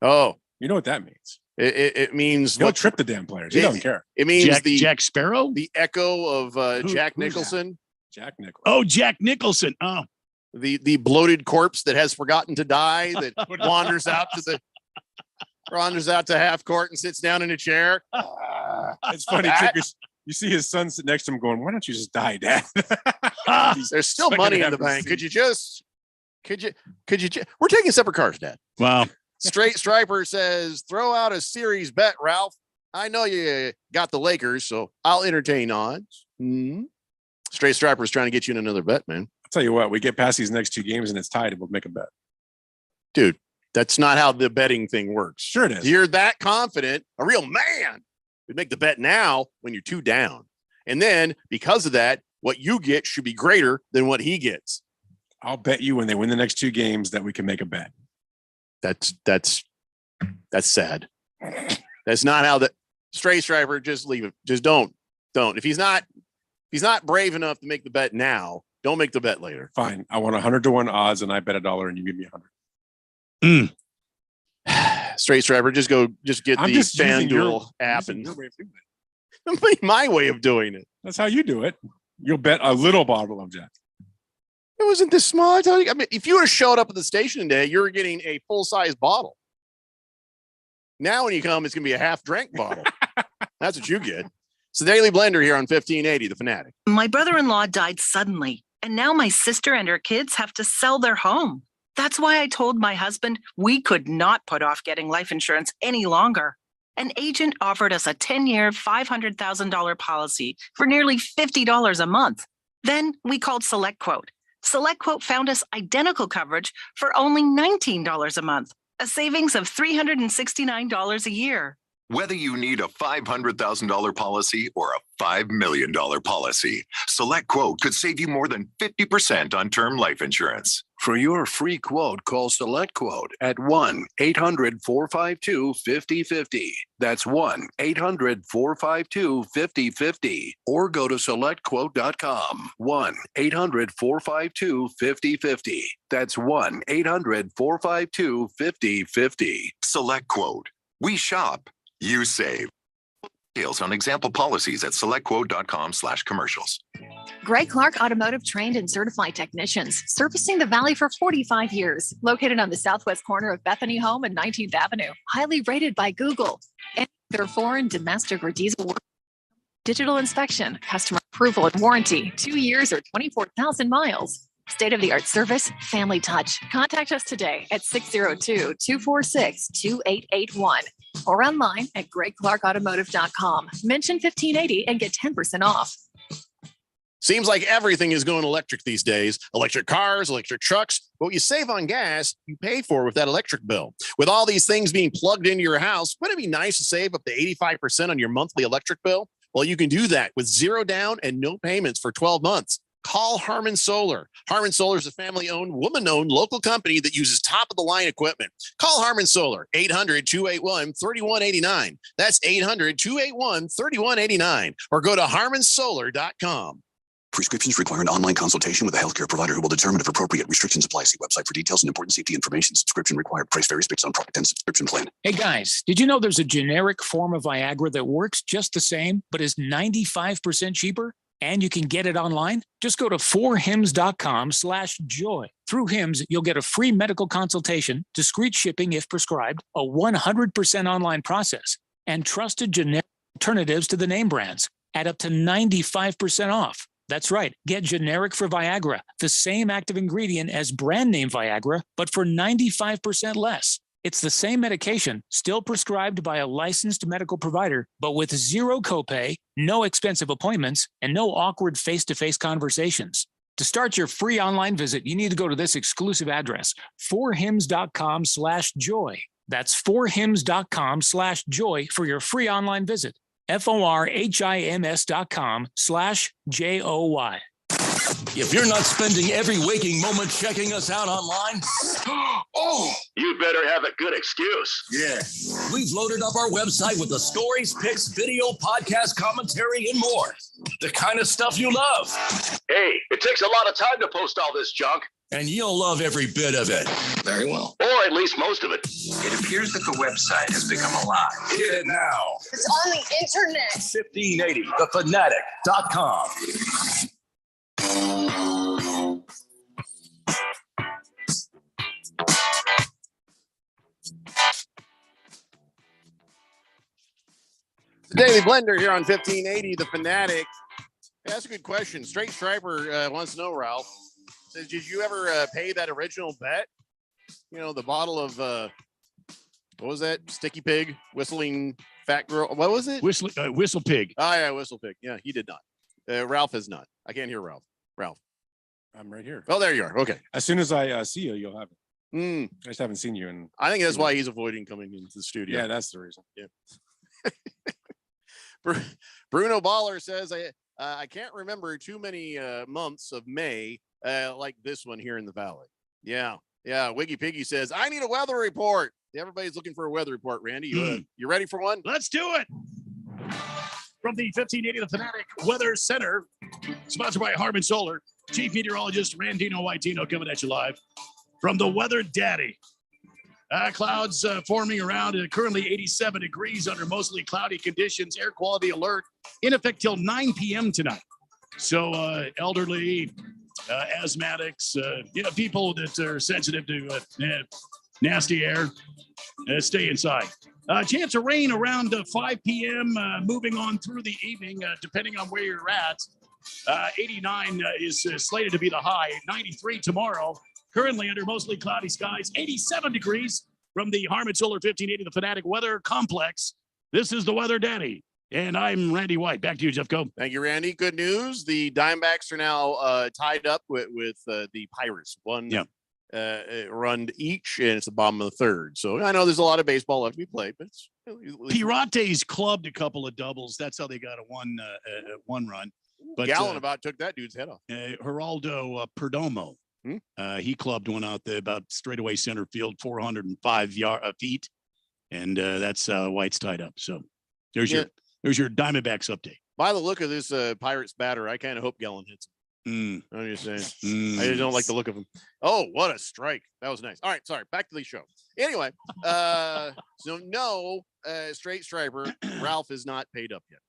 [SPEAKER 7] Oh,
[SPEAKER 8] you know what that means?
[SPEAKER 7] It means
[SPEAKER 8] he'll trip the damn players. He doesn't care.
[SPEAKER 7] It means
[SPEAKER 9] Jack Sparrow,
[SPEAKER 7] the echo of Jack Nicholson.
[SPEAKER 8] Jack Nicholson.
[SPEAKER 9] Oh, Jack Nicholson. Oh,
[SPEAKER 7] the bloated corpse that has forgotten to die that wanders out to half court and sits down in a chair.
[SPEAKER 8] It's funny too, 'cause you see his son sitting next to him going, why don't you just die, Dad?
[SPEAKER 7] There's still money in the bank. Could you we're taking separate cars, Dad.
[SPEAKER 9] Wow.
[SPEAKER 7] Straight Striper says, throw out a series bet, Ralph. I know you got the Lakers, so I'll entertain odds. Straight Striper is trying to get you in another bet, man.
[SPEAKER 8] I'll tell you what, we get past these next 2 games and it's tied and we'll make a bet.
[SPEAKER 7] Dude, that's not how the betting thing works.
[SPEAKER 8] Sure it is.
[SPEAKER 7] You're that confident. A real man would make the bet now when you're 2 down. And then because of that, what you get should be greater than what he gets.
[SPEAKER 8] I'll bet you when they win the next 2 games that we can make a bet.
[SPEAKER 7] That's sad. That's not how the Straight Striper, just leave it. Just don't. If he's not brave enough to make the bet now, don't make the bet later.
[SPEAKER 8] Fine. I want 100-1 odds and I bet $1 and you give me 100.
[SPEAKER 7] Straight Striper, just get the FanDuel app and my way of doing it.
[SPEAKER 8] That's how you do it. You'll bet a little bottle of Jack.
[SPEAKER 7] It wasn't this small. I tell you, I mean, if you would have showed up at the station today, you're getting a full-size bottle. Now when you come, it's going to be a half-drank bottle. That's what you get. It's the Daily Blender here on 1580, The Fanatic.
[SPEAKER 15] My brother-in-law died suddenly, and now my sister and her kids have to sell their home. That's why I told my husband we could not put off getting life insurance any longer. An agent offered us a 10-year, $500,000 policy for nearly $50 a month. Then we called SelectQuote. Select Quote found us identical coverage for only $19 a month, a savings of $369 a year.
[SPEAKER 16] Whether you need a $500,000 policy or a $5 million policy, Select Quote could save you more than 50% on term life insurance.
[SPEAKER 17] For your free quote, call Select Quote at 1-800-452-5050. That's 1-800-452-5050. Or go to SelectQuote.com. 1-800-452-5050. That's 1-800-452-5050.
[SPEAKER 16] Select Quote. We shop, you save. Details on example policies at SelectQuote.com/commercials.
[SPEAKER 21] Greg Clark Automotive trained and certified technicians, servicing the Valley for 45 years. Located on the southwest corner of Bethany Home and 19th Avenue. Highly rated by Google. And their foreign, domestic, or diesel work. Digital inspection, customer approval and warranty, 2 years or 24,000 miles. State-of-the-art service, family touch. Contact us today at 602-246-2881 or online at gregclarkautomotive.com. Mention 1580 and get 10% off.
[SPEAKER 7] Seems like everything is going electric these days. Electric cars, electric trucks. But what you save on gas, you pay for with that electric bill. With all these things being plugged into your house, wouldn't it be nice to save up to 85% on your monthly electric bill? Well, you can do that with zero down and no payments for 12 months. Call Harmon Solar. Harmon Solar is a family-owned, woman-owned local company that uses top-of-the-line equipment. Call Harmon Solar, 800-281-3189. That's 800-281-3189. Or go to harmonsolar.com.
[SPEAKER 12] Prescriptions require an online consultation with a healthcare provider who will determine if appropriate restrictions apply. See website for details and important safety information. Subscription required. Price varies based on product and subscription plan.
[SPEAKER 13] Hey guys, did you know there's a generic form of Viagra that works just the same, but is 95% cheaper? And you can get it online? Just go to 4hims.com/joy. Through Hims, you'll get a free medical consultation, discreet shipping if prescribed, a 100% online process, and trusted generic alternatives to the name brands at up to 95% off. That's right. Get generic for Viagra, the same active ingredient as brand name Viagra, but for 95% less. It's the same medication, still prescribed by a licensed medical provider, but with zero copay, no expensive appointments, and no awkward face-to-face conversations. To start your free online visit, you need to go to this exclusive address, 4hims.com/joy. That's 4hims.com/joy for your free online visit. FORHIMS.com/JOY.
[SPEAKER 6] If you're not spending every waking moment checking us out online, oh, you better have a good excuse. Yeah. We've loaded up our website with the stories, pics, video, podcast, commentary, and more. The kind of stuff you love. Hey, it takes a lot of time to post all this junk. And you'll love every bit of it. Very well. Or at least most of it. It appears that the website has become alive. Hit it now.
[SPEAKER 21] It's on the internet.
[SPEAKER 6] 1580thefanatic.com.
[SPEAKER 7] The Daily Blender here on 1580, The Fanatic. Hey, that's a good question. Straight Striper wants to know, Ralph. Says, did you ever pay that original bet? You know, the bottle of, what was that? Sticky Pig, Whistling Fat Girl. What was it?
[SPEAKER 9] Whistle Pig.
[SPEAKER 7] Oh, yeah, Whistle Pig. Yeah, he did not. Ralph has not. I can't hear Ralph. Ralph.
[SPEAKER 8] I'm right here.
[SPEAKER 7] Oh, there you are. Okay.
[SPEAKER 8] As soon as I see you, you'll have it.
[SPEAKER 7] I
[SPEAKER 8] just haven't seen you. And
[SPEAKER 7] I think that's why he's avoiding coming into the studio.
[SPEAKER 8] Yeah, that's the reason.
[SPEAKER 7] Yeah. Bruno Baller says, I can't remember too many months of May like this one here in the Valley. Yeah. Wiggy Piggy says, I need a weather report. Everybody's looking for a weather report, Randy. You ready for one?
[SPEAKER 9] Let's do it. From the 1580 The Fanatic Weather Center, sponsored by Harmon Solar, Chief Meteorologist Randino Whitino coming at you live from the Weather Daddy. Clouds forming around currently 87 degrees under mostly cloudy conditions. Air quality alert in effect till 9 p.m. tonight. So elderly, asthmatics, people that are sensitive to nasty air, stay inside. Chance of rain around 5 p.m. Moving on through the evening, depending on where you're at. 89 is slated to be the high. 93 tomorrow. Currently under mostly cloudy skies. 87 degrees from the Harmon Solar 1580 The Fanatic Weather Complex. This is the Weather Daddy. And I'm Randy White. Back to you, Jeff Coe.
[SPEAKER 7] Thank you, Randy. Good news. The Diamondbacks are now tied up with the Pirates. One run each, and it's the bottom of the third. So I know there's a lot of baseball left to be played, but it's
[SPEAKER 9] Pirates clubbed a couple of doubles. That's how they got a one run. But
[SPEAKER 7] Gallon about took that dude's head off.
[SPEAKER 9] Geraldo Perdomo, he clubbed one out there about straightaway center field, 405 feet, and that's White's tied up. So there's your Diamondbacks update.
[SPEAKER 7] By the look of this Pirates batter, I kind of hope Gallon hits him. I'm just saying. I just don't like the look of him. Oh, what a strike. That was nice. All right, sorry. Back to the show. Anyway, so no, straight striper. Ralph is not paid up yet.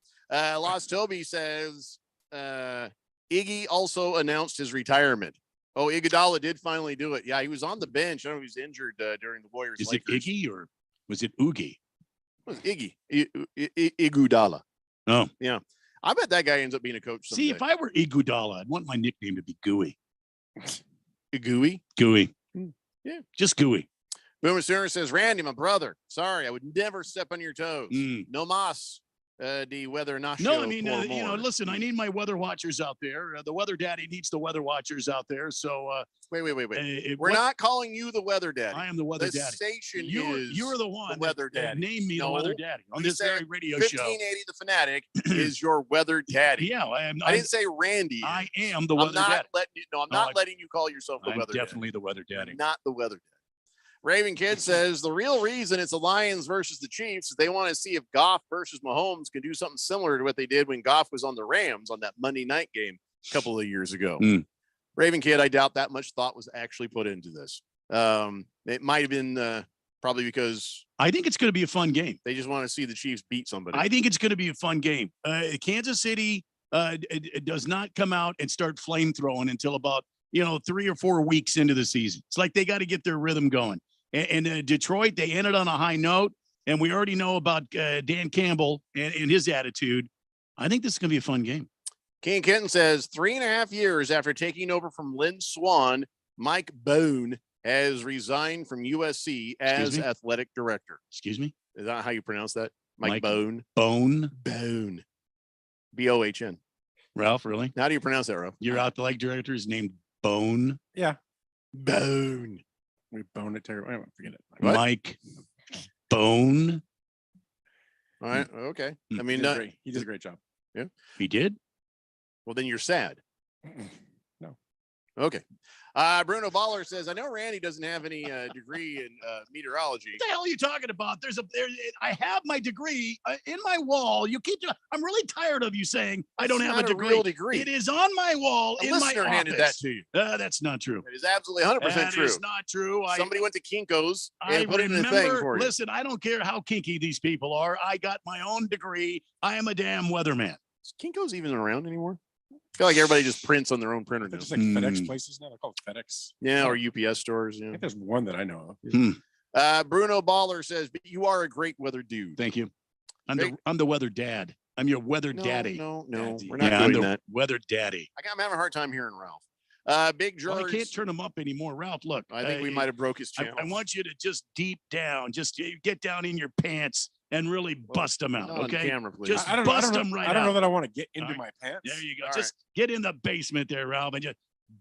[SPEAKER 7] Lost Toby says Iggy also announced his retirement. Oh, Iguodala did finally do it. Yeah, he was on the bench. I don't know if he was injured during the Warriors.
[SPEAKER 9] Is it Iggy or was it Oogie?
[SPEAKER 7] It was Iggy. Iguodala.
[SPEAKER 9] Oh.
[SPEAKER 7] Yeah. I bet that guy ends up being a coach someday.
[SPEAKER 9] See, if I were Iguodala, I'd want my nickname to be Gooey.
[SPEAKER 7] Gooey?
[SPEAKER 9] Gooey.
[SPEAKER 7] Yeah.
[SPEAKER 9] Just Gooey.
[SPEAKER 7] Boomer Sooner says, Randy, my brother, sorry, I would never step on your toes. No mas. The weather not
[SPEAKER 9] No, I mean, listen, I need my weather watchers out there. The weather daddy needs the weather watchers out there. So
[SPEAKER 7] wait. We're not calling you the weather daddy.
[SPEAKER 9] I am the weather daddy.
[SPEAKER 7] The station
[SPEAKER 9] you're the one.
[SPEAKER 7] The weather daddy.
[SPEAKER 9] Name me the weather daddy on this very radio
[SPEAKER 7] 1580
[SPEAKER 9] show.
[SPEAKER 7] The Fanatic is your weather daddy.
[SPEAKER 9] Yeah,
[SPEAKER 7] I didn't say Randy.
[SPEAKER 9] I am the weather daddy.
[SPEAKER 7] I'm not letting you call yourself the weather daddy.
[SPEAKER 9] Definitely the weather daddy.
[SPEAKER 7] Not the weather daddy. Raven Kid says the real reason it's the Lions versus the Chiefs is they want to see if Goff versus Mahomes can do something similar to what they did when Goff was on the Rams on that Monday night game a couple of years ago. Raven Kid, I doubt that much thought was actually put into this. It might have been probably because
[SPEAKER 9] I think it's going to be a fun game.
[SPEAKER 7] They just want to see the Chiefs beat somebody.
[SPEAKER 9] I think it's going to be a fun game. Kansas City it does not come out and start flame throwing until about 3 or 4 weeks into the season. It's like they got to get their rhythm going. And Detroit, they ended on a high note, and we already know about Dan Campbell and his attitude. I think this is going to be a fun game.
[SPEAKER 7] King Kenton says 3.5 years after taking over from Lynn Swan, Mike Bohn has resigned from USC as athletic director.
[SPEAKER 9] Excuse me?
[SPEAKER 7] Is that how you pronounce that? Mike Bohn?
[SPEAKER 9] Bohn?
[SPEAKER 7] Bohn. B-O-H-N.
[SPEAKER 9] Ralph, really?
[SPEAKER 7] How do you pronounce that, Ralph?
[SPEAKER 9] Your athletic director is named Bohn?
[SPEAKER 8] Yeah.
[SPEAKER 7] Bohn.
[SPEAKER 8] We bone it terrible. I don't forget it.
[SPEAKER 7] What?
[SPEAKER 9] Mike Bohn.
[SPEAKER 7] All right. Okay. I mean,
[SPEAKER 8] he did a great job.
[SPEAKER 7] Yeah.
[SPEAKER 9] He did?
[SPEAKER 7] Well, then you're sad.
[SPEAKER 8] No.
[SPEAKER 7] Okay. Bruno Baller says, I know Randy doesn't have any degree in meteorology.
[SPEAKER 9] What the hell are you talking about? I have my degree in my wall. I'm really tired of you saying I don't have a degree.
[SPEAKER 7] Real degree.
[SPEAKER 9] It is on my wall in my
[SPEAKER 7] listener
[SPEAKER 9] office.
[SPEAKER 7] handed that to you.
[SPEAKER 9] That's not true.
[SPEAKER 7] It is absolutely 100% true.
[SPEAKER 9] That is not true.
[SPEAKER 7] Somebody went to Kinko's and put it in a thing
[SPEAKER 9] remember,
[SPEAKER 7] for you.
[SPEAKER 9] listen, I don't care how kinky these people are. I got my own degree. I am a damn weatherman.
[SPEAKER 7] Is Kinko's even around anymore? I feel like everybody just prints on their own printer now.
[SPEAKER 8] There's like FedEx places now. They're called FedEx.
[SPEAKER 7] Yeah, or UPS stores.
[SPEAKER 8] I
[SPEAKER 7] Yeah.
[SPEAKER 8] think there's one that I know of.
[SPEAKER 7] Bruno Baller says, but you are a great weather dude.
[SPEAKER 9] Thank you. I'm the weather dad. I'm your weather daddy.
[SPEAKER 7] No,
[SPEAKER 9] Daddy.
[SPEAKER 7] we're not
[SPEAKER 9] I'm
[SPEAKER 7] doing
[SPEAKER 9] the
[SPEAKER 7] that.
[SPEAKER 9] weather daddy.
[SPEAKER 7] I'm having a hard time hearing Ralph. Big
[SPEAKER 9] Well,
[SPEAKER 7] George.
[SPEAKER 9] I can't turn him up anymore. Ralph, look.
[SPEAKER 7] I think we might have broke his channel.
[SPEAKER 9] I want you to just deep down, just get down in your pants and really bust them out.
[SPEAKER 7] not on
[SPEAKER 9] Okay.
[SPEAKER 7] camera, please.
[SPEAKER 9] Just
[SPEAKER 8] I don't
[SPEAKER 9] bust
[SPEAKER 8] know,
[SPEAKER 9] them right
[SPEAKER 8] I don't know
[SPEAKER 9] out.
[SPEAKER 8] that I want to get into
[SPEAKER 9] All right.
[SPEAKER 8] my pants.
[SPEAKER 9] There you go.
[SPEAKER 7] All
[SPEAKER 9] Just get in the basement there, Ralph, and just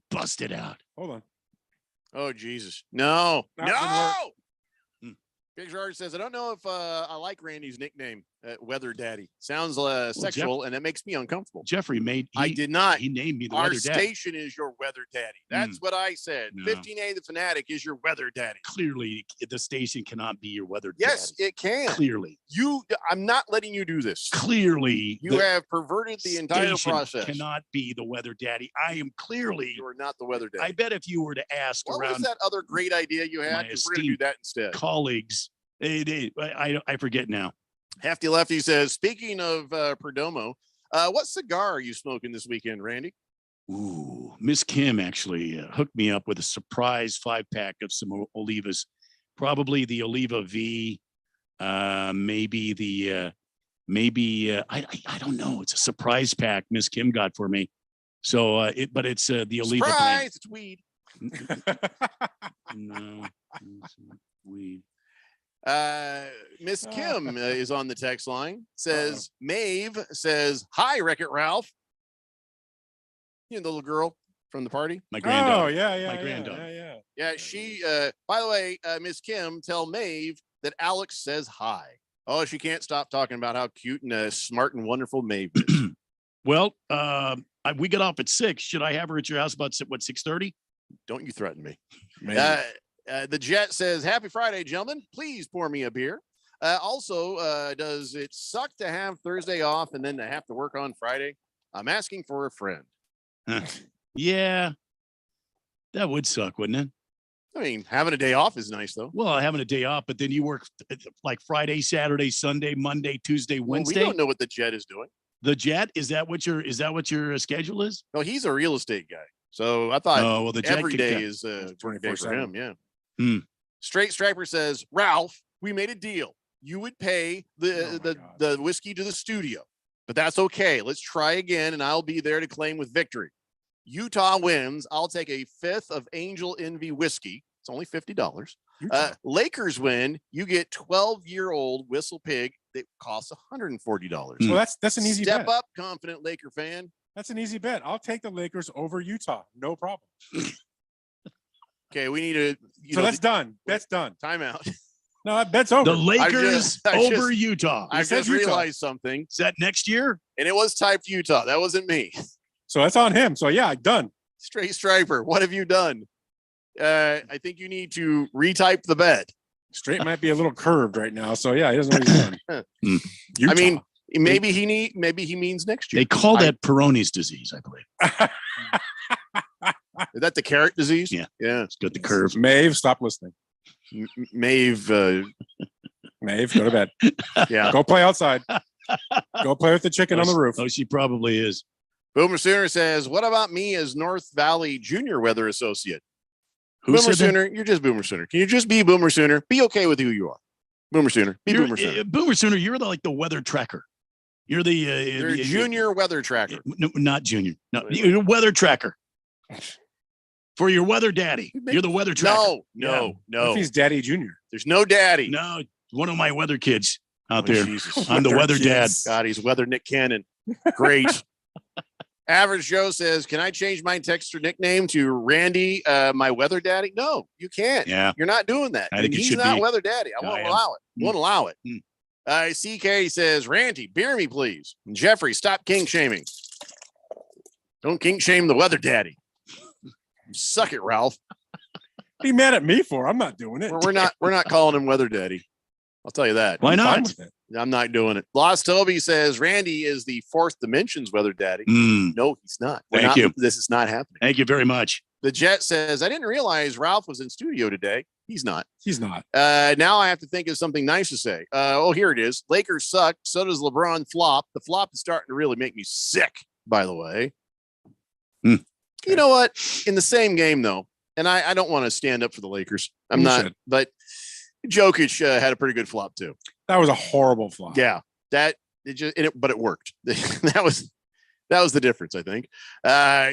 [SPEAKER 9] bust it out.
[SPEAKER 8] Hold on.
[SPEAKER 7] Oh, Jesus. No.
[SPEAKER 8] Not
[SPEAKER 7] No.
[SPEAKER 8] gonna
[SPEAKER 7] Big George says, I don't know if I like Randy's nickname, Weather Daddy. Sounds sexual, and it makes me uncomfortable.
[SPEAKER 9] Jeffrey
[SPEAKER 7] I did not.
[SPEAKER 9] He named me the
[SPEAKER 7] Our
[SPEAKER 9] weather daddy.
[SPEAKER 7] station is your Weather Daddy. That's what I said.
[SPEAKER 9] No.
[SPEAKER 7] 15A The Fanatic is your Weather Daddy.
[SPEAKER 9] Clearly, the station cannot be your weather
[SPEAKER 7] Yes,
[SPEAKER 9] daddy.
[SPEAKER 7] it can.
[SPEAKER 9] Clearly.
[SPEAKER 7] I'm not letting you do this.
[SPEAKER 9] Clearly.
[SPEAKER 7] You have perverted the entire
[SPEAKER 9] station
[SPEAKER 7] process.
[SPEAKER 9] Cannot be the weather daddy. I am clearly.
[SPEAKER 7] You are not the Weather Daddy.
[SPEAKER 9] I bet if you were to ask
[SPEAKER 7] What
[SPEAKER 9] around
[SPEAKER 7] was that other great idea you had?
[SPEAKER 9] my
[SPEAKER 7] 'Cause we're going to do
[SPEAKER 9] esteemed
[SPEAKER 7] that instead.
[SPEAKER 9] colleagues, I forget now.
[SPEAKER 7] Hefty Lefty says, speaking of Perdomo, what cigar are you smoking this weekend, Randy?
[SPEAKER 9] Ooh, Miss Kim actually hooked me up with a surprise 5-pack of some Olivas, probably the Oliva V, maybe the I don't know. It's a surprise pack Miss Kim got for me. So but it's the Oliva
[SPEAKER 7] Surprise! It's weed.
[SPEAKER 9] No, it's weed.
[SPEAKER 7] Miss Kim is on the text line. Says Maeve says, "Hi, Wreck-It Ralph." You know the little girl from the party.
[SPEAKER 9] My granddaughter.
[SPEAKER 8] Oh yeah,
[SPEAKER 9] My granddaughter.
[SPEAKER 7] Yeah, she. By the way, Miss Kim, tell Maeve that Alex says hi. Oh, she can't stop talking about how cute and smart and wonderful Maeve is.
[SPEAKER 9] Well, we got off at 6. Should I have her at your house about 6:30?
[SPEAKER 7] Don't you threaten me.
[SPEAKER 9] Man.
[SPEAKER 7] The Jet says, "Happy Friday, gentlemen. Please pour me a beer." Also, does it suck to have Thursday off and then to have to work on Friday? I'm asking for a friend.
[SPEAKER 9] Yeah, that would suck, wouldn't it?
[SPEAKER 7] I mean, having a day off is nice, though.
[SPEAKER 9] Well, having a day off, but then you work like Friday, Saturday, Sunday, Monday, Tuesday, Wednesday.
[SPEAKER 7] Well, we don't know what the Jet is doing.
[SPEAKER 9] The Jet, is that what your schedule is?
[SPEAKER 7] No, he's a real estate guy. So I thought
[SPEAKER 9] the Jet
[SPEAKER 7] every
[SPEAKER 9] could
[SPEAKER 7] day
[SPEAKER 9] count.
[SPEAKER 7] is a work day for
[SPEAKER 8] 24/7.
[SPEAKER 7] him. Yeah.
[SPEAKER 9] Hmm.
[SPEAKER 7] Straight Striper says, "Ralph, we made a deal. You would pay the whiskey to the studio, but that's okay. Let's try again, and I'll be there to claim with victory. Utah wins. I'll take a fifth of Angel Envy whiskey. It's only $50. Lakers win. You get 12-year-old Whistle Pig that costs $140.
[SPEAKER 8] Well, that's an easy
[SPEAKER 7] Step
[SPEAKER 8] bet.
[SPEAKER 7] up, confident Laker fan.
[SPEAKER 8] That's an easy bet. I'll take the Lakers over Utah. No problem.
[SPEAKER 7] Okay, we need to.
[SPEAKER 8] So that's done. Bet's done.
[SPEAKER 7] Timeout.
[SPEAKER 8] No, that bet's over.
[SPEAKER 9] The Lakers over Utah.
[SPEAKER 7] I just realized something.
[SPEAKER 9] Is that next year?
[SPEAKER 7] And it was typed Utah. That wasn't me.
[SPEAKER 8] So that's on him. So yeah, done.
[SPEAKER 7] Straight Striper, what have you done? I think you need to retype the bet.
[SPEAKER 8] Straight might be a little curved right now. So yeah, he doesn't know what he's doing.
[SPEAKER 7] I mean, maybe he means next year.
[SPEAKER 9] They call that Peyronie's disease, I believe.
[SPEAKER 7] Is that the carrot disease?
[SPEAKER 9] Yeah.
[SPEAKER 7] Yeah.
[SPEAKER 9] It's got the curve.
[SPEAKER 8] Maeve, stop listening.
[SPEAKER 7] Maeve,
[SPEAKER 8] Maeve, go to bed.
[SPEAKER 7] Yeah.
[SPEAKER 8] Go play outside. Go play with the chicken on the roof.
[SPEAKER 9] Oh, she probably is.
[SPEAKER 7] Boomer Sooner says, "What about me as North Valley Junior Weather Associate?"
[SPEAKER 9] Who
[SPEAKER 7] Boomer
[SPEAKER 9] said that?
[SPEAKER 7] Sooner, you're just Boomer Sooner. Can you just be Boomer Sooner? Be okay with who you are. Boomer Sooner. Be Boomer Sooner.
[SPEAKER 9] Boomer Sooner, you're like the weather tracker. You're the
[SPEAKER 7] You're junior weather tracker.
[SPEAKER 9] No, not junior. No, you're a weather tracker. For your weather daddy. You're the weather tracker.
[SPEAKER 7] No.
[SPEAKER 8] What if he's Daddy Junior?
[SPEAKER 7] There's no daddy.
[SPEAKER 9] No, one of my weather kids out
[SPEAKER 7] Oh,
[SPEAKER 9] there.
[SPEAKER 7] Jesus.
[SPEAKER 9] I'm the weather dad.
[SPEAKER 7] God, he's weather Nick Cannon. Great. Average Joe says, "Can I change my texter nickname to Randy, my weather daddy?" No, you can't.
[SPEAKER 9] Yeah.
[SPEAKER 7] You're not doing that.
[SPEAKER 9] I think it
[SPEAKER 7] He's
[SPEAKER 9] should
[SPEAKER 7] not
[SPEAKER 9] be.
[SPEAKER 7] weather daddy. I
[SPEAKER 9] No,
[SPEAKER 7] won't
[SPEAKER 9] I am.
[SPEAKER 7] allow it. Won't allow it. CK says, "Randy, beer me, please." And Jeffrey, stop kink shaming. Don't kink shame the weather daddy. Suck it, Ralph.
[SPEAKER 8] Be mad at me for? I'm not doing it.
[SPEAKER 7] We're not calling him weather daddy. I'll tell you that.
[SPEAKER 9] Why
[SPEAKER 8] I'm fine
[SPEAKER 9] not?
[SPEAKER 8] with it.
[SPEAKER 7] I'm not doing it. Lost Toby says Randy is the fourth dimensions weather daddy.
[SPEAKER 9] Mm,
[SPEAKER 7] No, he's not.
[SPEAKER 9] Thank you.
[SPEAKER 7] This is not happening.
[SPEAKER 9] thank you very much.
[SPEAKER 7] The Jet says, "I didn't realize Ralph was in studio today." He's not.
[SPEAKER 8] He's not.
[SPEAKER 7] Now I have to think of something nice to say. Here it is. Lakers suck. So does LeBron flop. The flop is starting to really make me sick, by the way.
[SPEAKER 9] Hmm.
[SPEAKER 7] You know what? In the same game, though, and I don't want to stand up for the Lakers. I'm
[SPEAKER 8] You
[SPEAKER 7] not,
[SPEAKER 8] should.
[SPEAKER 7] but Jokic had a pretty good flop, too.
[SPEAKER 8] That was a horrible flop.
[SPEAKER 7] Yeah, but it worked. that was the difference, I think.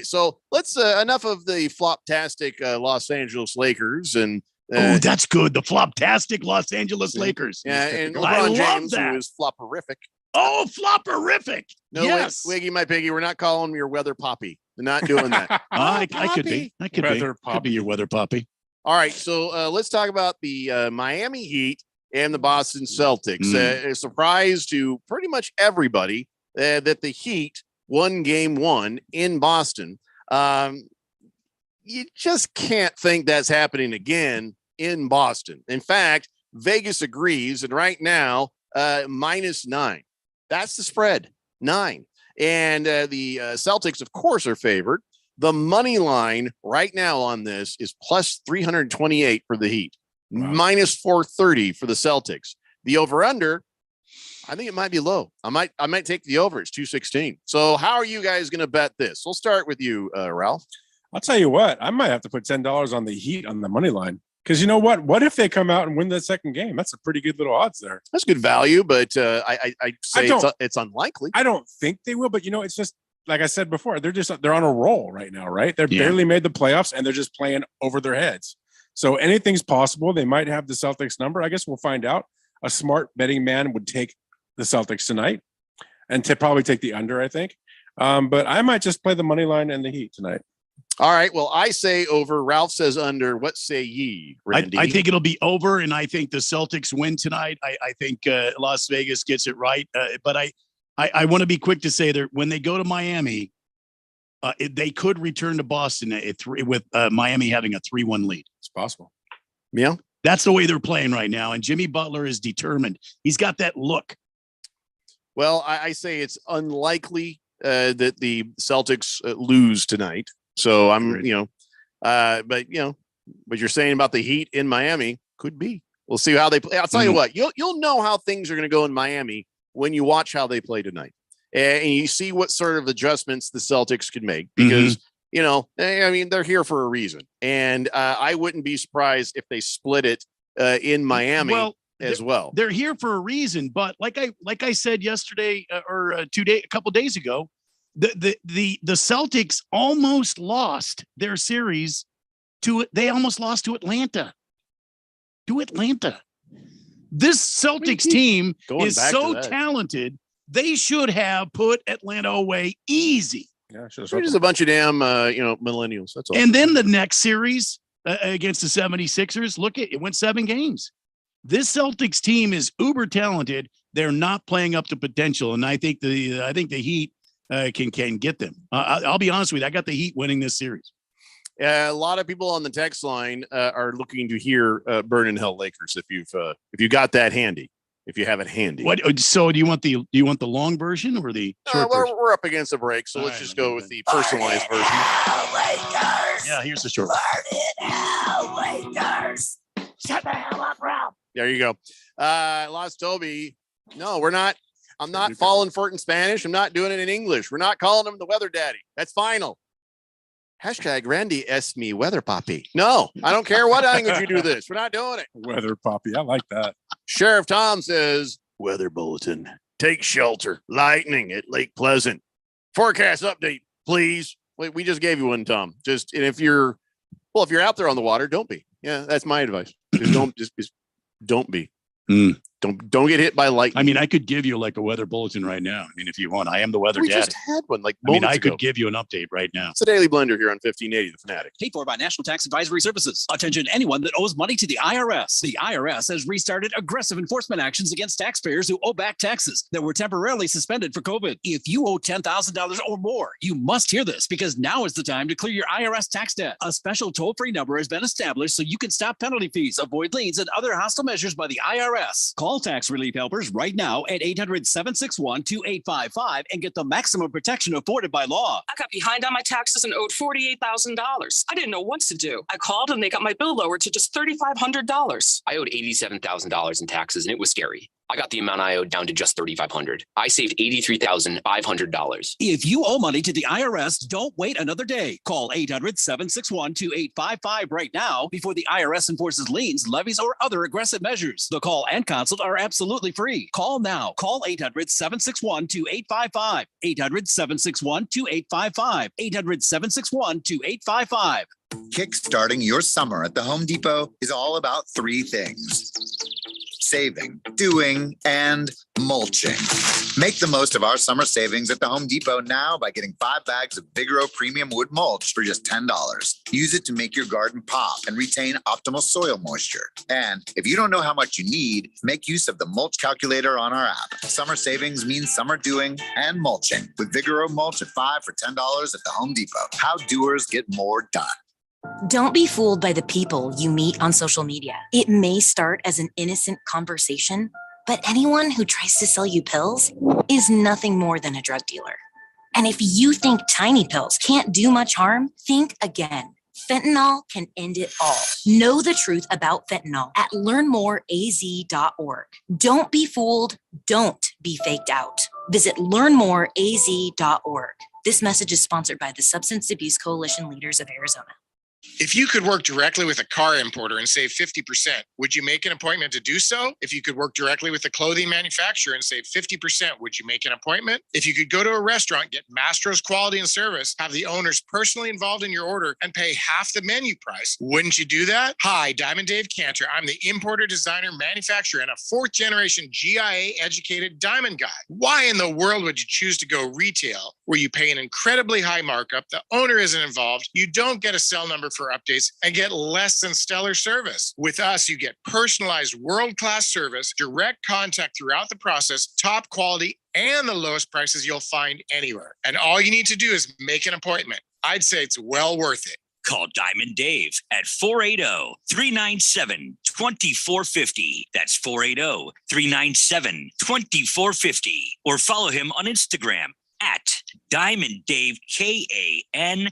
[SPEAKER 7] So let's enough of the floptastic Los Angeles Lakers and
[SPEAKER 9] Oh, that's good. The floptastic Los Angeles Lakers.
[SPEAKER 7] yeah, and
[SPEAKER 9] I
[SPEAKER 7] LeBron
[SPEAKER 9] love
[SPEAKER 7] James,
[SPEAKER 9] that.
[SPEAKER 7] who is flopperific.
[SPEAKER 9] Oh, flopperific.
[SPEAKER 7] No,
[SPEAKER 9] yes.
[SPEAKER 7] Wiggy, my piggy, we're not calling him your weather poppy. We're not doing that.
[SPEAKER 9] I could be. I could
[SPEAKER 8] Weather
[SPEAKER 9] be. Could be your weather puppy.
[SPEAKER 7] All right, so let's talk about the Miami Heat and the Boston Celtics. A surprise to pretty much everybody that the Heat won Game 1 in Boston. You just can't think that's happening again in Boston. In fact, Vegas agrees, and right now, -9. That's the spread, 9. And the Celtics, of course, are favored. The money line right now on this is plus 328 for the Heat, minus 430 for the Celtics. The over-under, I think it might be low. I might take the over. It's 216. So how are you guys going to bet this? We'll start with you, Ralph.
[SPEAKER 8] I'll tell you what, I might have to put $10 on the Heat on the money line. Because you know what? What if they come out and win the second game? That's a pretty good little odds there.
[SPEAKER 7] That's good value, but I say it's unlikely.
[SPEAKER 8] I don't think they will, but it's just like I said before, they're on a roll right now, right? They're barely made the playoffs and they're just playing over their heads. So anything's possible. They might have the Celtics number. I guess we'll find out. A smart betting man would take the Celtics tonight and probably take the under, I think. But I might just play the money line and the Heat tonight.
[SPEAKER 7] All right. Well, I say over. Ralph says under. What say ye, Randy?
[SPEAKER 9] I think it'll be over, and I think the Celtics win tonight. I think Las Vegas gets it right. But I want to be quick to say that when they go to Miami, they could return to Boston with Miami having a 3-1 lead.
[SPEAKER 8] It's possible.
[SPEAKER 7] Yeah.
[SPEAKER 9] That's the way they're playing right now. And Jimmy Butler is determined. He's got that look.
[SPEAKER 7] Well, I say it's unlikely that the Celtics lose tonight. So but what you're saying about the Heat in Miami could be. We'll see how they play. I'll tell you what, you'll know how things are going to go in Miami when you watch how they play tonight, and you see what sort of adjustments the Celtics can make because they're here for a reason, and I wouldn't be surprised if they split it in Miami as well.
[SPEAKER 9] They're here for a reason, but like I said yesterday or a couple days ago. The Celtics almost lost their series they almost lost to Atlanta. This Celtics team is so talented. They should have put Atlanta away easy.
[SPEAKER 7] Yeah, they're just a bunch of damn millennials. That's all.
[SPEAKER 9] And then the next series against the 76ers, it went 7 games. This Celtics team is uber talented. They're not playing up to potential, and I think the Heat can get them. I'll be honest with you. I got the Heat winning this series.
[SPEAKER 7] A lot of people on the text line are looking to hear "Burn in Hell Lakers." If you got that handy, if you have it handy.
[SPEAKER 9] What? So do you want the long version or the short version?
[SPEAKER 7] We're up against a break, so let's just go with the personalized version.
[SPEAKER 9] Yeah, here's the short.
[SPEAKER 20] Burn in Hell Lakers. Shut the hell up, Ralph.
[SPEAKER 7] There you go. Lost Toby. No, we're not. I'm not falling for it in Spanish. I'm not doing it in English. We're not calling him the weather daddy. That's final. Hashtag Randy es mi weather poppy. No, I don't care what language you do this. We're not doing it.
[SPEAKER 8] Weather poppy. I like that.
[SPEAKER 7] Sheriff Tom says, weather bulletin. Take shelter. Lightning at Lake Pleasant. Forecast update, please. Wait, we just gave you one, Tom. And if you're out there on the water, don't be. Yeah, that's my advice. Just don't be. Don't get hit by lightning.
[SPEAKER 9] I mean, I could give you like a weather bulletin right now. I mean, if you want, I am the weather
[SPEAKER 7] We
[SPEAKER 9] daddy.
[SPEAKER 7] just had one
[SPEAKER 9] I could give you an update right now.
[SPEAKER 7] It's a Daily Blender here on 1580 The Fanatic.
[SPEAKER 2] Paid for by National Tax Advisory Services. Attention anyone that owes money to the IRS. The IRS has restarted aggressive enforcement actions against taxpayers who owe back taxes that were temporarily suspended for COVID. If you owe $10,000 or more, you must hear this because now is the time to clear your IRS tax debt. A special toll-free number has been established so you can stop penalty fees, avoid liens, and other hostile measures by the IRS. Call Tax Relief Helpers right now at 800-761-2855 and get the maximum protection afforded by law.
[SPEAKER 22] I got behind on my taxes and owed $48,000. I didn't know what to do. I called and they got my bill lowered to just $3,500.
[SPEAKER 23] I owed $87,000 in taxes and it was scary. I got the amount I owed down to just $3,500. I saved $83,500.
[SPEAKER 2] If you owe money to the IRS, don't wait another day. Call 800-761-2855 right now before the IRS enforces liens, levies, or other aggressive measures. The call and consult are absolutely free. Call now. Call 800-761-2855. 800-761-2855. 800-761-2855.
[SPEAKER 24] Kickstarting your summer at the Home Depot is all about 3 things: saving, doing, and mulching. Make the most of our summer savings at the Home Depot now by getting 5 bags of Vigoro Premium Wood Mulch for just $10. Use it to make your garden pop and retain optimal soil moisture. And if you don't know how much you need, make use of the mulch calculator on our app. Summer savings means summer doing and mulching with Vigoro Mulch at 5 for $10 at the Home Depot. How doers get more done.
[SPEAKER 25] Don't be fooled by the people you meet on social media. It may start as an innocent conversation, but anyone who tries to sell you pills is nothing more than a drug dealer. And if you think tiny pills can't do much harm, think again. Fentanyl can end it all. Know the truth about fentanyl at learnmoreaz.org. Don't be fooled. Don't be faked out. Visit learnmoreaz.org. This message is sponsored by the Substance Abuse Coalition Leaders of Arizona.
[SPEAKER 3] If you could work directly with a car importer and save 50%, would you make an appointment to do so? If you could work directly with a clothing manufacturer and save 50%, would you make an appointment? If you could go to a restaurant, get Mastro's quality and service, have the owners personally involved in your order, and pay half the menu price, wouldn't you do that? Hi, Diamond Dave Cantor. I'm the importer, designer, manufacturer, and a fourth-generation GIA-educated diamond guy. Why in the world would you choose to go retail, where you pay an incredibly high markup, the owner isn't involved, you don't get a cell number for updates, and get less than stellar service? With us, you get personalized world-class service, direct contact throughout the process, top quality, and the lowest prices you'll find anywhere. And all you need to do is make an appointment. I'd say it's well worth it.
[SPEAKER 4] Call Diamond Dave at 480-397-2450. That's 480-397-2450. Or follow him on Instagram at Diamond Dave, KANTOR.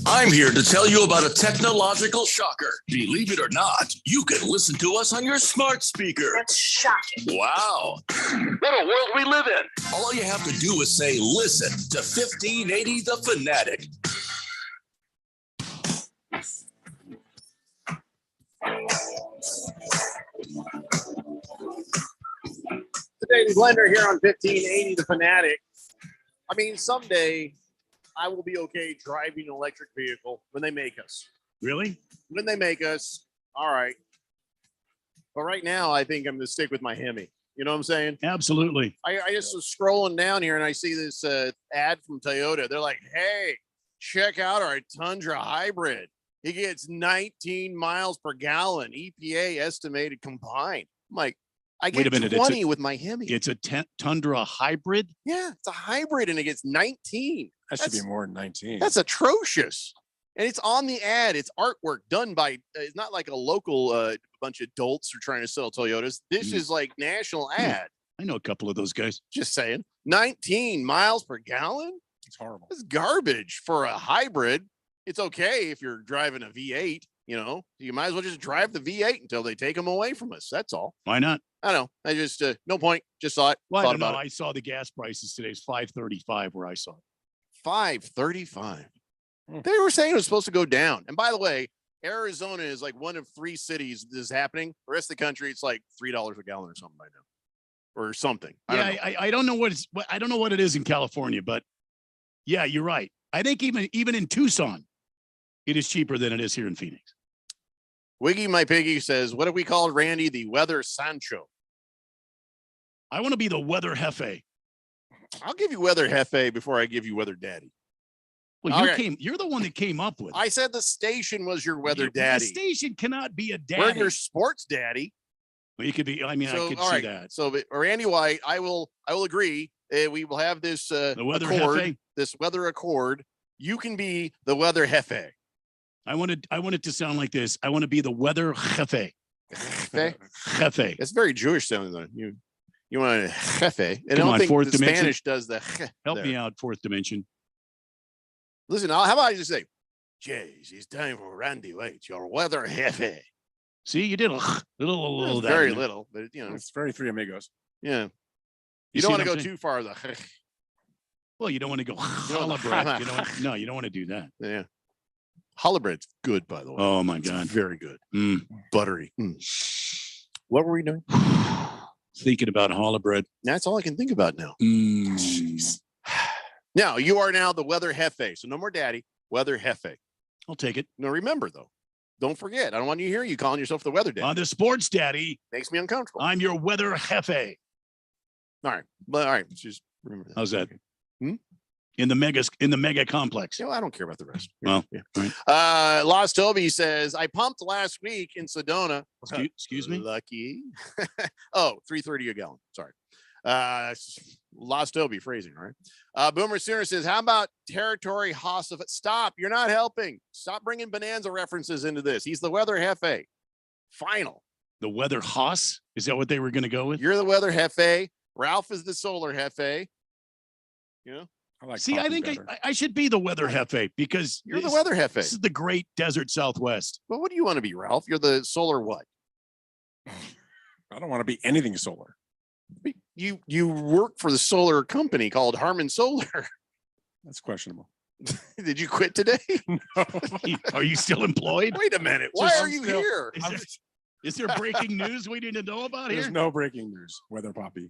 [SPEAKER 6] I'm here to tell you about a technological shocker. Believe it or not, you can listen to us on your smart speaker.
[SPEAKER 20] That's shocking.
[SPEAKER 6] Wow. What a world we live in. All you have to do is say, listen to 1580 The Fanatic.
[SPEAKER 7] The Daily Blender here on 1580 The Fanatic. I mean, someday I will be okay driving an electric vehicle when they make us.
[SPEAKER 9] Really?
[SPEAKER 7] When they make us, all right. But right now, I think I'm going to stick with my Hemi. You know what I'm saying?
[SPEAKER 9] Absolutely.
[SPEAKER 7] I just was scrolling down here and I see this ad from Toyota. They're like, hey, check out our Tundra Hybrid. It gets 19 miles per gallon, EPA estimated combined. I'm like, I get 20 with my Hemi.
[SPEAKER 9] It's a Tundra Hybrid?
[SPEAKER 7] Yeah, it's a hybrid and it gets 19.
[SPEAKER 8] That should be more than 19.
[SPEAKER 7] That's atrocious. And it's on the ad. It's artwork done by, it's not like a local bunch of dolts who are trying to sell Toyotas. This is like national ad.
[SPEAKER 9] I know a couple of those guys.
[SPEAKER 7] Just saying. 19 miles per gallon?
[SPEAKER 8] It's horrible.
[SPEAKER 7] It's garbage for a hybrid. It's okay if you're driving a V8, you know, you might as well just drive the V8 until they take them away from us. That's all.
[SPEAKER 9] Why not?
[SPEAKER 7] I don't know. I just, no point. Just saw it.
[SPEAKER 9] Well, I
[SPEAKER 7] thought
[SPEAKER 9] don't know.
[SPEAKER 7] about it.
[SPEAKER 9] I saw the gas prices today. It's $5.35 where I saw it.
[SPEAKER 7] $5.35. They were saying it was supposed to go down. And by the way, Arizona is like one of 3 cities this is happening. The rest of the country, it's like $3 a gallon or something by now, or something.
[SPEAKER 9] I don't know I don't know what it is in California, but yeah, you're right. I think even in Tucson, it is cheaper than it is here in Phoenix.
[SPEAKER 7] Wiggy My Piggy says, what if we called Randy the Weather Sancho?
[SPEAKER 9] I want to be the Weather Hefe.
[SPEAKER 7] I'll give you Weather Hefe before I give you Weather Daddy.
[SPEAKER 9] Well, you're the one that came up with it.
[SPEAKER 7] I said the station was your Weather Daddy.
[SPEAKER 9] The station cannot be a daddy.
[SPEAKER 7] We're your sports daddy.
[SPEAKER 9] Well, you could be. I mean, I could see that.
[SPEAKER 7] So, Randy White, I will agree. We will have this
[SPEAKER 9] the Weather
[SPEAKER 7] accord,
[SPEAKER 9] Hefe.
[SPEAKER 7] this Weather Accord. You can be the Weather Hefe.
[SPEAKER 9] I want it to sound like this. I want to be the Weather Hefe. Hefe.
[SPEAKER 7] It's very Jewish sounding though. You want a Hefe. And
[SPEAKER 9] Come
[SPEAKER 7] I don't
[SPEAKER 9] on,
[SPEAKER 7] think
[SPEAKER 9] fourth
[SPEAKER 7] the
[SPEAKER 9] dimension.
[SPEAKER 7] Spanish does the
[SPEAKER 9] Help me out, fourth dimension.
[SPEAKER 7] Listen, how about I just say, Jays, it's time for Randy White, your Weather Hefe.
[SPEAKER 9] See, you did a little that
[SPEAKER 7] very
[SPEAKER 9] in there.
[SPEAKER 7] little, but you know,
[SPEAKER 8] It's very Three Amigos.
[SPEAKER 7] yeah.
[SPEAKER 9] You
[SPEAKER 7] don't
[SPEAKER 9] see
[SPEAKER 7] want to
[SPEAKER 9] what
[SPEAKER 7] go
[SPEAKER 9] I'm saying?
[SPEAKER 7] too far though.
[SPEAKER 9] Well, you don't want to go halibut. No, you don't want to do that.
[SPEAKER 7] Yeah. Halibut's good, by the way.
[SPEAKER 9] Oh my God.
[SPEAKER 7] Very good.
[SPEAKER 9] Mm.
[SPEAKER 7] Buttery. What were we doing?
[SPEAKER 9] Thinking about halibut.
[SPEAKER 7] That's all I can think about now.
[SPEAKER 9] Mm.
[SPEAKER 7] Now, you are now the Weather Hefe. So no more daddy, Weather Hefe.
[SPEAKER 9] I'll take it.
[SPEAKER 7] Now remember though, don't forget, I don't want you to hear you calling yourself the Weather Daddy.
[SPEAKER 9] On the sports daddy.
[SPEAKER 7] Makes me uncomfortable.
[SPEAKER 9] I'm your Weather Hefe.
[SPEAKER 7] All right. But all right, just remember that.
[SPEAKER 9] How's that?
[SPEAKER 7] Hmm?
[SPEAKER 9] In the mega complex.
[SPEAKER 7] Yeah, well, I don't care about the rest.
[SPEAKER 9] Well,
[SPEAKER 7] yeah.
[SPEAKER 9] right.
[SPEAKER 7] Lost Toby says, I pumped last week in Sedona.
[SPEAKER 9] Excuse me?
[SPEAKER 7] Lucky. Oh, $3.30 a gallon. Sorry. Lost Toby phrasing, all right? Boomer Sooner says, how about Territory Haas of it? Stop. You're not helping. Stop bringing Bonanza references into this. He's the Weather Hefe. Final.
[SPEAKER 9] The Weather Haas? Is that what they were going to go with?
[SPEAKER 7] You're the Weather Hefe. Ralph is the Solar Hefe. You know?
[SPEAKER 9] See, I think I should be the Weather Hefe because
[SPEAKER 7] You're the Weather Hefe.
[SPEAKER 9] This is the great desert Southwest.
[SPEAKER 7] Well, what do you want to be, Ralph? You're the Solar what?
[SPEAKER 8] I don't want to be anything solar.
[SPEAKER 7] You work for the solar company called Harmon Solar.
[SPEAKER 8] That's questionable.
[SPEAKER 7] Did you quit today?
[SPEAKER 9] Are you still employed?
[SPEAKER 7] Wait a minute. Why are you here?
[SPEAKER 9] Is there breaking news we need to know about
[SPEAKER 8] There's
[SPEAKER 9] here?
[SPEAKER 8] no breaking news. Weather Poppy.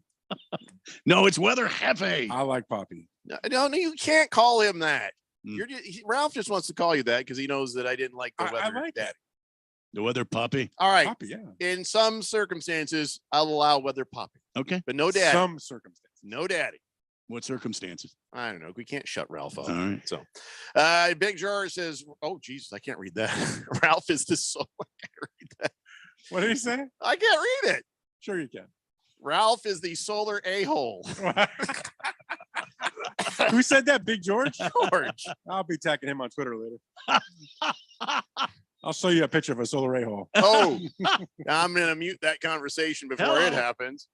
[SPEAKER 9] No, it's Weather Hefe.
[SPEAKER 8] I like Poppy.
[SPEAKER 7] No, you can't call him that. Ralph just wants to call you that because he knows that I didn't like the weather.
[SPEAKER 8] I like that.
[SPEAKER 9] The Weather Poppy.
[SPEAKER 7] All right.
[SPEAKER 8] Poppy, yeah.
[SPEAKER 7] In some circumstances, I'll allow Weather Poppy,
[SPEAKER 9] Okay.
[SPEAKER 7] but no daddy.
[SPEAKER 8] Some circumstances.
[SPEAKER 7] No daddy.
[SPEAKER 9] What circumstances?
[SPEAKER 7] I don't know. We can't shut Ralph up.
[SPEAKER 9] All right.
[SPEAKER 7] So, Big Jar says, "Oh Jesus, I can't read that." Ralph is the soul. I can't read that.
[SPEAKER 8] What did he say?
[SPEAKER 7] I can't read it.
[SPEAKER 8] Sure you can.
[SPEAKER 7] Ralph is the solar a-hole.
[SPEAKER 8] Who said that? Big George?
[SPEAKER 7] George.
[SPEAKER 8] I'll be tagging him on Twitter later. I'll show you a picture of a solar a-hole.
[SPEAKER 7] Oh, I'm going to mute that conversation before it
[SPEAKER 9] Hello.
[SPEAKER 7] happens.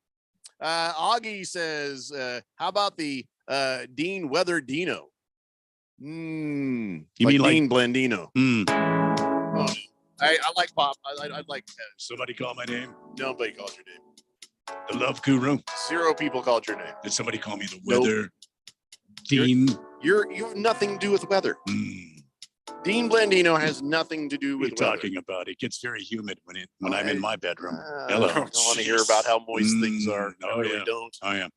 [SPEAKER 7] Augie says, how about the Dean Weather Dino?
[SPEAKER 9] You
[SPEAKER 7] mean
[SPEAKER 9] mean like-
[SPEAKER 7] Dean Blandino? Oh, I like Pop. I'd like
[SPEAKER 9] Somebody call my name.
[SPEAKER 7] nobody called your name.
[SPEAKER 9] The Love Guru.
[SPEAKER 7] 0 people called your name.
[SPEAKER 9] Did somebody call me the
[SPEAKER 7] Nope.
[SPEAKER 9] Weather Dean?
[SPEAKER 7] You have nothing to do with weather. Dean Blandino has nothing to do
[SPEAKER 9] What are you
[SPEAKER 7] with weather.
[SPEAKER 9] talking about? It gets very humid when I'm in my bedroom.
[SPEAKER 7] I
[SPEAKER 9] Hello.
[SPEAKER 7] don't want to hear about how moist things are. I
[SPEAKER 9] Oh,
[SPEAKER 7] really
[SPEAKER 9] yeah.
[SPEAKER 7] don't.
[SPEAKER 9] I am.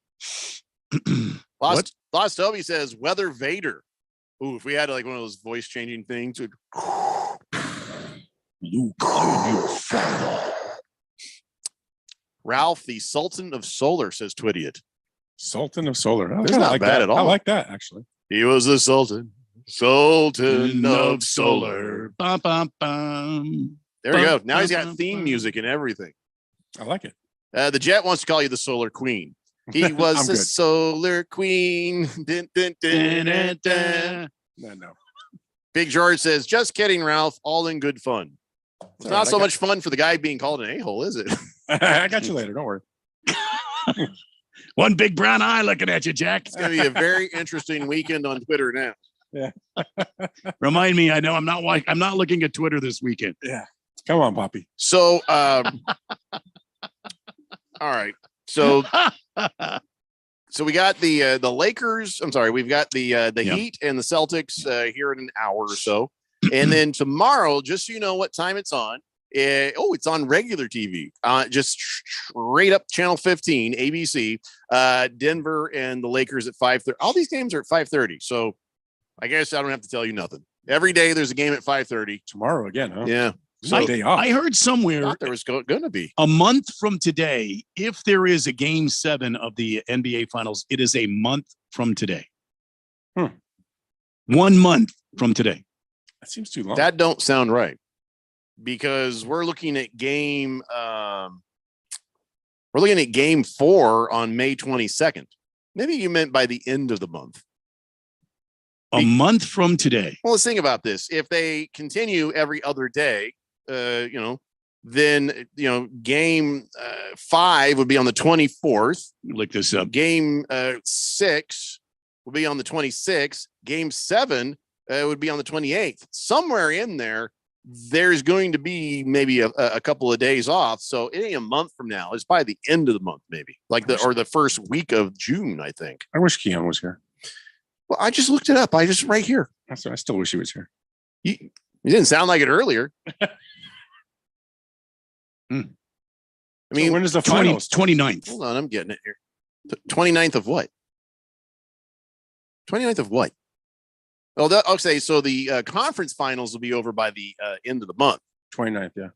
[SPEAKER 7] Lost Toby says Weather Vader. Ooh, if we had like one of those voice changing things, it'd...
[SPEAKER 9] Luke, are you father?
[SPEAKER 7] Ralph, the Sultan of Solar, says Twidiot.
[SPEAKER 8] Sultan of Solar. Oh,
[SPEAKER 7] It's
[SPEAKER 8] I
[SPEAKER 7] not
[SPEAKER 8] like
[SPEAKER 7] bad
[SPEAKER 8] that.
[SPEAKER 7] at all.
[SPEAKER 8] I like that actually.
[SPEAKER 7] He was the Sultan of Solar.
[SPEAKER 9] Bum, bum, bum.
[SPEAKER 7] There we go.
[SPEAKER 9] Bum,
[SPEAKER 7] Now he's
[SPEAKER 9] bum,
[SPEAKER 7] got theme
[SPEAKER 9] bum.
[SPEAKER 7] music and everything.
[SPEAKER 8] I like it.
[SPEAKER 7] The Jet wants to call you the Solar Queen. He
[SPEAKER 8] I'm
[SPEAKER 7] was the
[SPEAKER 8] good.
[SPEAKER 7] Solar Queen. Dun, dun, dun, dun, dun.
[SPEAKER 8] No.
[SPEAKER 7] Big George says, just kidding, Ralph. All in good fun. It's
[SPEAKER 8] all
[SPEAKER 7] not
[SPEAKER 8] right,
[SPEAKER 7] so
[SPEAKER 8] I got-
[SPEAKER 7] much fun for the guy being called an a-hole, is it?
[SPEAKER 8] I got you later. Don't worry.
[SPEAKER 9] One big brown eye looking at you, Jack.
[SPEAKER 7] It's going to be a very interesting weekend on Twitter now.
[SPEAKER 8] Yeah.
[SPEAKER 9] Remind me, I know I'm not looking at Twitter this weekend.
[SPEAKER 8] Yeah. Come on, Poppy.
[SPEAKER 7] So, all right. So, we got the Lakers. I'm sorry, we've got the Heat and the Celtics here in an hour or so, and then tomorrow, just so you know what time it's on. It's on regular TV. Just straight up channel 15, ABC. Denver and the Lakers at 5:30. All these games are at 5:30. So, I guess I don't have to tell you nothing. Every day there's a game at 5:30.
[SPEAKER 8] Tomorrow again, huh?
[SPEAKER 7] Yeah.
[SPEAKER 8] So day off.
[SPEAKER 9] I heard somewhere
[SPEAKER 7] Thought there was going to be.
[SPEAKER 9] a month from today, if there is a game 7 of the NBA Finals, it is a month from today. 1 month from today.
[SPEAKER 8] That seems too long.
[SPEAKER 7] That don't sound right, because we're looking at game 4 on May 22nd. Maybe you meant by the end of the month.
[SPEAKER 9] A month from today.
[SPEAKER 7] Well, let's think about this. If they continue every other day, then game 5 would be on the 24th.
[SPEAKER 9] Look this up.
[SPEAKER 7] Game 6 will be on the 26th. Game 7 would be on the 28th. Somewhere in there, there's going to be maybe a couple of days off. So it ain't a month from now. It's by the end of the month, maybe like the first week of June, I think.
[SPEAKER 8] I wish Keon was here.
[SPEAKER 7] Well, I just looked it up. I just right here.
[SPEAKER 8] I still wish he was here.
[SPEAKER 7] You didn't sound like it earlier. I mean,
[SPEAKER 8] So when is the finals?
[SPEAKER 9] 29th.
[SPEAKER 7] Hold on, I'm getting it here. 29th of what? 29th of what? Oh, okay. So the conference finals will be over by the end of the month.
[SPEAKER 8] 29th, yeah.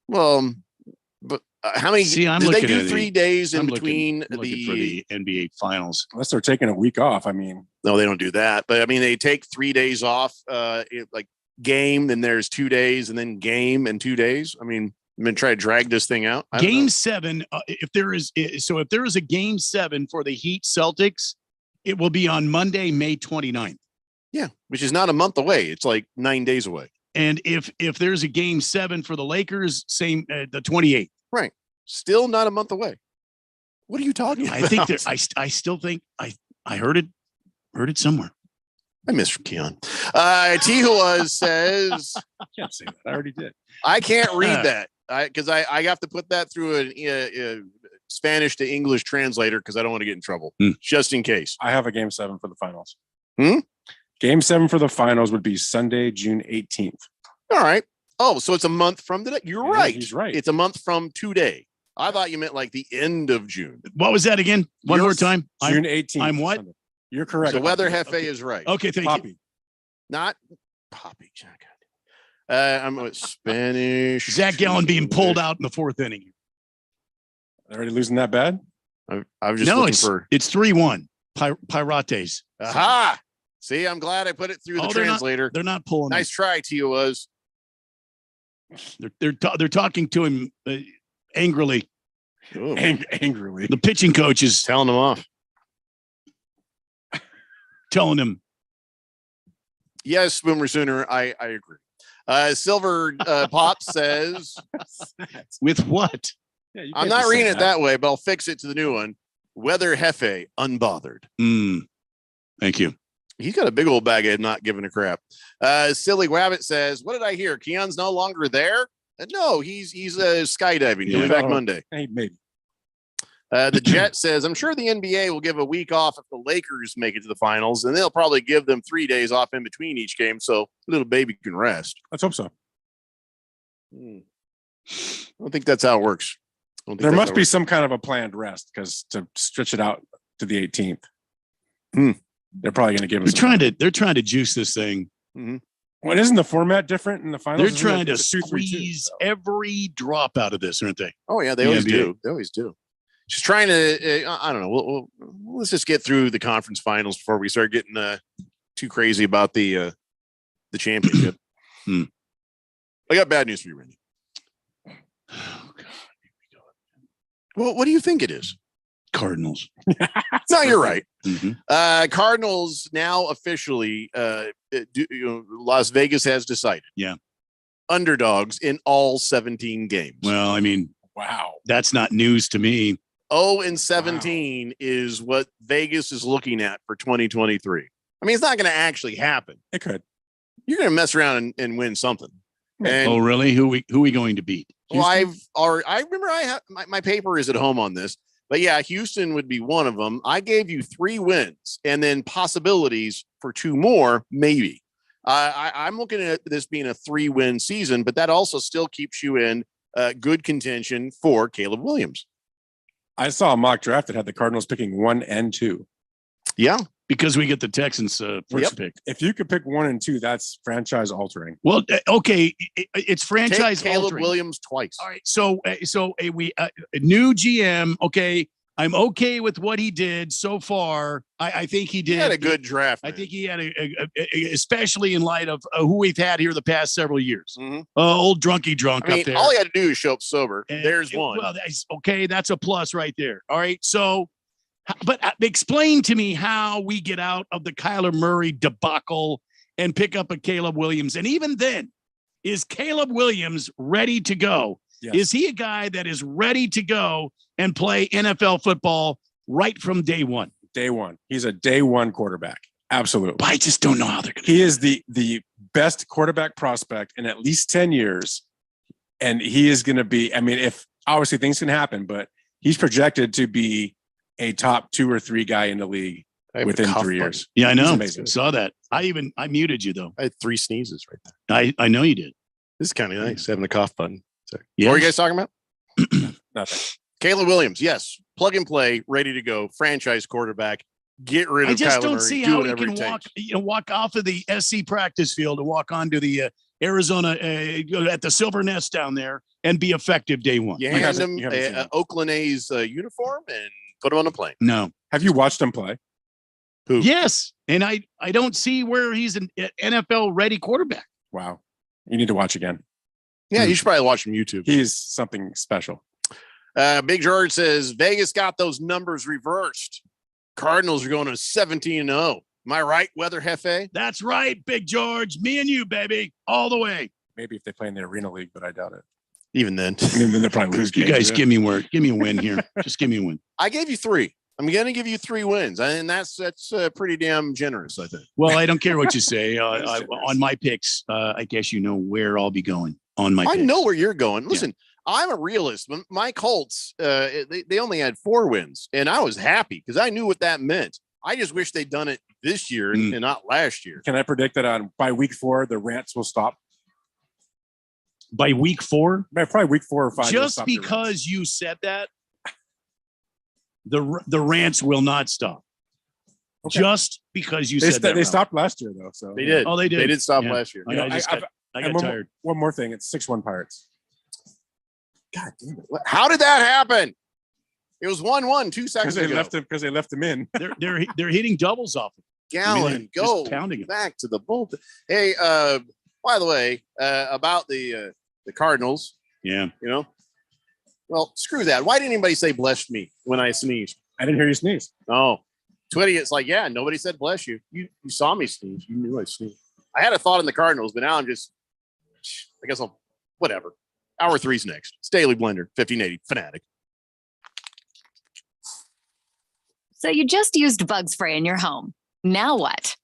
[SPEAKER 7] Well, but how many?
[SPEAKER 9] See, I'm
[SPEAKER 7] did they
[SPEAKER 9] looking
[SPEAKER 7] do
[SPEAKER 9] at
[SPEAKER 7] 3
[SPEAKER 9] it.
[SPEAKER 7] days in
[SPEAKER 9] I'm
[SPEAKER 7] between
[SPEAKER 9] looking for the NBA Finals.
[SPEAKER 8] Unless they're taking a week off. I mean,
[SPEAKER 7] No, they don't do that. But I mean, they take 3 days off. Like game, then there's 2 days, and then game and 2 days. I mean, I'm gonna try to drag this thing out. I don't
[SPEAKER 9] Game
[SPEAKER 7] know.
[SPEAKER 9] 7, if there is a game 7 for the Heat Celtics, it will be on Monday, May 29th.
[SPEAKER 7] Yeah, which is not a month away. It's like 9 days away.
[SPEAKER 9] And if there's a game 7 for the Lakers, same the 28th.
[SPEAKER 7] Right. Still not a month away. What are you talking about?
[SPEAKER 9] I think there, I still think I heard it somewhere.
[SPEAKER 7] I miss Keon. Tihua says
[SPEAKER 8] I can't say that. I already did.
[SPEAKER 7] I can't read that because I have to put that through a Spanish to English translator because I don't want to get in trouble, just in case.
[SPEAKER 8] I have a game 7 for the finals. Game 7 for the finals would be Sunday, June 18th.
[SPEAKER 7] All right. Oh, so it's a month from today. You're right.
[SPEAKER 8] He's right.
[SPEAKER 7] It's a month from today. I thought you meant like the end of June.
[SPEAKER 9] What was that again? One more time.
[SPEAKER 8] June 18th.
[SPEAKER 9] I'm what?
[SPEAKER 8] Sunday. You're correct.
[SPEAKER 7] So Weather Hefe is right.
[SPEAKER 9] Okay, thank
[SPEAKER 8] Poppy.
[SPEAKER 9] you.
[SPEAKER 7] Not Poppy. I'm a Spanish.
[SPEAKER 9] Zach Gallen being pulled out in the 4th inning.
[SPEAKER 8] Already losing that bad?
[SPEAKER 7] I'm just looking for.
[SPEAKER 9] It's 3-1. Pirates.
[SPEAKER 7] Aha! See, I'm glad I put it through the translator.
[SPEAKER 9] They're not pulling.
[SPEAKER 7] Nice try, Tio's.
[SPEAKER 9] They're talking to him angrily.
[SPEAKER 8] Angrily.
[SPEAKER 9] The pitching coach is
[SPEAKER 7] telling him off.
[SPEAKER 9] Telling him.
[SPEAKER 7] Yes, Boomer Sooner. I agree. Silver Pop says.
[SPEAKER 9] With what?
[SPEAKER 8] Yeah,
[SPEAKER 7] I'm not reading it that way, but I'll fix it to the new one. Weather Hefe, unbothered.
[SPEAKER 9] Thank you.
[SPEAKER 7] He's got a big old bag of not giving a crap. Silly Wabbit says, what did I hear? Keon's no longer there? No, he's skydiving. He'll be back Monday.
[SPEAKER 8] Hey, maybe.
[SPEAKER 7] The Jet says, I'm sure the NBA will give a week off if the Lakers make it to the finals, and they'll probably give them 3 days off in between each game so little baby can rest.
[SPEAKER 8] Let's hope so.
[SPEAKER 7] I don't think that's how it works.
[SPEAKER 8] There must be some kind of a planned rest because to stretch it out to the 18th. They're probably going to give us.
[SPEAKER 9] They're trying to juice this thing.
[SPEAKER 8] Well, isn't the format different in the finals?
[SPEAKER 9] They're trying to squeeze every drop out of this, aren't they?
[SPEAKER 7] Oh yeah, they always do. They always do. Just trying to. I don't know. Let's just get through the conference finals before we start getting too crazy about the championship. I got bad news for you, Randy. Well, what do you think it is?
[SPEAKER 9] Cardinals.
[SPEAKER 7] No, you're right. Cardinals now officially, Las Vegas has decided.
[SPEAKER 9] Yeah.
[SPEAKER 7] Underdogs in all 17 games.
[SPEAKER 9] Well, I mean,
[SPEAKER 8] wow.
[SPEAKER 9] That's not news to me.
[SPEAKER 7] 0-17 is what Vegas is looking at for 2023. I mean, it's not going to actually happen.
[SPEAKER 8] It could.
[SPEAKER 7] You're going to mess around and win something. And,
[SPEAKER 9] oh, really? Who we going to beat?
[SPEAKER 7] Well, I remember I have my paper is at home on this, but yeah, Houston would be one of them. I gave you 3 wins and then possibilities for 2 more, maybe. I'm looking at this being a 3-win season, but that also still keeps you in good contention for Caleb Williams.
[SPEAKER 8] I saw a mock draft that had the Cardinals picking 1 and 2.
[SPEAKER 7] Yeah.
[SPEAKER 9] Because we get the Texans first pick.
[SPEAKER 8] If you could pick 1 and 2, that's franchise altering.
[SPEAKER 9] Well, okay, it's franchise
[SPEAKER 7] Take Caleb
[SPEAKER 9] altering.
[SPEAKER 7] Williams twice.
[SPEAKER 9] All right, so we a new GM. Okay, I'm okay with what he did so far. I think he did.
[SPEAKER 7] He had a good draft.
[SPEAKER 9] I think he had especially in light of who we've had here the past several years. Old drunky drunk
[SPEAKER 7] I mean,
[SPEAKER 9] up there.
[SPEAKER 7] all he had to do is show up sober.
[SPEAKER 9] And
[SPEAKER 7] There's one.
[SPEAKER 9] Well, that's a plus right there. All right, so. But explain to me how we get out of the Kyler Murray debacle and pick up a Caleb Williams. And even then, is Caleb Williams ready to go? Yes. Is he a guy that is ready to go and play NFL football right from day one?
[SPEAKER 8] Day one. He's a day one quarterback. Absolutely.
[SPEAKER 9] But I just don't know how they're going to.
[SPEAKER 8] He is the best quarterback prospect in at least 10 years. And he is going to be, I mean, if obviously things can happen, but he's projected to be a top 2 or 3 guy in the league within 3 years.
[SPEAKER 9] Yeah, I know. Saw that. I muted you though.
[SPEAKER 7] I had 3 sneezes right there.
[SPEAKER 9] I know you did.
[SPEAKER 7] This is kind of nice having a cough button.
[SPEAKER 9] Yeah.
[SPEAKER 7] What were you guys talking about?
[SPEAKER 8] Nothing.
[SPEAKER 7] Caleb Williams, yes, plug and play, ready to go, franchise quarterback. Get rid of
[SPEAKER 9] I just
[SPEAKER 7] Kyler
[SPEAKER 9] don't
[SPEAKER 7] Murray.
[SPEAKER 9] see
[SPEAKER 7] Do
[SPEAKER 9] how he
[SPEAKER 7] whatever
[SPEAKER 9] can
[SPEAKER 7] it
[SPEAKER 9] walk off of the SC practice field and walk onto the Arizona at the Silver Nest down there and be effective day one.
[SPEAKER 7] You hand him a Oakland A's uniform and put him on a plane.
[SPEAKER 9] No.
[SPEAKER 8] Have you watched him play?
[SPEAKER 7] Who?
[SPEAKER 9] Yes. And I don't see where he's an NFL ready quarterback.
[SPEAKER 8] Wow. You need to watch again.
[SPEAKER 7] Yeah, you should probably watch from YouTube.
[SPEAKER 8] He's something special.
[SPEAKER 7] Big George says Vegas got those numbers reversed. Cardinals are going to 17-0. Am I right, Weather Hefe?
[SPEAKER 9] That's right, Big George. Me and you, baby, all the way.
[SPEAKER 8] Maybe if they play in the Arena League, but I doubt it.
[SPEAKER 7] Even then.
[SPEAKER 8] And then they'll probably lose
[SPEAKER 9] You
[SPEAKER 8] games.
[SPEAKER 9] guys give me a win here. Just give me a win.
[SPEAKER 7] I gave you 3. I'm going to give you 3 wins, and that's pretty damn generous, I think.
[SPEAKER 9] Well, I don't care what you say. On my picks, I guess you know where I'll be going on my
[SPEAKER 7] I
[SPEAKER 9] picks.
[SPEAKER 7] know where you're going. Listen, I'm a realist. My Colts, they only had 4 wins, and I was happy because I knew what that meant. I just wish they'd done it this year and not last year.
[SPEAKER 8] Can I predict that by week 4 the rants will stop?
[SPEAKER 9] By week 4?
[SPEAKER 8] Probably week 4 or 5.
[SPEAKER 9] Just because you said that, the rants will not stop.
[SPEAKER 8] Okay.
[SPEAKER 9] Just because you said that.
[SPEAKER 8] They stopped last year, though. So
[SPEAKER 7] they did.
[SPEAKER 9] Oh, they did.
[SPEAKER 7] They did stop last year.
[SPEAKER 9] I got tired.
[SPEAKER 8] One more thing. It's 6-1 Pirates.
[SPEAKER 7] God damn it. How did that happen? It was 1-1 2 seconds ago.
[SPEAKER 8] Because they left him in.
[SPEAKER 9] They're hitting doubles off it.
[SPEAKER 7] Gallon, go
[SPEAKER 9] pounding
[SPEAKER 7] back to the bullpen. Hey, by the way, about the Cardinals.
[SPEAKER 9] Yeah.
[SPEAKER 7] You know, well, screw that. Why didn't anybody say bless me when I sneezed?
[SPEAKER 8] I didn't hear you sneeze.
[SPEAKER 7] Oh, Twitty, it's like, yeah, nobody said bless you. You saw me sneeze. You knew I sneezed. I had a thought in the Cardinals, but now I guess I'll, whatever. Hour 3's next. Staley Blender, 1580, Fanatic.
[SPEAKER 5] So you just used bug spray in your home. Now what?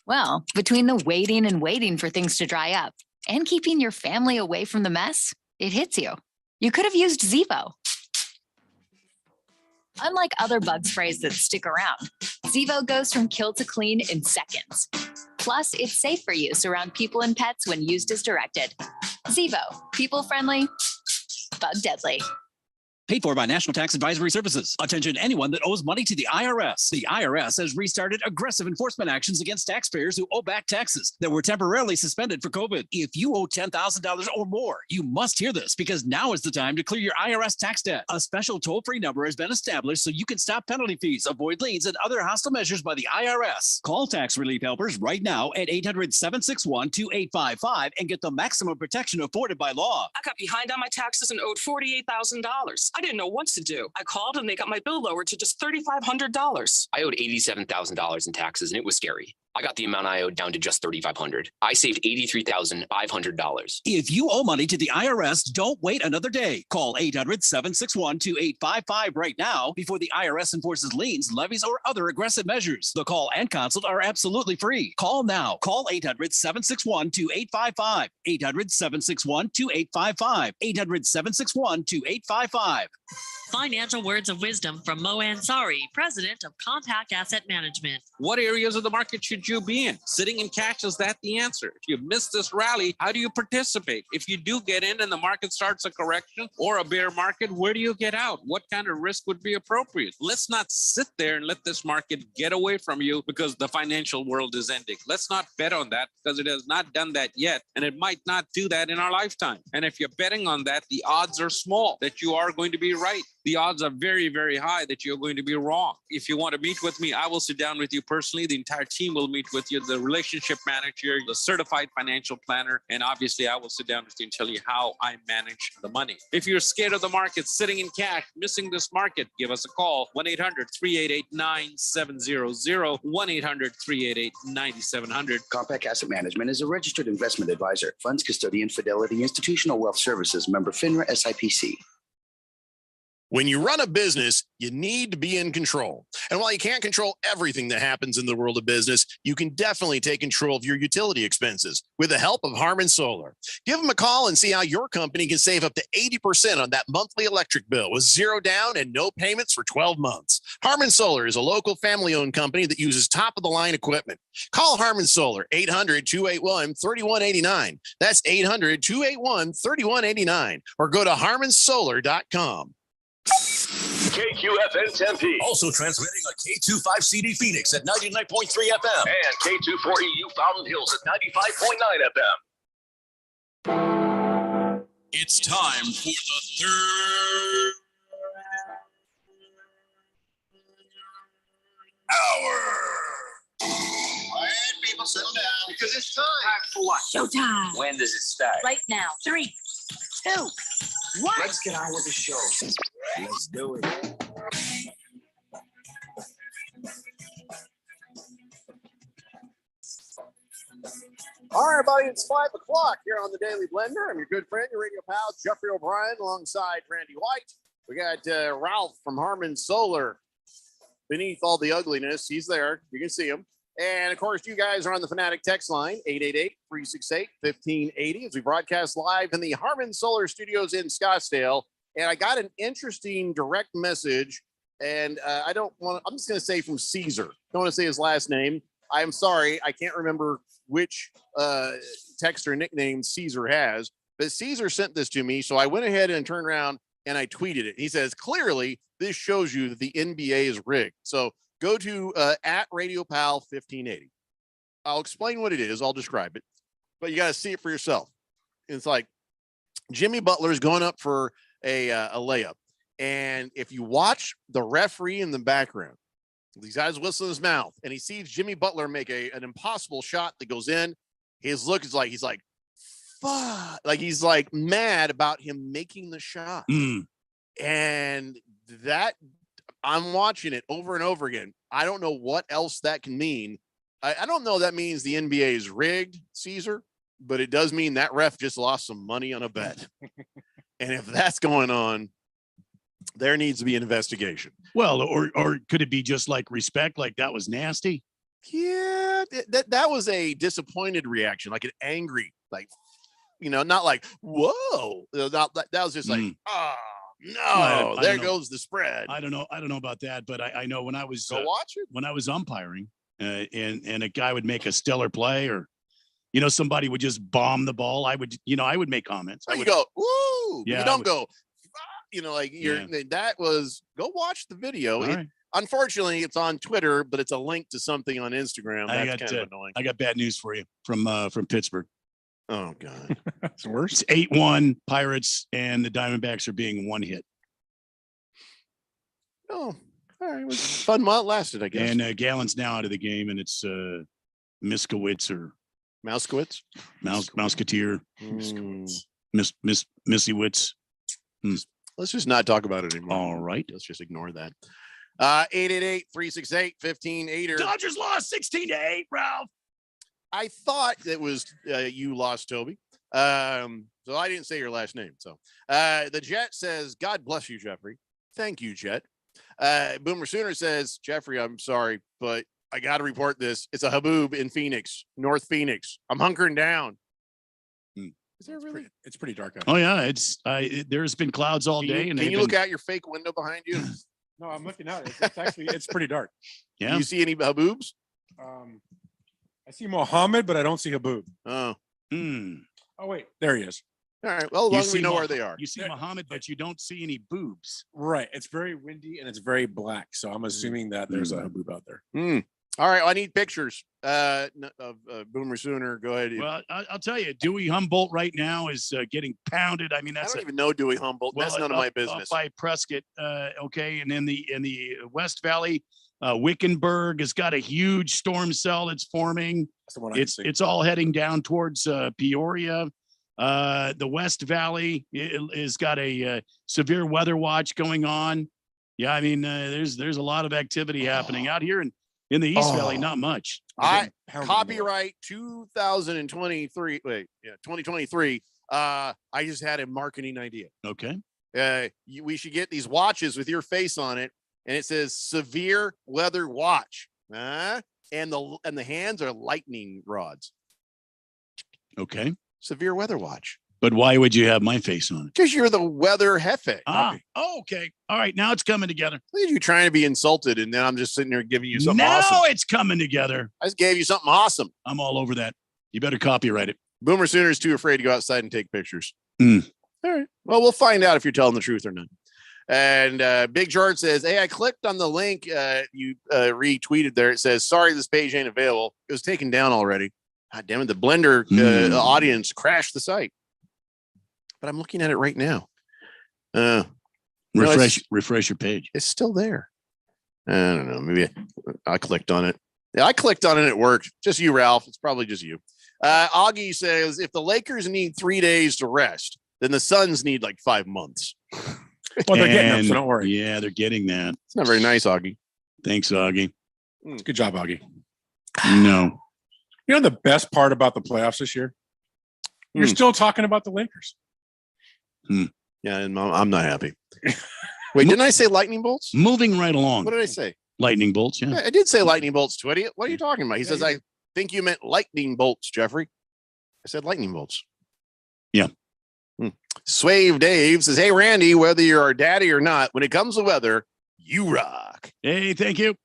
[SPEAKER 5] Well, between the waiting and waiting for things to dry up and keeping your family away from the mess, it hits you. You could have used Zevo. Unlike other bug sprays that stick around, Zevo goes from kill to clean in seconds. Plus, it's safe for use around people and pets when used as directed. Zevo, people-friendly, bug-deadly.
[SPEAKER 2] Paid for by National Tax Advisory Services. Attention anyone that owes money to the IRS. The IRS has restarted aggressive enforcement actions against taxpayers who owe back taxes that were temporarily suspended for COVID. If you owe $10,000 or more, you must hear this because now is the time to clear your IRS tax debt. A special toll-free number has been established so you can stop penalty fees, avoid liens, and other hostile measures by the IRS. Call Tax Relief Helpers right now at 800-761-2855 and get the maximum protection afforded by law.
[SPEAKER 22] I got behind on my taxes and owed $48,000. I didn't know what to do. I called and they got my bill lowered to just $3,500.
[SPEAKER 23] I owed $87,000 in taxes and it was scary. I got the amount I owed down to just $3,500. I saved $83,500.
[SPEAKER 2] If you owe money to the IRS, don't wait another day. Call 800-761-2855 right now before the IRS enforces liens, levies, or other aggressive measures. The call and consult are absolutely free. Call now. Call 800-761-2855. 800-761-2855. 800-761-2855.
[SPEAKER 10] Financial words of wisdom from Mo Ansari, president of Compact Asset Management.
[SPEAKER 11] What areas of the market should you be in? Sitting in cash, is that the answer? If you miss this rally, how do you participate? If you do get in and the market starts a correction or a bear market, where do you get out? What kind of risk would be appropriate? Let's not sit there and let this market get away from you because the financial world is ending. Let's not bet on that because it has not done that yet, and it might not do that in our lifetime. And if you're betting on that, the odds are small that you are going to be right. The odds are very, very high that you're going to be wrong. If you want to meet with me, I will sit down with you personally. The entire team will meet with you, the relationship manager, the certified financial planner, and obviously I will sit down with you and tell you how I manage the money. If you're scared of the market, sitting in cash, missing this market, give us a call, 1-800-388-9700, 1-800-388-9700.
[SPEAKER 18] Compact Asset Management is a registered investment advisor, funds custodian, Fidelity Institutional Wealth Services, member FINRA SIPC.
[SPEAKER 7] When you run a business, you need to be in control. And while you can't control everything that happens in the world of business, you can definitely take control of your utility expenses with the help of Harmon Solar. Give them a call and see how your company can save up to 80% on that monthly electric bill with zero down and no payments for 12 months. Harmon Solar is a local family-owned company that uses top-of-the-line equipment. Call Harmon Solar, 800-281-3189. That's 800-281-3189. Or go to harmonsolar.com.
[SPEAKER 6] KQFN Tempe. Also transmitting on K25CD Phoenix at 99.3 FM. And K240U Fountain Hills at 95.9 FM.
[SPEAKER 19] It's time for the third hour.
[SPEAKER 20] Quiet, people, settle down because it's time.
[SPEAKER 19] For what?
[SPEAKER 20] Showtime.
[SPEAKER 19] When does it start?
[SPEAKER 20] Right now. 3, 2, 1.
[SPEAKER 19] Let's get on with the show. Let's do it.
[SPEAKER 7] All right, everybody, it's 5 o'clock here on the Daily Blender. I'm your good friend, your radio pal, Jeffrey O'Brien, alongside Randy White. We got Ralph from Harmon Solar. Beneath all the ugliness, he's there. You can see him. And, of course, you guys are on the Fanatic text line, 888-368-1580, as we broadcast live in the Harmon Solar Studios in Scottsdale. And I got an interesting direct message And I don't want. I'm just going to say from Caesar. Don't want to say his last name. I'm sorry, I can't remember which text or nickname Caesar has, but Caesar sent this to me, so I went ahead and turned around and I tweeted it. He says, "Clearly, this shows you that the NBA is rigged." So go to at RadioPal 1580. I'll explain what it is. I'll describe it, but you got to see it for yourself. It's like Jimmy Butler is going up for a layup. And if you watch the referee in the background, these guys whistle in his mouth, and he sees Jimmy Butler make an impossible shot that goes in. His look is like, he's like, fuck. Like, he's like mad about him making the shot. And that, I'm watching it over and over again. I don't know what else that can mean. I don't know that means the NBA is rigged, Caesar, but it does mean that ref just lost some money on a bet. And if that's going on, there needs to be an investigation.
[SPEAKER 9] Well, or could it be just like respect? Like that was nasty.
[SPEAKER 7] Yeah, that was a disappointed reaction, like an angry, like, not like, whoa. That was just like, oh, no, there goes the spread.
[SPEAKER 9] I don't know about that, but I know when I was
[SPEAKER 7] Go watch it.
[SPEAKER 9] when I was umpiring, and a guy would make a stellar play, or somebody would just bomb the ball, I would make comments.
[SPEAKER 7] You go, ooh,
[SPEAKER 9] Yeah,
[SPEAKER 7] you
[SPEAKER 9] I
[SPEAKER 7] don't
[SPEAKER 9] would-
[SPEAKER 7] go, like that was, go watch the video.
[SPEAKER 9] All right.
[SPEAKER 7] Unfortunately, it's on Twitter, but it's a link to something on Instagram. That's kind of annoying.
[SPEAKER 9] I got bad news for you from Pittsburgh.
[SPEAKER 7] Oh God,
[SPEAKER 9] it's worse. It's 8-1 Pirates, and the Diamondbacks are being one hit.
[SPEAKER 7] Oh, all right. It was fun while it lasted, I guess.
[SPEAKER 9] And Gallen's now out of the game, and it's Miskowitz or
[SPEAKER 7] Mouskowitz,
[SPEAKER 9] Mouseketeer, Missiewitz.
[SPEAKER 7] Let's just not talk about it anymore.
[SPEAKER 9] All right.
[SPEAKER 7] Let's just ignore that. 888-368-1580.
[SPEAKER 9] Dodgers lost 16-8, Ralph.
[SPEAKER 7] I thought it was you lost, Toby. So I didn't say your last name. So the Jet says, God bless you, Jeffrey. Thank you, Jet. Boomer Sooner says, Jeffrey, I'm sorry, but I got to report this. It's a haboob in Phoenix, North Phoenix. I'm hunkering down. Is there really?
[SPEAKER 8] It's pretty dark out.
[SPEAKER 9] Oh yeah, there's been clouds all day.
[SPEAKER 7] Can you look out your fake window behind you?
[SPEAKER 8] No, I'm looking out. It's actually, it's pretty dark.
[SPEAKER 9] Yeah.
[SPEAKER 7] Do you see any haboobs?
[SPEAKER 8] I see Mohammed, but I don't see Haboob.
[SPEAKER 7] Oh.
[SPEAKER 8] Oh, wait. There he is.
[SPEAKER 7] All right. Well, as long as we know where they are.
[SPEAKER 9] You see Muhammad, but you don't see any boobs.
[SPEAKER 8] Right. It's very windy and it's very black. So I'm assuming that there's a Haboob out there.
[SPEAKER 7] All right. Well, I need pictures of Boomer Sooner. Go ahead.
[SPEAKER 9] Well, I'll tell you, Dewey Humboldt right now is getting pounded. I mean,
[SPEAKER 7] I
[SPEAKER 9] that's
[SPEAKER 7] don't even know Dewey Humboldt. That's none of my business.
[SPEAKER 9] Up by Prescott. Okay. And in the West Valley, Wickenburg has got a huge storm cell that's forming. It's all heading down towards Peoria. The West Valley is got a severe weather watch going on. Yeah, I mean, there's a lot of activity happening out here in the East Valley. Not much.
[SPEAKER 7] Copyright 2023. 2023. I just had a marketing idea.
[SPEAKER 9] Okay.
[SPEAKER 7] We should get these watches with your face on it, and it says severe weather watch. And the hands are lightning rods.
[SPEAKER 9] Okay.
[SPEAKER 7] Severe weather watch.
[SPEAKER 9] But why would you have my face on it?
[SPEAKER 7] Because you're the weather jefe.
[SPEAKER 9] Okay. All right. Now it's coming together.
[SPEAKER 7] Look at you trying to be insulted, and then I'm just sitting there giving you something
[SPEAKER 9] now
[SPEAKER 7] awesome.
[SPEAKER 9] It's coming together.
[SPEAKER 7] I just gave you something awesome.
[SPEAKER 9] I'm all over that. You better copyright it.
[SPEAKER 7] Boomer Sooner's too afraid to go outside and take pictures.
[SPEAKER 9] All
[SPEAKER 7] right. Well, we'll find out if you're telling the truth or not. And Big George says, hey, I clicked on the link you retweeted there. It says, sorry, this page ain't available. It was taken down already. God damn it. The Blender audience crashed the site. But I'm looking at it right now.
[SPEAKER 9] Refresh your page.
[SPEAKER 7] It's still there. I don't know. Maybe I clicked on it. Yeah, I clicked on it. It worked. Just you, Ralph. It's probably just you. Augie says, if the Lakers need 3 days to rest, then the Suns need like 5 months.
[SPEAKER 8] Well, they're getting them, so don't worry.
[SPEAKER 9] Yeah, they're getting that.
[SPEAKER 7] It's not very nice, Augie.
[SPEAKER 9] Thanks, Augie.
[SPEAKER 8] Good job, Augie.
[SPEAKER 9] No.
[SPEAKER 8] You know the best part about the playoffs this year? You're still talking about the Lakers.
[SPEAKER 7] Yeah, and I'm not happy. Wait, didn't I say lightning bolts?
[SPEAKER 9] Moving right along.
[SPEAKER 7] What did I say?
[SPEAKER 9] Lightning bolts, yeah.
[SPEAKER 7] I did say lightning bolts to idiot. What are you talking about? He says, I think you meant lightning bolts, Jeffrey. I said lightning bolts.
[SPEAKER 9] Yeah.
[SPEAKER 7] Swave Dave says, hey, Randy, whether you're our daddy or not, when it comes to weather, You rock.
[SPEAKER 9] Hey, thank you.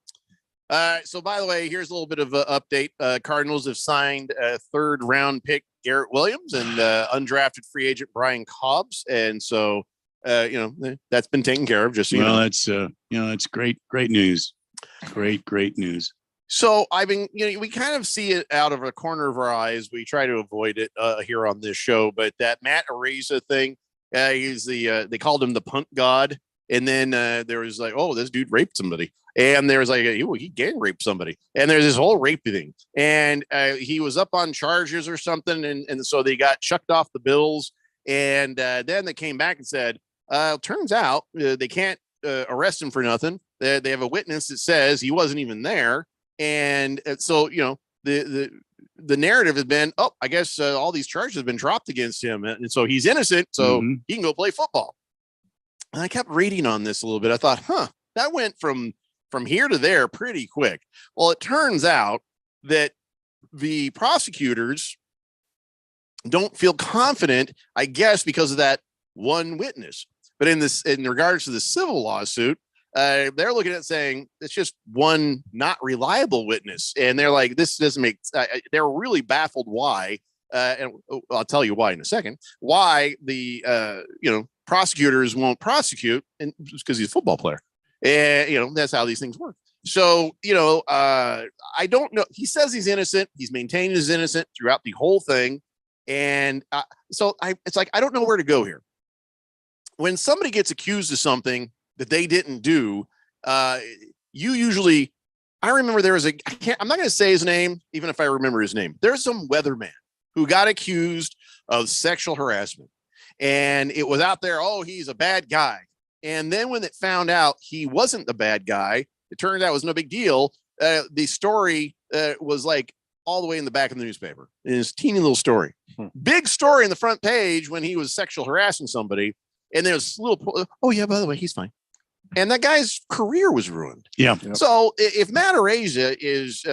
[SPEAKER 7] So by the way, here's a little bit of an update. Cardinals have signed a 3rd round pick, Garrett Williams, and undrafted free agent Brian Cobbs. And so, that's been taken care of. Just so you know.
[SPEAKER 9] That's it's great news. Great news.
[SPEAKER 7] So I've been, we kind of see it out of a corner of our eyes. We try to avoid it here on this show, but that Matt Araiza thing, he's they called him the punt god. And then there was like, oh, this dude raped somebody. And there was like, he gang raped somebody. And there's this whole rape thing. And he was up on charges or something. And so they got chucked off the Bills. And then they came back and said, turns out they can't arrest him for nothing. They have a witness that says he wasn't even there. And so, the narrative has been, oh, I guess all these charges have been dropped against him. And so he's innocent. So he can go play football. And I kept reading on this a little bit. I thought, that went from here to there pretty quick. Well, it turns out that the prosecutors don't feel confident, I guess, because of that one witness. But in regards to the civil lawsuit, they're looking at saying it's just one not reliable witness. And they're like, this doesn't make, they're really baffled why, and I'll tell you why in a second, why the, prosecutors won't prosecute, and because he's a football player. And, that's how these things work. So, I don't know. He says he's innocent. He's maintained his innocent throughout the whole thing. And it's like, I don't know where to go here. When somebody gets accused of something that they didn't do, you usually, I remember there was I'm not going to say his name, even if I remember his name. There's some weatherman who got accused of sexual harassment. And it was out there, oh, he's a bad guy. And then when it found out he wasn't the bad guy, it turned out it was no big deal. The story was like all the way in the back of the newspaper. In his teeny little story. Big story in the front page when he was sexual harassing somebody. And there's little, oh, yeah, by the way, he's fine. And that guy's career was ruined.
[SPEAKER 9] Yeah.
[SPEAKER 7] So if Matt Araiza is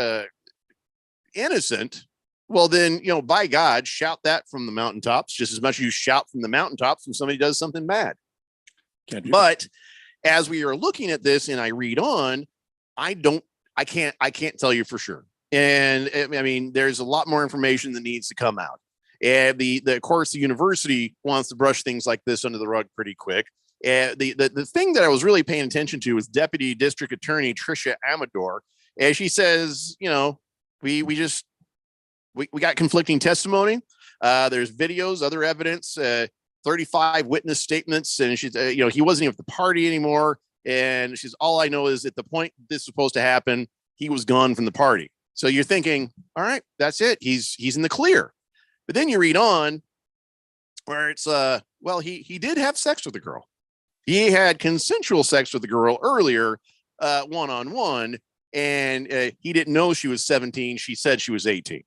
[SPEAKER 7] innocent, well, then, by God, shout that from the mountaintops just as much as you shout from the mountaintops when somebody does something bad. But as we are looking at this and I read on, I can't tell you for sure. And I mean, there's a lot more information that needs to come out. And of course, the university wants to brush things like this under the rug pretty quick. And the thing that I was really paying attention to was Deputy District Attorney Tricia Amador. And she says, we got conflicting testimony. There's videos, other evidence, 35 witness statements. And she's, he wasn't even at the party anymore. And she's, all I know is at the point this was supposed to happen, he was gone from the party. So you're thinking, all right, that's it. He's in the clear. But then you read on where it's, he did have sex with the girl. He had consensual sex with the girl earlier, one-on-one, and he didn't know she was 17. She said she was 18.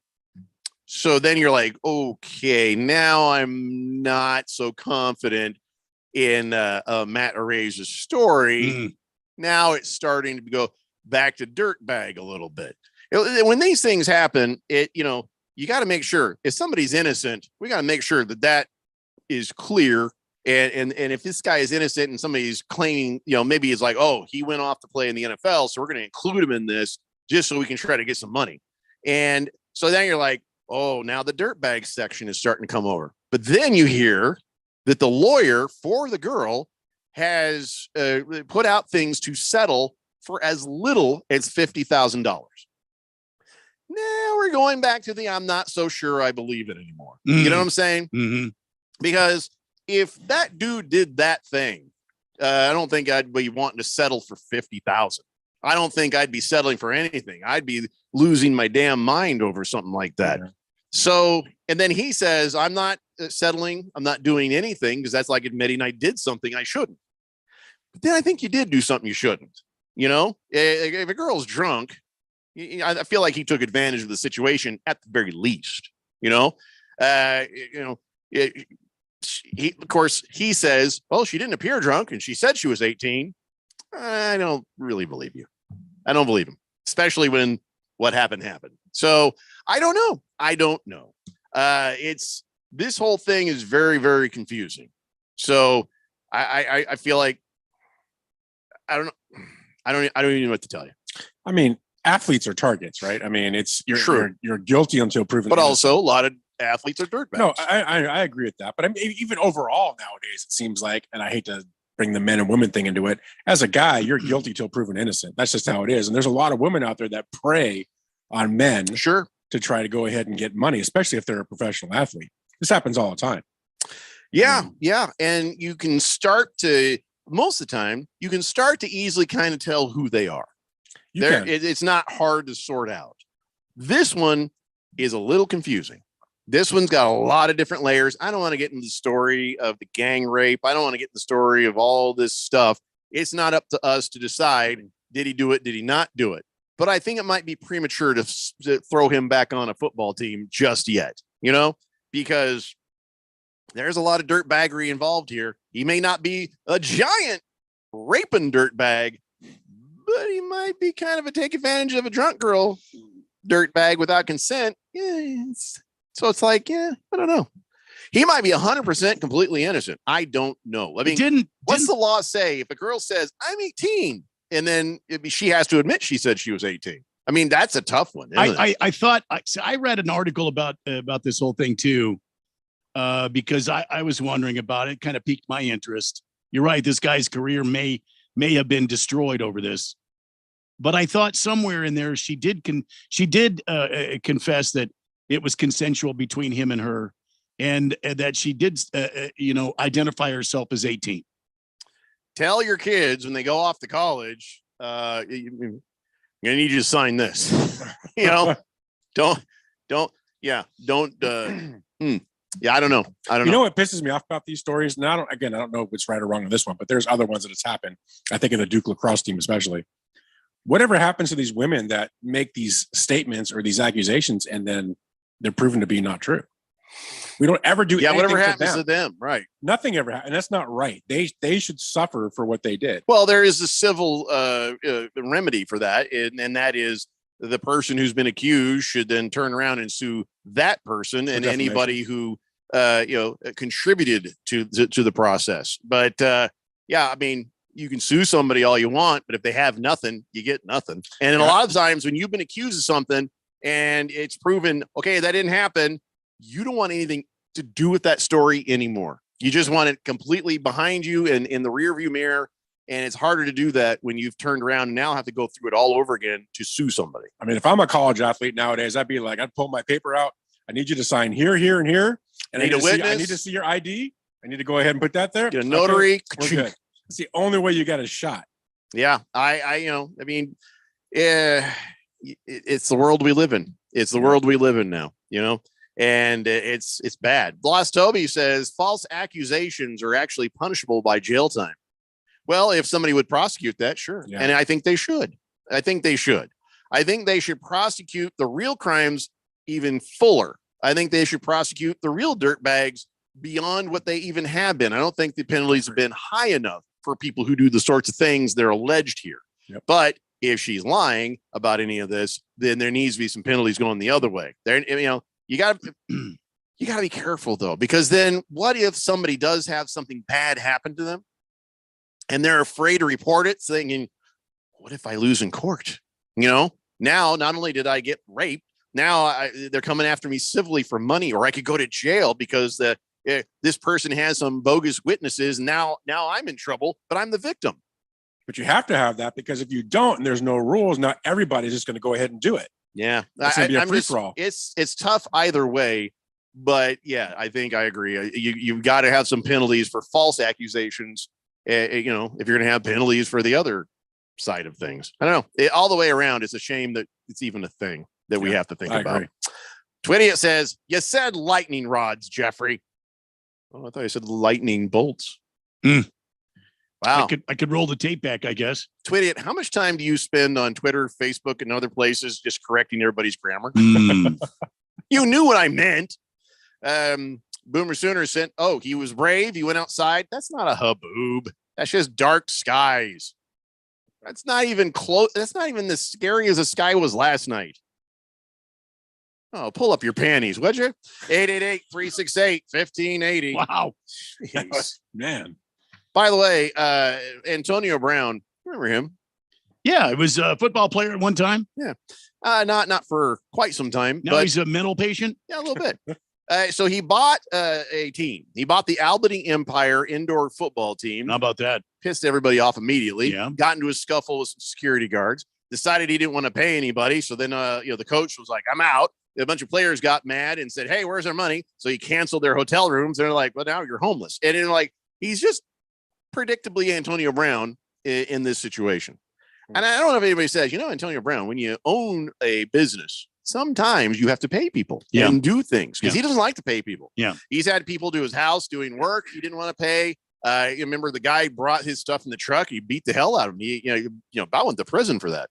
[SPEAKER 7] So then you're like, okay, now I'm not so confident in Matt Araiza's story. Now it's starting to go back to dirtbag a little bit. When these things happen, you got to make sure if somebody's innocent, we got to make sure that is clear. And if this guy is innocent and somebody's claiming, maybe it's like, oh, he went off to play in the NFL, so we're going to include him in this just so we can try to get some money. And so then you're like, oh, now the dirtbag section is starting to come over. But then you hear that the lawyer for the girl has put out things to settle for as little as $50,000. Now we're going back to I'm not so sure I believe it anymore. You know what I'm saying? Because if that dude did that thing, I don't think I'd be wanting to settle for 50,000. I don't think I'd be settling for anything. I'd be losing my damn mind over something like that. Yeah. So, and then he says, I'm not settling. I'm not doing anything because that's like admitting I did something I shouldn't. But then I think you did do something you shouldn't. If a girl's drunk, I feel like he took advantage of the situation at the very least. Of course, he says, well, she didn't appear drunk and she said she was 18. I don't really believe you. I don't believe him, especially when what happened. So I don't know. This whole thing is very, very confusing. So I feel like I don't know. I don't even know what to tell you.
[SPEAKER 8] I mean, athletes are targets, right? I mean, it's
[SPEAKER 7] True.
[SPEAKER 8] you're guilty until proven.
[SPEAKER 7] But
[SPEAKER 8] innocent.
[SPEAKER 7] also, a lot of athletes are dirtbags.
[SPEAKER 8] No, I agree with that. But I mean, even overall nowadays, it seems like, and I hate to bring the men and women thing into it. As a guy, you're guilty till proven innocent. That's just how it is. And there's a lot of women out there that prey on men,
[SPEAKER 7] sure,
[SPEAKER 8] to try to go ahead and get money, especially if they're a professional athlete. This happens all the time.
[SPEAKER 7] Yeah, yeah, and you can start to most of the time you can start to easily kind of tell who they are. It's not hard to sort out. This one is a little confusing. This one's got a lot of different layers. I don't want to get into the story of the gang rape. I don't want to get in the story of all this stuff. It's not up to us to decide, did he do it? Did he not do it? But I think it might be premature to throw him back on a football team just yet, because there's a lot of dirtbaggery involved here. He may not be a giant raping dirtbag, but he might be kind of a take advantage of a drunk girl dirtbag without consent. So it's like, I don't know. He might be 100% completely innocent. I don't know. I mean, what's the law say if a girl says, I'm 18, and then she has to admit she said she was 18? I mean, that's a tough one.
[SPEAKER 9] I read an article about this whole thing too, because I was wondering about it. Kind of piqued my interest. You're right. This guy's career may have been destroyed over this, but I thought somewhere in there she did confess that it was consensual between him and her, and that she did identify herself as 18.
[SPEAKER 7] Tell your kids when they go off to college, I need you to sign this. Don't. I don't know.
[SPEAKER 8] You know what pisses me off about these stories? Now, I don't know if it's right or wrong on this one, but there's other ones that it's happened. I think of the Duke lacrosse team, especially. Whatever happens to these women that make these statements or these accusations, and then they're proven to be not true. We don't ever do anything
[SPEAKER 7] whatever
[SPEAKER 8] for
[SPEAKER 7] happens to them, right?
[SPEAKER 8] Nothing ever happens, and that's not right. They should suffer for what they did.
[SPEAKER 7] Well, there is a civil remedy for that, and that is the person who's been accused should then turn around and sue that person and anybody who contributed to the process. But I mean, you can sue somebody all you want, but if they have nothing, you get nothing. And a lot of times when you've been accused of something and it's proven, okay, that didn't happen, you don't want anything to do with that story anymore. You just want it completely behind you and in the rearview mirror. And it's harder to do that when you've turned around and now have to go through it all over again to sue somebody.
[SPEAKER 8] I mean, if I'm a college athlete nowadays, I'd be like, I'd pull my paper out. I need you to sign here, here, and here. And I need to see your ID. I need to go ahead and put that there.
[SPEAKER 7] Get a notary.
[SPEAKER 8] Okay, we're good. That's the only way you got a shot.
[SPEAKER 7] Yeah. It's the world we live in. It's the world we live in now, and it's bad. Lost Toby says false accusations are actually punishable by jail time. Well, if somebody would prosecute that, sure. Yeah. And I think they should. I think they should prosecute the real crimes even fuller. I think they should prosecute the real dirtbags beyond what they even have been. I don't think the penalties have been high enough for people who do the sorts of things they're alleged here. Yep. But if she's lying about any of this, then there needs to be some penalties going the other way. You got to be careful though, because then what if somebody does have something bad happen to them and they're afraid to report it, thinking, what if I lose in court? Now, not only did I get raped, now they're coming after me civilly for money, or I could go to jail because this person has some bogus witnesses. Now I'm in trouble, but I'm the victim.
[SPEAKER 8] But you have to have that, because if you don't, and there's no rules, not everybody's just going to go ahead and do it.
[SPEAKER 7] Yeah.
[SPEAKER 8] It's going to be a free-for-all.
[SPEAKER 7] It's tough either way, but yeah, I think I agree. You've got to have some penalties for false accusations. If you're going to have penalties for the other side of things. I don't know. All the way around, it's a shame that it's even a thing that we have to think about.
[SPEAKER 8] Agree.
[SPEAKER 7] Twitty says, you said lightning rods, Jeffrey. Oh, I thought you said lightning bolts. Wow.
[SPEAKER 9] I could roll the tape back, I guess.
[SPEAKER 7] Twitty, how much time do you spend on Twitter, Facebook, and other places just correcting everybody's grammar? You knew what I meant. Boomer Sooner sent, he was brave. He went outside. That's not a haboob. That's just dark skies. That's not even close. That's not even as scary as the sky was last night. Oh, pull up your panties, would you? 888-368-1580.
[SPEAKER 9] Wow.
[SPEAKER 8] Man.
[SPEAKER 7] By the way, Antonio Brown Remember him?
[SPEAKER 9] Yeah, it was a football player at one time.
[SPEAKER 7] Yeah. Not for quite some time.
[SPEAKER 9] Now
[SPEAKER 7] but
[SPEAKER 9] he's a mental patient.
[SPEAKER 7] Yeah, a little bit. So he bought a team. He bought the Albany Empire indoor football team.
[SPEAKER 9] How about that?
[SPEAKER 7] Pissed everybody off immediately.
[SPEAKER 9] Yeah.
[SPEAKER 7] Got into a scuffle with some security guards. Decided he didn't want to pay anybody. So then, the coach was like, "I'm out." A bunch of players got mad and said, "Hey, where's our money?" So he canceled their hotel rooms. They're like, "Well, now you're homeless." And then, like, he's just predictably Antonio Brown in this situation. And I don't know if anybody says, Antonio Brown, when you own a business, sometimes you have to pay people and do things because he doesn't like to pay people.
[SPEAKER 9] Yeah.
[SPEAKER 7] He's had people to his house doing work he didn't want to pay. You remember the guy brought his stuff in the truck. He beat the hell out of him. He about went to prison for that.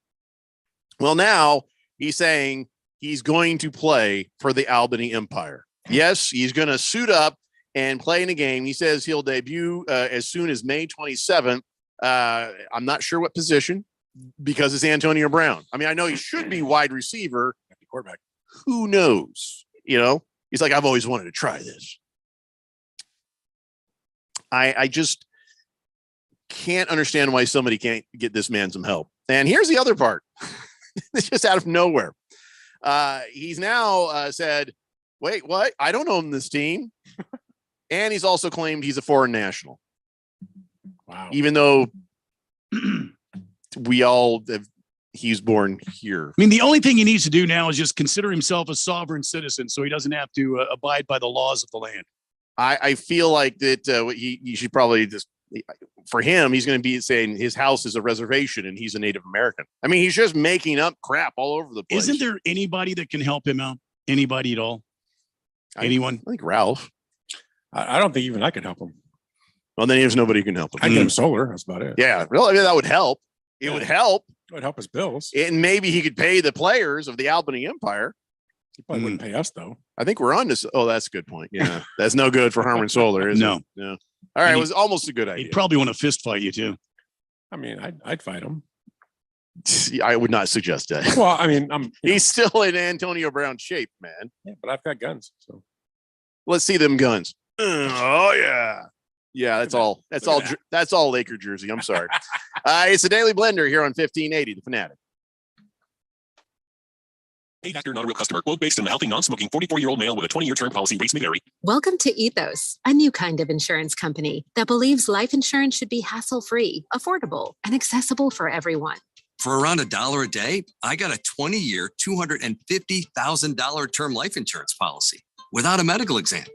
[SPEAKER 7] Well, now he's saying he's going to play for the Albany Empire. Yes, he's going to suit up and play in a game. He says he'll debut as soon as May 27th. I'm not sure what position because it's Antonio Brown. I mean, I know he should be wide receiver, quarterback. Who knows? He's like, I've always wanted to try this. I just can't understand why somebody can't get this man some help. And here's the other part. It's just out of nowhere. He's now said, wait, what? I don't own this team. And he's also claimed he's a foreign national.
[SPEAKER 8] Wow.
[SPEAKER 7] Even though he's born here.
[SPEAKER 9] I mean, the only thing he needs to do now is just consider himself a sovereign citizen so he doesn't have to abide by the laws of the land.
[SPEAKER 7] I feel like that he should probably just, for him, he's going to be saying his house is a reservation and he's a Native American. I mean, he's just making up crap all over the place.
[SPEAKER 9] Isn't there anybody that can help him out? Anybody at all? Anyone?
[SPEAKER 7] I think Ralph.
[SPEAKER 8] I don't think even I could help him.
[SPEAKER 7] Well, then there's nobody who can help him.
[SPEAKER 8] I get him solar. That's about it.
[SPEAKER 7] Yeah, really, that would help. It would help.
[SPEAKER 8] It would help his bills.
[SPEAKER 7] And maybe he could pay the players of the Albany Empire.
[SPEAKER 8] He probably wouldn't pay us, though.
[SPEAKER 7] I think we're on this. Oh, that's a good point. Yeah, that's no good for Harmon Solar, is
[SPEAKER 9] No.
[SPEAKER 7] it? No. All right, it was almost a good idea.
[SPEAKER 9] He'd probably want to fist fight you too.
[SPEAKER 8] I mean, I'd fight him.
[SPEAKER 7] I would not suggest that.
[SPEAKER 8] Well, I mean,
[SPEAKER 7] he's still in Antonio Brown shape, man.
[SPEAKER 8] Yeah, but I've got guns. So
[SPEAKER 7] let's see them guns. Oh yeah. Yeah, that's all. That's all Laker jersey. I'm sorry. It's the Daily Blender here on 1580, The Fanatic.
[SPEAKER 6] Hey, doctor, not a real customer. Quote based on a healthy, non-smoking 44-year-old male with a 20-year term policy. Rates may vary.
[SPEAKER 1] Welcome to Ethos, a new kind of insurance company that believes life insurance should be hassle-free, affordable, and accessible for everyone.
[SPEAKER 14] For around $1 a day, I got a 20-year, $250,000 term life insurance policy without a medical exam.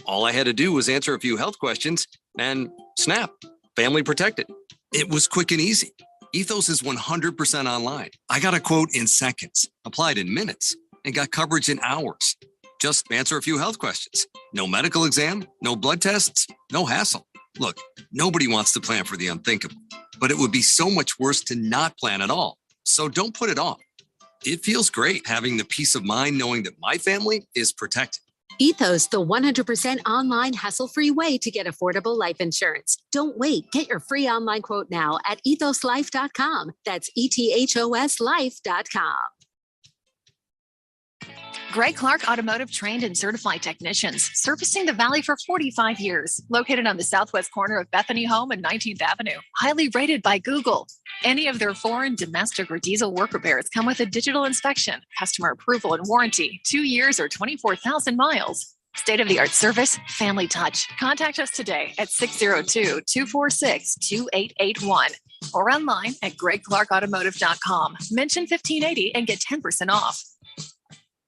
[SPEAKER 14] All I had to do was answer a few health questions and snap, family protected. It was quick and easy. Ethos is 100% online. I got a quote in seconds, applied in minutes, and got coverage in hours. Just answer a few health questions. No medical exam, no blood tests, no hassle. Look, nobody wants to plan for the unthinkable, but it would be so much worse to not plan at all. So don't put it off. It feels great having the peace of mind knowing that my family is protected.
[SPEAKER 1] Ethos, the 100% online hassle-free way to get affordable life insurance. Don't wait. Get your free online quote now at ethoslife.com. That's ethoslife.com.
[SPEAKER 21] Greg Clark Automotive trained and certified technicians, servicing the Valley for 45 years. Located on the southwest corner of Bethany Home and 19th Avenue. Highly rated by Google. Any of their foreign, domestic, or diesel work repairs come with a digital inspection, customer approval and warranty, 2 years or 24,000 miles. State-of-the-art service, family touch. Contact us today at 602-246-2881 or online at gregclarkautomotive.com. Mention 1580 and get 10% off.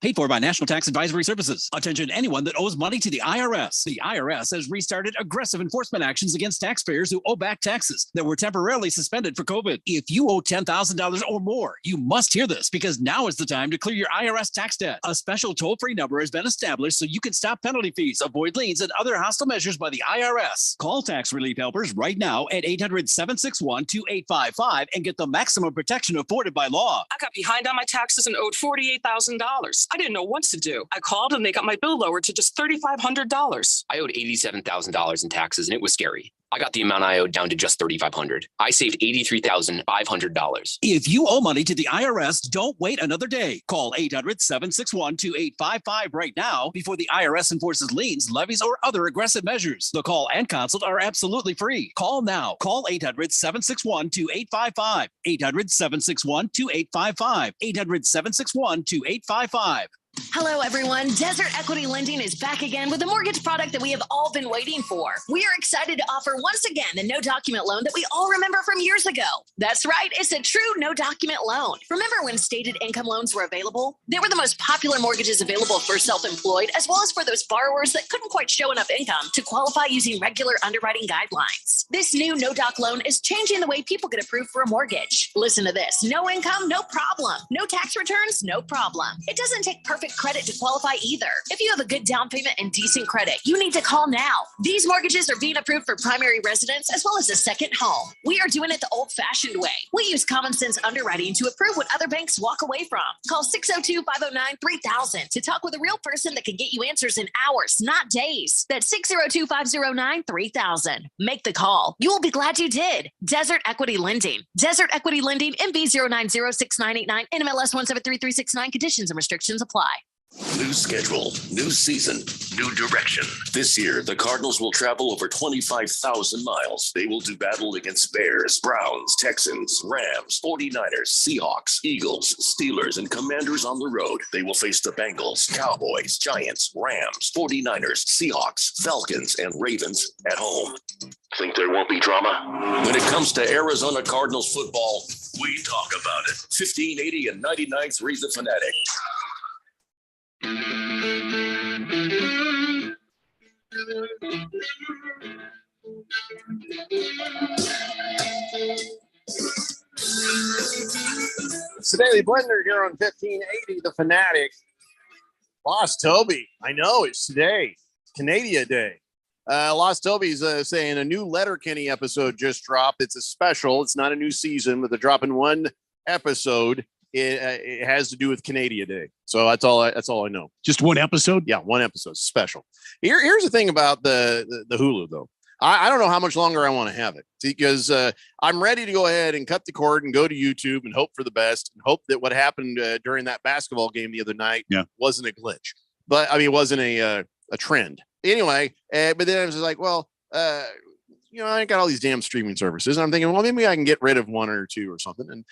[SPEAKER 2] Paid for by National Tax Advisory Services. Attention anyone that owes money to the IRS. The IRS has restarted aggressive enforcement actions against taxpayers who owe back taxes that were temporarily suspended for COVID. If you owe $10,000 or more, you must hear this because now is the time to clear your IRS tax debt. A special toll-free number has been established so you can stop penalty fees, avoid liens, and other hostile measures by the IRS. Call tax relief helpers right now at 800-761-2855 and get the maximum protection afforded by law.
[SPEAKER 22] I got behind on my taxes and owed $48,000. I didn't know what to do. I called and they got my bill lowered to just $3,500.
[SPEAKER 23] I owed $87,000 in taxes and it was scary. I got the amount I owed down to just $3,500. I saved $83,500.
[SPEAKER 2] If you owe money to the IRS, don't wait another day. Call 800-761-2855 right now before the IRS enforces liens, levies, or other aggressive measures. The call and consult are absolutely free. Call now. Call 800-761-2855. 800-761-2855. 800-761-2855.
[SPEAKER 12] Hello, everyone. Desert Equity Lending is back again with a mortgage product that we have all been waiting for. We are excited to offer once again the no document loan that we all remember from years ago. That's right. It's a true no document loan. Remember when stated income loans were available? They were the most popular mortgages available for self-employed, as well as for those borrowers that couldn't quite show enough income to qualify using regular underwriting guidelines. This new no doc loan is changing the way people get approved for a mortgage. Listen to this. No income, no problem. No tax returns, no problem. It doesn't take perfect credit to qualify either. If you have a good down payment and decent credit, you need to call now. These mortgages are being approved for primary residence as well as a second home. We are doing it the old-fashioned way. We use common sense underwriting to approve what other banks walk away from. Call 602-509-3000 to talk with a real person that can get you answers in hours, not days. That's 602-509-3000. Make the call. You will be glad you did. Desert Equity Lending. Desert Equity Lending, MB 0906989, NMLS 1733369. Conditions and restrictions apply.
[SPEAKER 6] New schedule, new season, new direction. This year, the Cardinals will travel over 25,000 miles. They will do battle against Bears, Browns, Texans, Rams, 49ers, Seahawks, Eagles, Steelers, and Commanders on the road. They will face the Bengals, Cowboys, Giants, Rams, 49ers, Seahawks, Falcons, and Ravens at home. Think there won't be drama? When it comes to Arizona Cardinals football, we talk about it. 1580 and 99.3 The Fanatic.
[SPEAKER 7] It's the Daily Blender here on 1580 The Fanatic. Lost Toby. I know it's today. Canada Day. Lost Toby's saying a new Letterkenny episode just dropped. It's a special. It's not a new season, but they're dropping one episode. It has to do with Canada Day. So that's all I know.
[SPEAKER 9] Just one episode?
[SPEAKER 7] Yeah, one episode. Special. Here's the thing about the Hulu, though. I don't know how much longer I want to have it because I'm ready to go ahead and cut the cord and go to YouTube and hope for the best and hope that what happened during that basketball game the other night wasn't a glitch. But I mean, it wasn't a trend. Anyway, but then I was like, well, I got all these damn streaming services. And I'm thinking, well, maybe I can get rid of one or two or something. And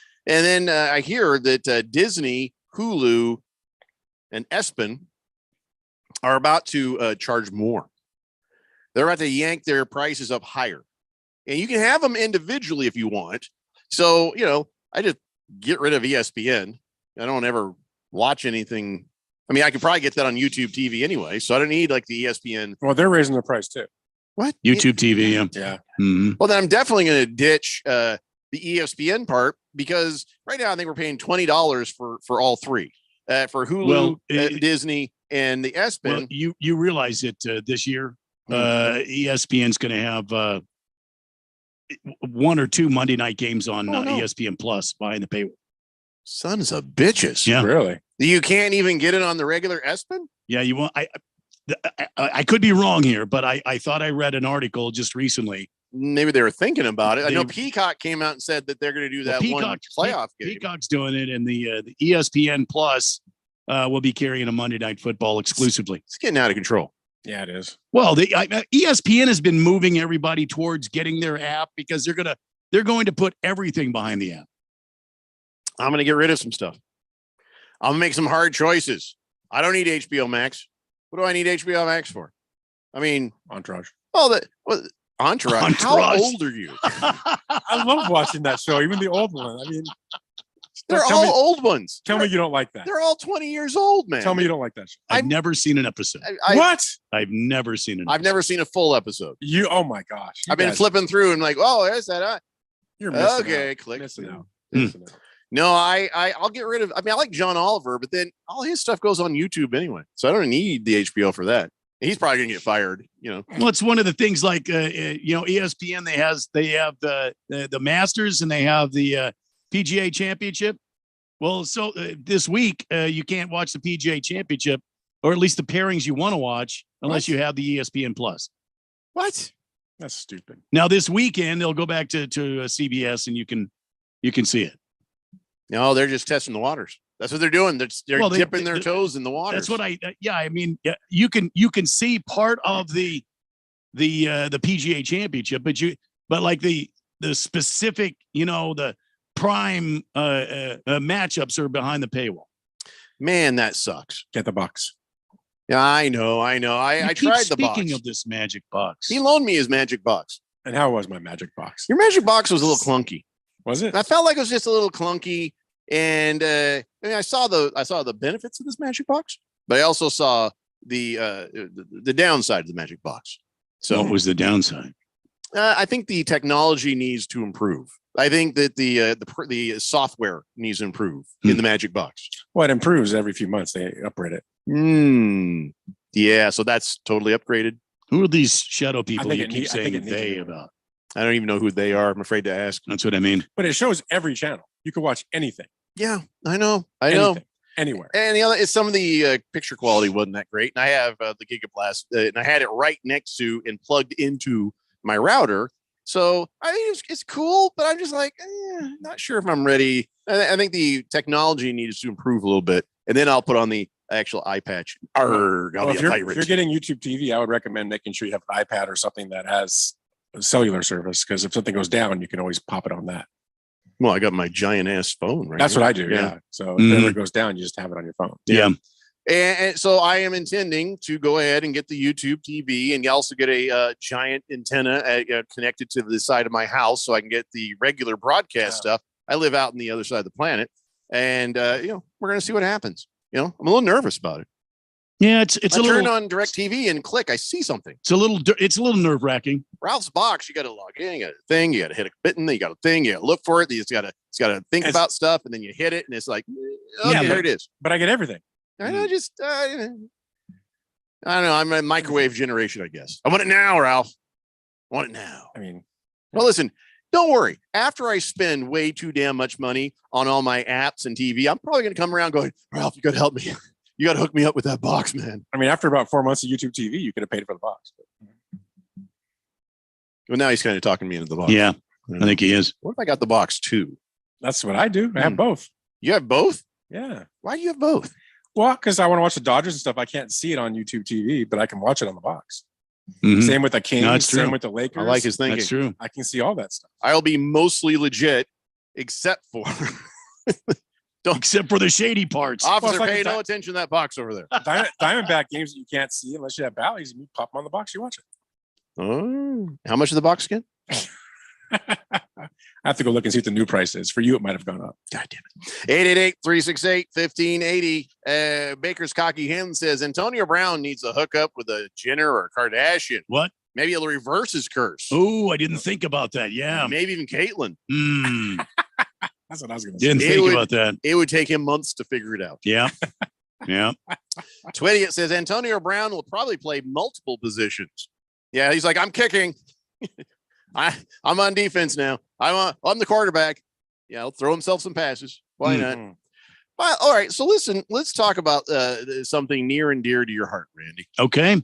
[SPEAKER 7] then I hear that Disney, Hulu, and ESPN are about to charge more. They're about to yank their prices up higher. And you can have them individually if you want. So, I just get rid of ESPN. I don't ever watch anything. I mean, I could probably get that on YouTube TV anyway. So I don't need like the ESPN.
[SPEAKER 8] Well, they're raising the price too.
[SPEAKER 7] What?
[SPEAKER 9] YouTube TV.
[SPEAKER 8] Yeah.
[SPEAKER 9] Mm-hmm.
[SPEAKER 7] Well, then I'm definitely going to ditch the ESPN part because right now I think we're paying $20 for all three for Hulu, Disney, and the ESPN.
[SPEAKER 9] Well, you realize that this year ESPN's going to have one or two Monday night games on ESPN Plus behind the paywall.
[SPEAKER 7] Sons of bitches.
[SPEAKER 9] Yeah,
[SPEAKER 8] really.
[SPEAKER 7] You can't even get it on the regular ESPN.
[SPEAKER 9] Yeah, you want. I could be wrong here, but I thought I read an article just recently.
[SPEAKER 7] Maybe they were thinking about it. I know Peacock came out and said that they're going to do that one playoff game.
[SPEAKER 9] Peacock's doing it, and the ESPN Plus will be carrying a Monday Night Football exclusively.
[SPEAKER 7] It's getting out of control.
[SPEAKER 8] Yeah, it is.
[SPEAKER 9] Well, ESPN has been moving everybody towards getting their app because they're going to put everything behind the app.
[SPEAKER 7] I'm going to get rid of some stuff. I'm going to make some hard choices. I don't need HBO Max. What do I need HBO Max for? I mean,
[SPEAKER 8] Entourage.
[SPEAKER 7] Oh, Entourage. How old are you?
[SPEAKER 8] I love watching that show, even the old one. I mean,
[SPEAKER 7] they're all old ones.
[SPEAKER 8] Tell me you don't like that.
[SPEAKER 7] They're all 20 years old, man.
[SPEAKER 8] Tell me you don't like that show.
[SPEAKER 9] I've never seen an episode.
[SPEAKER 8] What?
[SPEAKER 9] I've never seen an episode.
[SPEAKER 7] I've never seen a full episode.
[SPEAKER 8] Oh my gosh.
[SPEAKER 7] I've been flipping through and like, oh, there's that.
[SPEAKER 8] You're missing
[SPEAKER 7] okay,
[SPEAKER 8] out.
[SPEAKER 7] click.
[SPEAKER 8] Missing out.
[SPEAKER 7] No, I'll get rid of. I mean, I like John Oliver, but then all his stuff goes on YouTube anyway, so I don't need the HBO for that. He's probably gonna get fired.
[SPEAKER 9] Well, it's one of the things like ESPN. They have the Masters and they have the PGA Championship. Well, so this week you can't watch the PGA Championship, or at least the pairings you want to watch, unless you have the ESPN Plus.
[SPEAKER 7] What?
[SPEAKER 8] That's stupid.
[SPEAKER 9] Now this weekend they'll go back to CBS and you can see it.
[SPEAKER 7] No, they're just testing the waters. That's what they're doing. They're dipping their toes in the water.
[SPEAKER 9] That's what I mean, you can see part of the PGA Championship, but like the specific, the prime matchups are behind the paywall.
[SPEAKER 7] Man, that sucks.
[SPEAKER 8] Get the box.
[SPEAKER 7] Yeah, I know. I tried the box.
[SPEAKER 9] Speaking of this magic box,
[SPEAKER 7] he loaned me his magic box.
[SPEAKER 8] And how was my magic box?
[SPEAKER 7] Your magic box was a little clunky.
[SPEAKER 8] Was it?
[SPEAKER 7] I felt like it was just a little clunky. And I saw the benefits of this magic box, but I also saw the downside of the magic box. So
[SPEAKER 9] what was the downside?
[SPEAKER 7] I think the technology needs to improve. I think that the software needs to improve in the magic box.
[SPEAKER 8] Well, it improves every few months. They upgrade it.
[SPEAKER 7] Yeah, so that's totally upgraded.
[SPEAKER 9] Who are these shadow people you keep saying they about?
[SPEAKER 7] I don't even know who they are. I'm afraid to ask.
[SPEAKER 9] That's what I mean.
[SPEAKER 8] But it shows every channel. You can watch anything.
[SPEAKER 7] Yeah, I know. Anything,
[SPEAKER 8] anywhere.
[SPEAKER 7] And the other is some of the picture quality wasn't that great. And I have the GigaBlast, and I had it right next to and plugged into my router. So I think it's cool, but I'm just like, not sure if I'm ready. I think the technology needs to improve a little bit, and then I'll put on the actual eye patch.
[SPEAKER 8] If you're getting YouTube TV, I would recommend making sure you have an iPad or something that has a cellular service, because if something goes down, you can always pop it on that.
[SPEAKER 7] Well, I got my giant ass phone right
[SPEAKER 8] That's
[SPEAKER 7] here.
[SPEAKER 8] what I do. Yeah. So if it ever goes down, you just have it on your phone.
[SPEAKER 9] Yeah.
[SPEAKER 7] And so I am intending to go ahead and get the YouTube TV, and also get a giant antenna connected to the side of my house so I can get the regular broadcast stuff. I live out on the other side of the planet, and we're going to see what happens. I'm a little nervous about it.
[SPEAKER 9] Yeah, it's
[SPEAKER 7] I
[SPEAKER 9] a
[SPEAKER 7] turn
[SPEAKER 9] little
[SPEAKER 7] on DirecTV and click. I see something.
[SPEAKER 9] It's a little nerve wracking.
[SPEAKER 7] Ralph's box. You got to log in. You got a thing. You got to hit a button. You got a thing. You got to look for it. It's got to think about stuff, and then you hit it, and it's like, there it is.
[SPEAKER 8] But I get everything.
[SPEAKER 7] I know. Just I don't know. I'm a microwave generation, I guess. I want it now, Ralph. I want it now.
[SPEAKER 8] I mean,
[SPEAKER 7] well, listen. Don't worry. After I spend way too damn much money on all my apps and TV, I'm probably going to come around going, Ralph, you got to help me. You got to hook me up with that box, man.
[SPEAKER 8] I mean, after about 4 months of YouTube TV, you could have paid for the box.
[SPEAKER 7] Well, now he's kind of talking me into the box.
[SPEAKER 9] Yeah, I think he is.
[SPEAKER 7] What if I got the box too?
[SPEAKER 8] That's what I do. I have both.
[SPEAKER 7] You have both?
[SPEAKER 8] Yeah.
[SPEAKER 7] Why do you have both?
[SPEAKER 8] Well, because I want to watch the Dodgers and stuff. I can't see it on YouTube TV, but I can watch it on the box.
[SPEAKER 9] Mhm.
[SPEAKER 8] Same with the Kings.
[SPEAKER 9] No, it's
[SPEAKER 8] Same
[SPEAKER 9] true.
[SPEAKER 8] with the Lakers.
[SPEAKER 7] I like his thinking.
[SPEAKER 9] That's true.
[SPEAKER 8] I can see all that stuff.
[SPEAKER 7] I'll be mostly legit, except for
[SPEAKER 9] Except for the shady parts.
[SPEAKER 7] officer.
[SPEAKER 8] it's like
[SPEAKER 7] Pay
[SPEAKER 8] a
[SPEAKER 7] no attention to that box over there.
[SPEAKER 8] Diamondback games that you can't see unless you have Bally's, and you pop them on the box, you watch it.
[SPEAKER 7] Oh, how much is the box again?
[SPEAKER 8] I have to go look and see what the new price is. For you, it might have gone up.
[SPEAKER 7] God damn it. 888-368-1580. Baker's Cocky Hen says Antonio Brown needs a hookup with a Jenner or a Kardashian.
[SPEAKER 9] What?
[SPEAKER 7] Maybe it'll reverse his curse.
[SPEAKER 9] Oh, I didn't think about that. Yeah.
[SPEAKER 7] Maybe even Caitlyn.
[SPEAKER 8] That's what I was going to say.
[SPEAKER 9] Didn't think about that.
[SPEAKER 7] It would take him months to figure it out.
[SPEAKER 9] Yeah. Yeah.
[SPEAKER 7] Twitty, says Antonio Brown will probably play multiple positions. Yeah, he's like, I'm kicking. I'm on defense now. I'm the quarterback. Yeah, he'll throw himself some passes. Why not? Well, all right. So listen, let's talk about something near and dear to your heart, Randy.
[SPEAKER 9] Okay.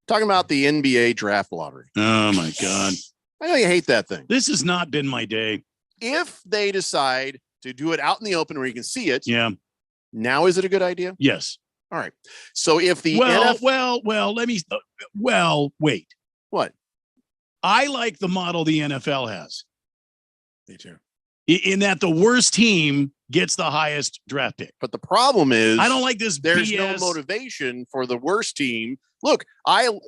[SPEAKER 7] Talking about the NBA draft lottery.
[SPEAKER 9] Oh my God.
[SPEAKER 7] I know you hate that thing.
[SPEAKER 9] This has not been my day.
[SPEAKER 7] If they decide to do it out in the open where you can see it,
[SPEAKER 9] Yeah.
[SPEAKER 7] now is it a good idea?
[SPEAKER 9] Yes.
[SPEAKER 7] All right. So if the
[SPEAKER 9] wait.
[SPEAKER 7] What?
[SPEAKER 9] I like the model the NFL has.
[SPEAKER 8] Me too.
[SPEAKER 9] In that the worst team gets the highest draft pick.
[SPEAKER 7] But the problem is,
[SPEAKER 9] I don't like this
[SPEAKER 7] there's
[SPEAKER 9] BS.
[SPEAKER 7] no motivation for the worst team. Look,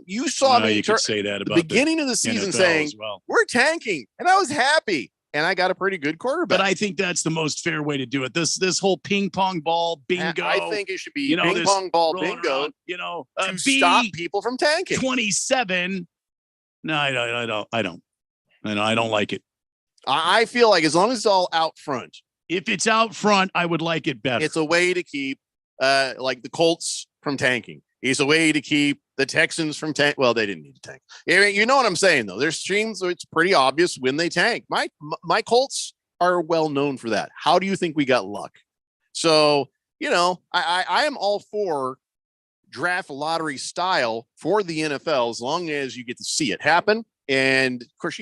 [SPEAKER 7] you saw me
[SPEAKER 9] You could say that
[SPEAKER 7] the
[SPEAKER 9] about
[SPEAKER 7] beginning of the season
[SPEAKER 9] NFL
[SPEAKER 7] saying
[SPEAKER 9] as well.
[SPEAKER 7] we're tanking, and I was happy, and I got a pretty good quarterback.
[SPEAKER 9] But I think that's the most fair way to do it. This whole ping pong ball bingo.
[SPEAKER 7] I think it should be
[SPEAKER 9] this
[SPEAKER 7] ping pong ball
[SPEAKER 9] rolling
[SPEAKER 7] bingo
[SPEAKER 9] around,
[SPEAKER 7] to stop people from tanking.
[SPEAKER 9] 27. No, I don't like it.
[SPEAKER 7] I feel like as long as it's all out front,
[SPEAKER 9] if it's out front, I would like it better.
[SPEAKER 7] it's a way to keep like the Colts from tanking. It's a way to keep the Texans from tank. Well, they didn't need to tank. I mean, you know what I'm saying, though. There's teams where it's pretty obvious when they tank. My Colts are well known for that. How do you think we got luck? So, I am all for draft lottery style for the NFL as long as you get to see it happen. And of course,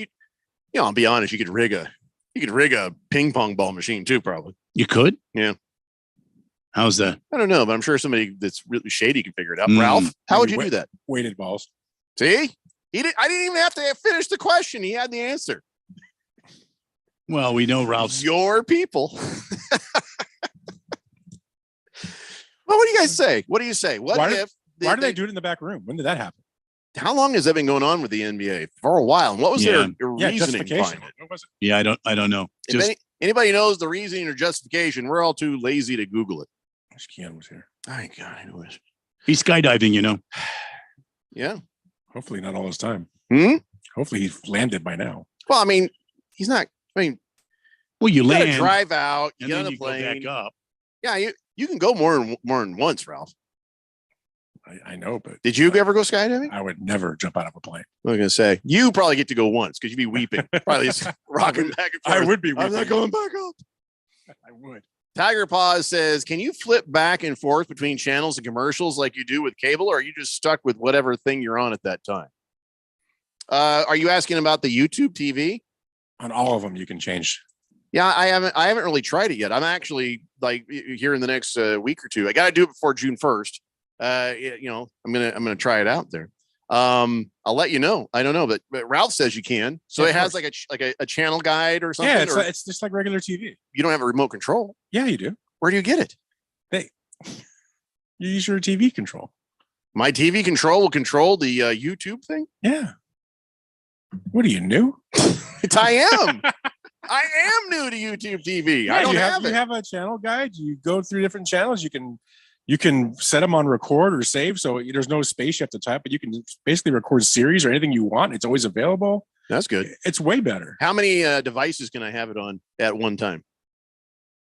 [SPEAKER 7] I'll be honest, you could rig a ping pong ball machine too, probably.
[SPEAKER 9] You could?
[SPEAKER 7] Yeah.
[SPEAKER 9] How's that?
[SPEAKER 7] I don't know, but I'm sure somebody that's really shady can figure it out. Ralph, how would you do that?
[SPEAKER 8] Weighted balls.
[SPEAKER 7] See, I didn't even have to finish the question. He had the answer.
[SPEAKER 9] Well, we know Ralph's
[SPEAKER 7] your people. Well, what do you guys say? What do you say? Why do
[SPEAKER 8] they do it in the back room? When did that happen?
[SPEAKER 7] How long has that been going on with the NBA? For a while. And what was their reasoning behind it?
[SPEAKER 8] What was it?
[SPEAKER 9] Yeah, I don't know.
[SPEAKER 7] If anybody knows the reasoning or justification, we're all too lazy to Google it.
[SPEAKER 8] Wish Keon was here.
[SPEAKER 7] My God, I wish.
[SPEAKER 9] He's skydiving,
[SPEAKER 7] Yeah.
[SPEAKER 8] Hopefully not all this time.
[SPEAKER 7] Hopefully
[SPEAKER 8] he's landed by now.
[SPEAKER 7] Well, I mean, he's not. I mean,
[SPEAKER 9] well, you
[SPEAKER 7] gotta
[SPEAKER 9] land,
[SPEAKER 7] drive out,
[SPEAKER 9] and
[SPEAKER 7] get
[SPEAKER 9] then
[SPEAKER 7] on a
[SPEAKER 9] you
[SPEAKER 7] plane.
[SPEAKER 9] go back up.
[SPEAKER 7] Yeah, you can go more than once, Ralph.
[SPEAKER 8] I know, but
[SPEAKER 7] did you ever go skydiving?
[SPEAKER 8] I would never jump out of a plane.
[SPEAKER 7] I was gonna say you probably get to go once because you'd be weeping, probably just rocking back and forth.
[SPEAKER 8] I would be.
[SPEAKER 7] I'm not going back up.
[SPEAKER 8] I would.
[SPEAKER 7] Tiger Paws says, "Can you flip back and forth between channels and commercials like you do with cable, or are you just stuck with whatever thing you're on at that time?" Are you asking about the YouTube TV?
[SPEAKER 8] On all of them, you can change.
[SPEAKER 7] Yeah, I haven't really tried it yet. I'm actually like here in the next week or two. I got to do it before June 1st. I'm gonna try it out there. I'll let you know. I don't know, but Ralph says you can. So
[SPEAKER 8] Yeah,
[SPEAKER 7] it has like a channel guide or something.
[SPEAKER 8] Yeah, it's just like regular TV.
[SPEAKER 7] You don't have a remote control.
[SPEAKER 8] Yeah, you do.
[SPEAKER 7] Where do you get it?
[SPEAKER 8] You use your TV control.
[SPEAKER 7] My TV control will control the YouTube thing.
[SPEAKER 8] Yeah. What are you new?
[SPEAKER 7] I am. I am new to YouTube TV. I don't have it.
[SPEAKER 8] You have a channel guide. You go through different channels. You can set them on record or save. So there's no space you have to type, but you can basically record series or anything you want. It's always available.
[SPEAKER 7] That's good.
[SPEAKER 8] It's way better.
[SPEAKER 7] How many devices can I have it on at one time?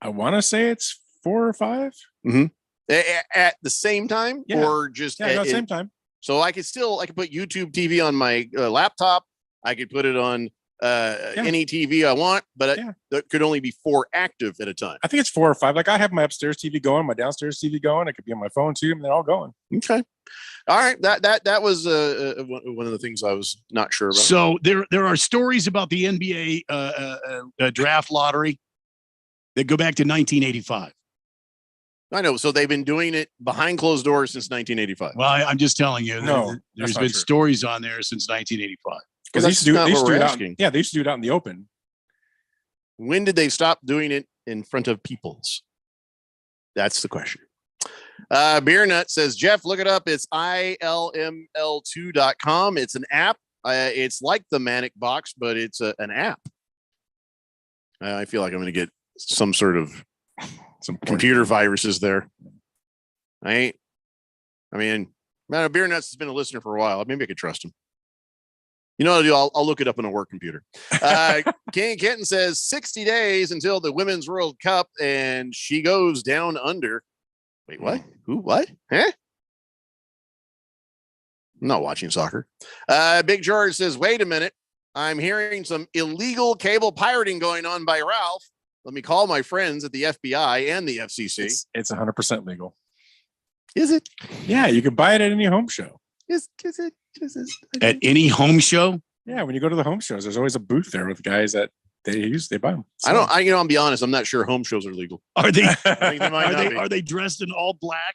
[SPEAKER 8] I want to say it's 4 or 5.
[SPEAKER 7] Mm-hmm. At the same time, or just
[SPEAKER 8] at the same time.
[SPEAKER 7] So I could put YouTube TV on my laptop. I could put it on any TV I want, but there could only be 4 active at a time.
[SPEAKER 8] I think it's 4 or 5. Like I have my upstairs TV going, my downstairs TV going. It could be on my phone too, and they're all going.
[SPEAKER 7] Okay. All right. That was one of the things I was not sure about.
[SPEAKER 9] So there are stories about the NBA draft lottery that go back to 1985.
[SPEAKER 7] I know. So they've been doing it behind closed doors since 1985.
[SPEAKER 9] Well, I'm just telling you.
[SPEAKER 8] No,
[SPEAKER 9] there's been stories on there since 1985.
[SPEAKER 7] Because
[SPEAKER 8] they used to do it out. Yeah, they used to do it out in the open.
[SPEAKER 7] When did they stop doing it in front of peoples? That's the question. Beer Nut says, Jeff, look it up. It's ilml2.com. It's an app. It's like the Manic Box, but it's an app. I feel like I'm going to get some sort of computer viruses there. Beer Nuts has been a listener for a while. Maybe I could trust him. You know what I'll do? I'll look it up on a work computer. King Kenton says 60 days until the Women's World Cup, and she goes down under. Wait, what? Who? What? Huh? I'm not watching soccer. Big George says, wait a minute. I'm hearing some illegal cable pirating going on by Ralph. Let me call my friends at the FBI and the FCC.
[SPEAKER 8] It's 100% legal.
[SPEAKER 7] Is it?
[SPEAKER 8] Yeah, you can buy it at any home show.
[SPEAKER 7] Is it?
[SPEAKER 9] At any home show?
[SPEAKER 8] Yeah, when you go to the home shows, there's always a booth there with guys that they buy them. So.
[SPEAKER 7] I'll be honest, I'm not sure home shows are legal.
[SPEAKER 9] Are they?
[SPEAKER 7] Are
[SPEAKER 9] they dressed in all black?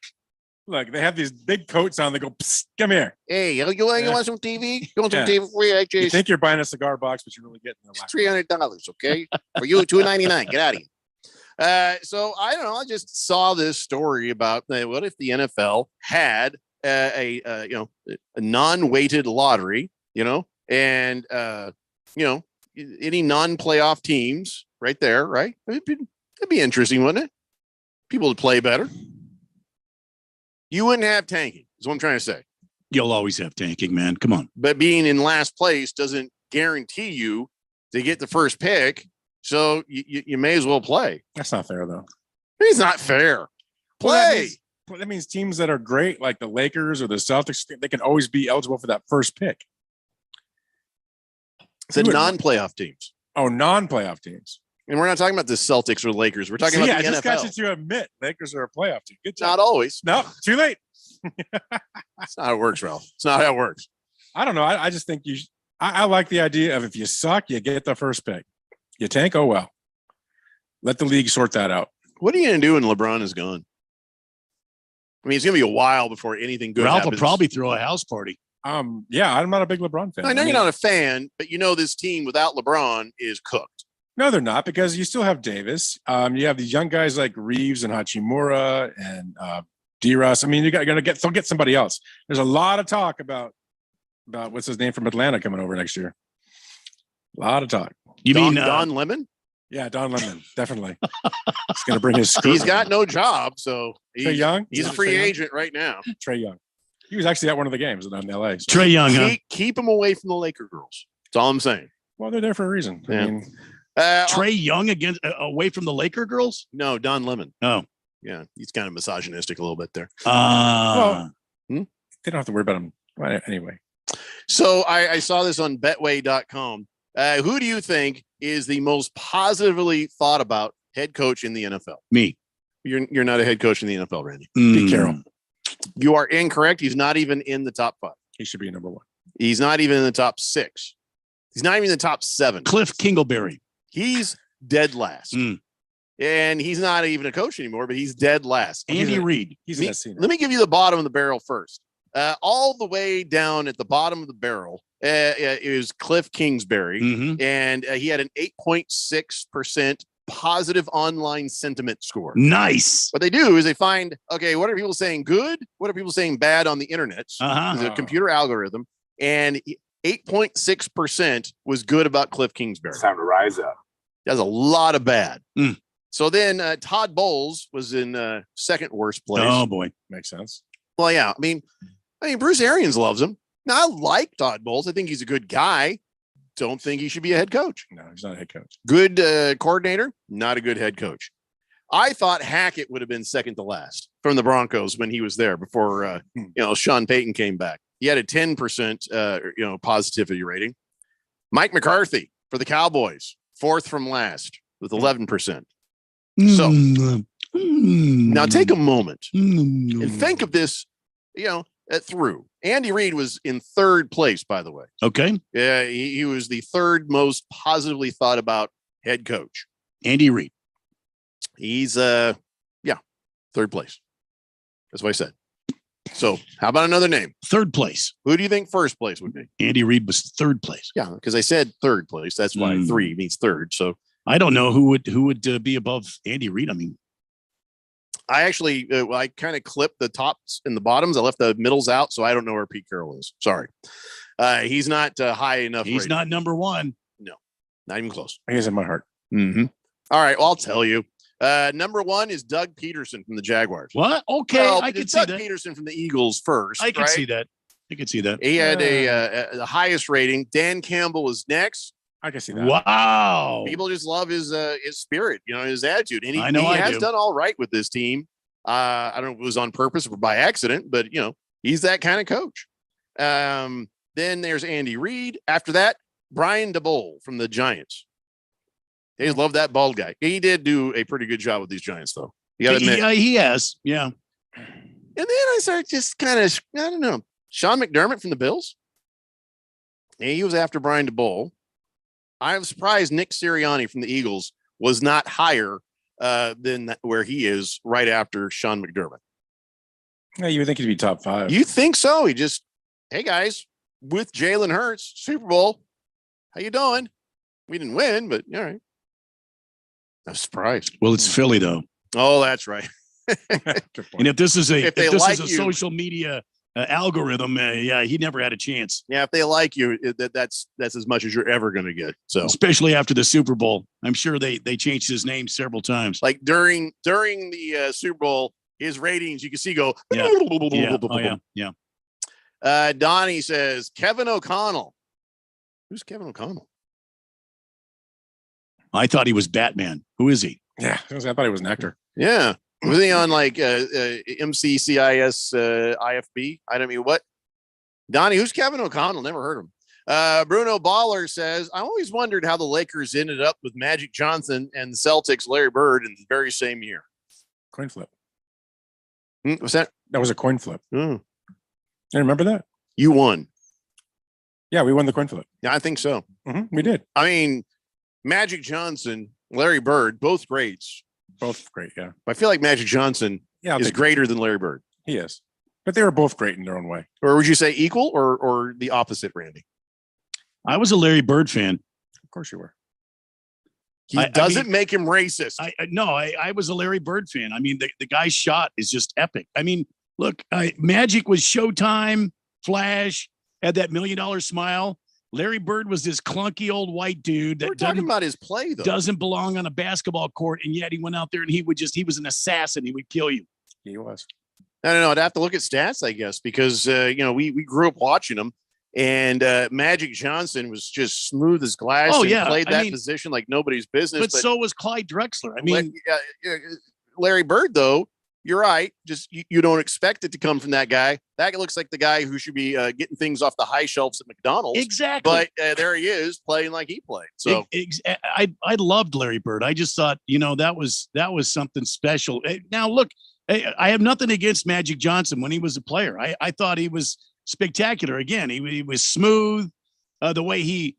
[SPEAKER 8] Look, they have these big coats on. They go, Psst, come here.
[SPEAKER 7] Hey, you want some TV? You want some TV for you?
[SPEAKER 8] You think you're buying a cigar box, but you're really getting
[SPEAKER 7] $300, okay? For you, $299. Get out of here. So I don't know. I just saw this story about what if the NFL had a non-weighted lottery, and any non-playoff teams right there, right? It'd be interesting, wouldn't it? People would play better. You wouldn't have tanking, is what I'm trying to say.
[SPEAKER 9] You'll always have tanking, man. Come on.
[SPEAKER 7] But being in last place doesn't guarantee you to get the first pick. So you may as well play.
[SPEAKER 8] That's not fair, though.
[SPEAKER 7] It's not fair. Play.
[SPEAKER 8] Well, that means teams that are great, like the Lakers or the Celtics, they can always be eligible for that first pick.
[SPEAKER 7] It's non-playoff teams.
[SPEAKER 8] Oh, non-playoff teams.
[SPEAKER 7] And we're not talking about the Celtics or Lakers. We're talking about the NFL. I just got
[SPEAKER 8] you to admit Lakers are a playoff team. Good job.
[SPEAKER 7] Not always.
[SPEAKER 8] No, too late.
[SPEAKER 7] That's not how it works, Ralph. It's not how it works.
[SPEAKER 8] I don't know. I just think I like the idea of if you suck, you get the first pick. You tank, oh well. Let the league sort that out.
[SPEAKER 7] What are you going to do when LeBron is gone? I mean, it's going to be a while before anything good
[SPEAKER 9] Ralph
[SPEAKER 7] happens.
[SPEAKER 9] will probably throw a house party.
[SPEAKER 8] Yeah, I'm not a big LeBron fan.
[SPEAKER 7] I know you're not a fan, but you know this team without LeBron is cooked.
[SPEAKER 8] No, they're not, because you still have Davis. You have these young guys like Reeves and Hachimura and D-Russ. I mean, they'll get somebody else. There's a lot of talk about what's his name from Atlanta coming over next year. A lot of talk.
[SPEAKER 9] You mean
[SPEAKER 7] Don Lemon?
[SPEAKER 8] Yeah, Don Lemon, definitely. He's going to bring his skirt.
[SPEAKER 7] He's got no job, so
[SPEAKER 8] Trae Young?
[SPEAKER 7] He's a free agent right now.
[SPEAKER 8] Trae Young. He was actually at one of the games in LA. So.
[SPEAKER 9] Trae Young, huh?
[SPEAKER 7] Keep him away from the Laker girls. That's all I'm saying.
[SPEAKER 8] Well, they're there for a reason.
[SPEAKER 7] Yeah.
[SPEAKER 8] I mean,
[SPEAKER 9] Trae Young away from the Laker girls?
[SPEAKER 7] No, Don Lemon.
[SPEAKER 9] Oh,
[SPEAKER 7] yeah, he's kind of misogynistic a little bit there.
[SPEAKER 8] well, they don't have to worry about him anyway.
[SPEAKER 7] So I saw this on Betway.com. Who do you think is the most positively thought about head coach in the NFL?
[SPEAKER 9] Me.
[SPEAKER 7] You're not a head coach in the NFL, Randy.
[SPEAKER 8] Pete Carroll.
[SPEAKER 7] You are incorrect. He's not even in the top 5.
[SPEAKER 8] He should be number 1.
[SPEAKER 7] He's not even in the top 6. He's not even in the top 7.
[SPEAKER 9] Cliff Kingsbury.
[SPEAKER 7] He's dead last. And he's not even a coach anymore, but he's dead last.
[SPEAKER 9] Andy Reid.
[SPEAKER 7] Let me give you the bottom of the barrel first. All the way down at the bottom of the barrel is Cliff Kingsbury, and he had an 8.6% positive online sentiment score.
[SPEAKER 9] Nice.
[SPEAKER 7] What they do is they find, okay, what are people saying good? What are people saying bad on the internet? It's a computer algorithm, and 8.6% was good about Cliff Kingsbury.
[SPEAKER 19] It's time to rise up.
[SPEAKER 7] That's a lot of bad. So then Todd Bowles was in second worst place.
[SPEAKER 9] Oh boy,
[SPEAKER 8] makes sense.
[SPEAKER 7] Well, yeah. I mean, Bruce Arians loves him. Now, I like Todd Bowles. I think he's a good guy. Don't think he should be a head coach.
[SPEAKER 8] No, he's not a head coach.
[SPEAKER 7] Good coordinator, not a good head coach. I thought Hackett would have been second to last from the Broncos when he was there before Sean Payton came back. He had a 10% positivity rating. Mike McCarthy for the Cowboys, fourth from last with 11%. So now take a moment and think of this, through. Andy Reid was in third place, by the way.
[SPEAKER 9] Okay.
[SPEAKER 7] Yeah, he was the third most positively thought about head coach.
[SPEAKER 9] Andy Reid.
[SPEAKER 7] He's third place. That's what I said. So how about another name?
[SPEAKER 9] Third place.
[SPEAKER 7] Who do you think first place would be?
[SPEAKER 9] Andy Reid was third place.
[SPEAKER 7] Yeah, because I said third place. That's why 3 means third. So
[SPEAKER 9] I don't know who would be above Andy Reid. I mean,
[SPEAKER 7] I actually I kind of clipped the tops and the bottoms. I left the middles out, so I don't know where Pete Carroll is. Sorry, he's not high enough.
[SPEAKER 9] He's not number 1.
[SPEAKER 7] No, not even close.
[SPEAKER 8] He's in my heart.
[SPEAKER 7] All right, well, I'll tell you. Number 1 is Doug Peterson from the Jaguars.
[SPEAKER 9] What? Okay, I can see
[SPEAKER 7] Doug
[SPEAKER 9] that.
[SPEAKER 7] Peterson from the Eagles first.
[SPEAKER 9] I can
[SPEAKER 7] right?
[SPEAKER 9] see that. I can see that.
[SPEAKER 7] He had the highest rating. Dan Campbell was next.
[SPEAKER 8] I can see that.
[SPEAKER 9] Wow.
[SPEAKER 7] People just love his spirit, his attitude, and he
[SPEAKER 9] I
[SPEAKER 7] has done all right with this team. I don't know if it was on purpose or by accident, but he's that kind of coach. Then there's Andy Reid. After that, Brian DeBole from the Giants. They love that bald guy. He did do a pretty good job with these Giants, though. You got to admit.
[SPEAKER 9] He has. Yeah.
[SPEAKER 7] And then I started just kind of, I don't know, Sean McDermott from the Bills. He was after Brian DeBole. I'm surprised Nick Sirianni from the Eagles was not higher than where he is right after Sean McDermott.
[SPEAKER 8] Yeah, you would think he'd be top 5.
[SPEAKER 7] You think so? He just, hey guys, with Jalen Hurts, Super Bowl. How you doing? We didn't win, but all right. I'm surprised.
[SPEAKER 9] Well, it's Philly though.
[SPEAKER 7] Oh, that's right.
[SPEAKER 9] And if this is a
[SPEAKER 7] you,
[SPEAKER 9] social media algorithm, he never had a chance.
[SPEAKER 7] Yeah, if they like you, that's as much as you're ever going to get. So
[SPEAKER 9] especially after the Super Bowl, I'm sure they changed his name several times.
[SPEAKER 7] Like during the Super Bowl, his ratings you can see go.
[SPEAKER 9] Yeah.
[SPEAKER 7] Donnie says Kevin O'Connell. Who's Kevin O'Connell?
[SPEAKER 9] I thought he was Batman. Who is he?
[SPEAKER 8] Yeah, I thought he was an actor.
[SPEAKER 7] Yeah. Was he on like MCCIS IFB? I don't mean what. Donnie, who's Kevin O'Connell? Never heard of him. Bruno Baller says, I always wondered how the Lakers ended up with Magic Johnson and the Celtics Larry Bird in the very same year.
[SPEAKER 8] Coin flip.
[SPEAKER 7] What's that?
[SPEAKER 8] That was a coin flip.
[SPEAKER 7] Mm.
[SPEAKER 8] I remember that.
[SPEAKER 7] You won.
[SPEAKER 8] Yeah, we won the coin flip.
[SPEAKER 7] Yeah, I think so.
[SPEAKER 8] We did.
[SPEAKER 7] I mean, Magic Johnson, Larry Bird, both greats.
[SPEAKER 8] Both great, yeah.
[SPEAKER 7] I feel like Magic Johnson is greater than Larry Bird.
[SPEAKER 8] He is. But they were both great in their own way.
[SPEAKER 7] Or would you say equal or the opposite, Randy?
[SPEAKER 9] I was a Larry Bird fan.
[SPEAKER 8] Of course you were.
[SPEAKER 7] He doesn't make him racist.
[SPEAKER 9] I was a Larry Bird fan. I mean, the guy's shot is just epic. I mean, look, Magic was Showtime, Flash, had that $1 million smile. Larry Bird was this clunky old white dude that
[SPEAKER 7] We're talking about his play, though.
[SPEAKER 9] Doesn't belong on a basketball court, and yet he went out there and he was an assassin. He would kill you.
[SPEAKER 8] He was.
[SPEAKER 7] I don't know. I'd have to look at stats, I guess, because we grew up watching him, and Magic Johnson was just smooth as glass.
[SPEAKER 9] Oh,
[SPEAKER 7] and
[SPEAKER 9] yeah.
[SPEAKER 7] played that position like nobody's business.
[SPEAKER 9] But so was Clyde Drexler. I mean,
[SPEAKER 7] Larry Bird, though, you're right. Just you don't expect it to come from that guy. That looks like the guy who should be getting things off the high shelves at McDonald's.
[SPEAKER 9] Exactly.
[SPEAKER 7] But there he is playing like he played. So
[SPEAKER 9] I loved Larry Bird. I just thought, that was something special. Now look, I have nothing against Magic Johnson when he was a player. I thought he was spectacular. Again, he was smooth. The way he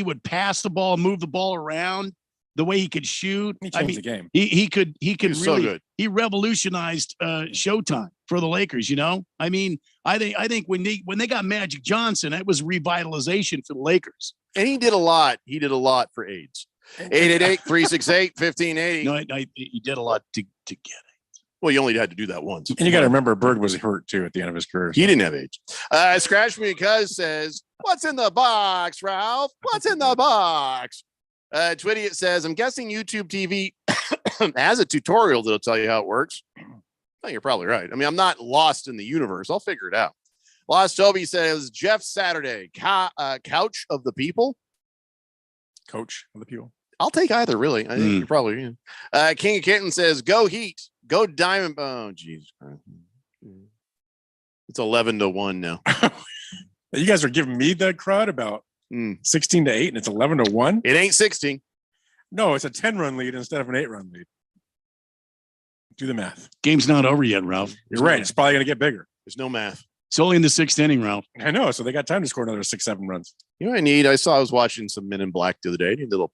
[SPEAKER 9] would pass the ball, move the ball around. The way he could shoot,
[SPEAKER 8] he changed the game.
[SPEAKER 9] He could really.
[SPEAKER 7] So good.
[SPEAKER 9] He revolutionized Showtime for the Lakers. I mean, I think when they got Magic Johnson, that was revitalization for the Lakers.
[SPEAKER 7] And he did a lot. He did a lot for AIDS. 888-368-1580.
[SPEAKER 9] No, he did a lot to get it.
[SPEAKER 7] Well, you only had to do that once.
[SPEAKER 8] And you got to remember, Bird was hurt too at the end of his career.
[SPEAKER 7] He didn't have AIDS. Scratch Me Cuz says, "What's in the box, Ralph? What's in the box?" Twitty says, "I'm guessing YouTube TV has a tutorial that'll tell you how it works." Oh, you're probably right. I mean, I'm not lost in the universe. I'll figure it out. Lost Toby says, "Jeff Saturday, couch of the people."
[SPEAKER 8] Coach of the people.
[SPEAKER 7] I'll take either, really. I think you're probably. King of Kitten says, "Go Heat, go Diamond." Oh, Jesus Christ. It's 11-1 now.
[SPEAKER 8] You guys are giving me the crud about 16-8, and it's 11-1.
[SPEAKER 7] It ain't 16.
[SPEAKER 8] No, it's a 10-run lead instead of an 8-run lead. Do the math.
[SPEAKER 9] Game's not over yet, Ralph.
[SPEAKER 8] You're right. It's probably going to get bigger.
[SPEAKER 7] There's no math.
[SPEAKER 9] It's only in the 6th inning, Ralph.
[SPEAKER 8] I know. So they got time to score another 6-7 runs.
[SPEAKER 7] You know what I need? I was watching some Men in Black the other day. I need a little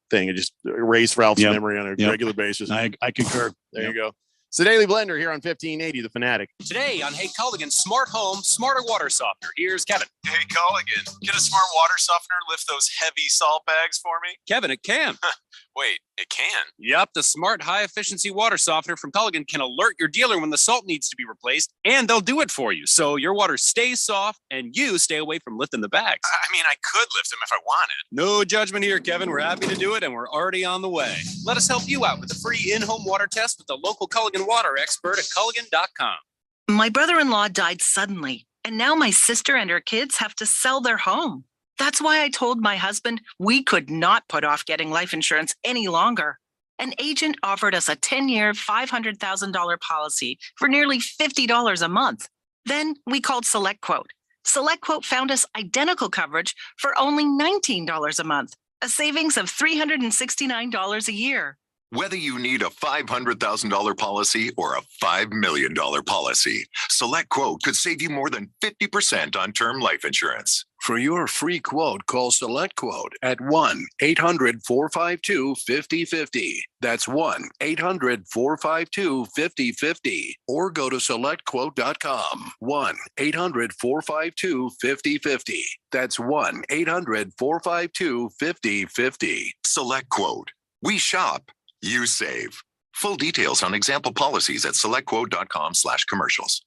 [SPEAKER 7] thing and just erase Ralph's memory on a regular basis.
[SPEAKER 9] I concur.
[SPEAKER 7] There you go. It's the Daily Blender here on 1580, The Fanatic.
[SPEAKER 2] Today on Hey Culligan Smart Home, Smarter Water Softener. Here's Kevin.
[SPEAKER 13] Hey Culligan, get a smart water softener, lift those heavy salt bags for me.
[SPEAKER 11] Kevin, it can.
[SPEAKER 13] Wait, it can?
[SPEAKER 11] Yep, the smart high-efficiency water softener from Culligan can alert your dealer when the salt needs to be replaced, and they'll do it for you. So your water stays soft, and you stay away from lifting the bags.
[SPEAKER 13] I mean, I could lift them if I wanted.
[SPEAKER 11] No judgment here, Kevin. We're happy to do it, and we're already on the way. Let us help you out with a free in-home water test with the local Culligan water expert at Culligan.com.
[SPEAKER 15] My brother-in-law died suddenly, and now my sister and her kids have to sell their home. That's why I told my husband we could not put off getting life insurance any longer. An agent offered us a 10-year, $500,000 policy for nearly $50 a month. Then we called SelectQuote. SelectQuote found us identical coverage for only $19 a month, a savings of $369 a year.
[SPEAKER 16] Whether you need a $500,000 policy or a $5 million policy, SelectQuote could save you more than 50% on term life insurance.
[SPEAKER 17] For your free quote, call SelectQuote at 1-800-452-5050. That's 1-800-452-5050. Or go to SelectQuote.com. 1-800-452-5050. That's 1-800-452-5050.
[SPEAKER 16] SelectQuote. We shop. You save. Full details on example policies at selectquote.com/commercials.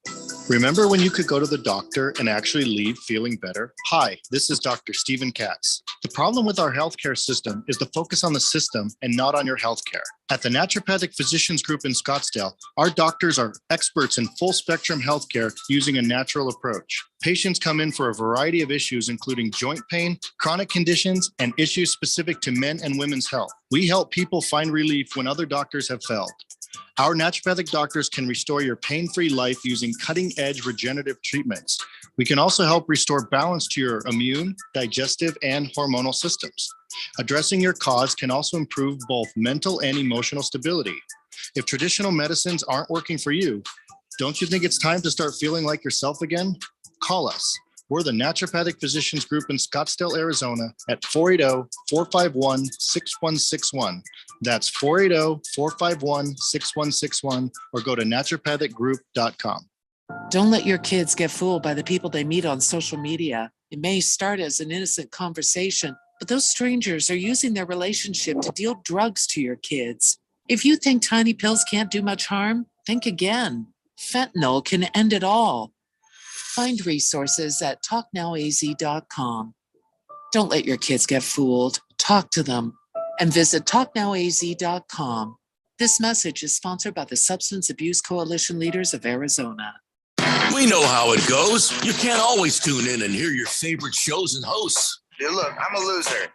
[SPEAKER 24] Remember when you could go to the doctor and actually leave feeling better? Hi, this is Dr. Stephen Katz. The problem with our healthcare system is the focus on the system and not on your healthcare. At the Naturopathic Physicians Group in Scottsdale, our doctors are experts in full spectrum healthcare using a natural approach. Patients come in for a variety of issues, including joint pain, chronic conditions, and issues specific to men and women's health. We help people find relief when other doctors have failed. Our naturopathic doctors can restore your pain-free life using cutting-edge regenerative treatments. We can also help restore balance to your immune, digestive, and hormonal systems. Addressing your cause can also improve both mental and emotional stability. If traditional medicines aren't working for you, don't you think it's time to start feeling like yourself again? Call us. We're the Naturopathic Physicians Group in Scottsdale, Arizona at 480-451-6161. That's 480-451-6161 or go to naturopathicgroup.com.
[SPEAKER 3] Don't let your kids get fooled by the people they meet on social media. It may start as an innocent conversation, but those strangers are using their relationship to deal drugs to your kids. If you think tiny pills can't do much harm, think again. Fentanyl can end it all. Find resources at talknowaz.com. Don't let your kids get fooled. Talk to them and visit talknowaz.com. This message is sponsored by the Substance Abuse Coalition Leaders of Arizona.
[SPEAKER 19] We know how it goes. You can't always tune in and hear your favorite shows and hosts.
[SPEAKER 4] Dude, look, I'm a loser.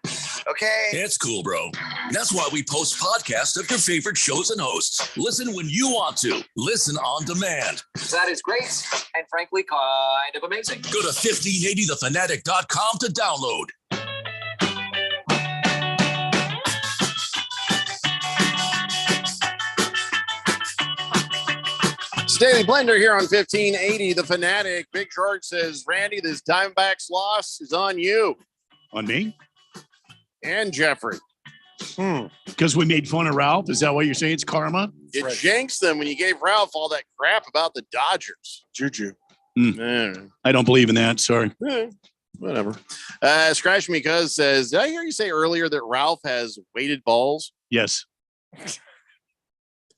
[SPEAKER 4] Okay?
[SPEAKER 19] It's cool, bro. That's why we post podcasts of your favorite shows and hosts. Listen when you want to. Listen on demand.
[SPEAKER 5] That is great and frankly kind of amazing.
[SPEAKER 19] Go to 1580thefanatic.com to download.
[SPEAKER 7] It's Daily Blender here on 1580 The Fanatic. Big George says, Randy, this Diamondbacks loss is on you.
[SPEAKER 9] On me?
[SPEAKER 7] And Jeffrey.
[SPEAKER 9] Because we made fun of Ralph? Is that what you're saying? It's karma?
[SPEAKER 7] It jinxed them when you gave Ralph all that crap about the Dodgers.
[SPEAKER 8] Juju.
[SPEAKER 9] I don't believe in that. Sorry.
[SPEAKER 7] Whatever. Scratch Me Cuz says, did I hear you say earlier that Ralph has weighted balls?
[SPEAKER 9] Yes.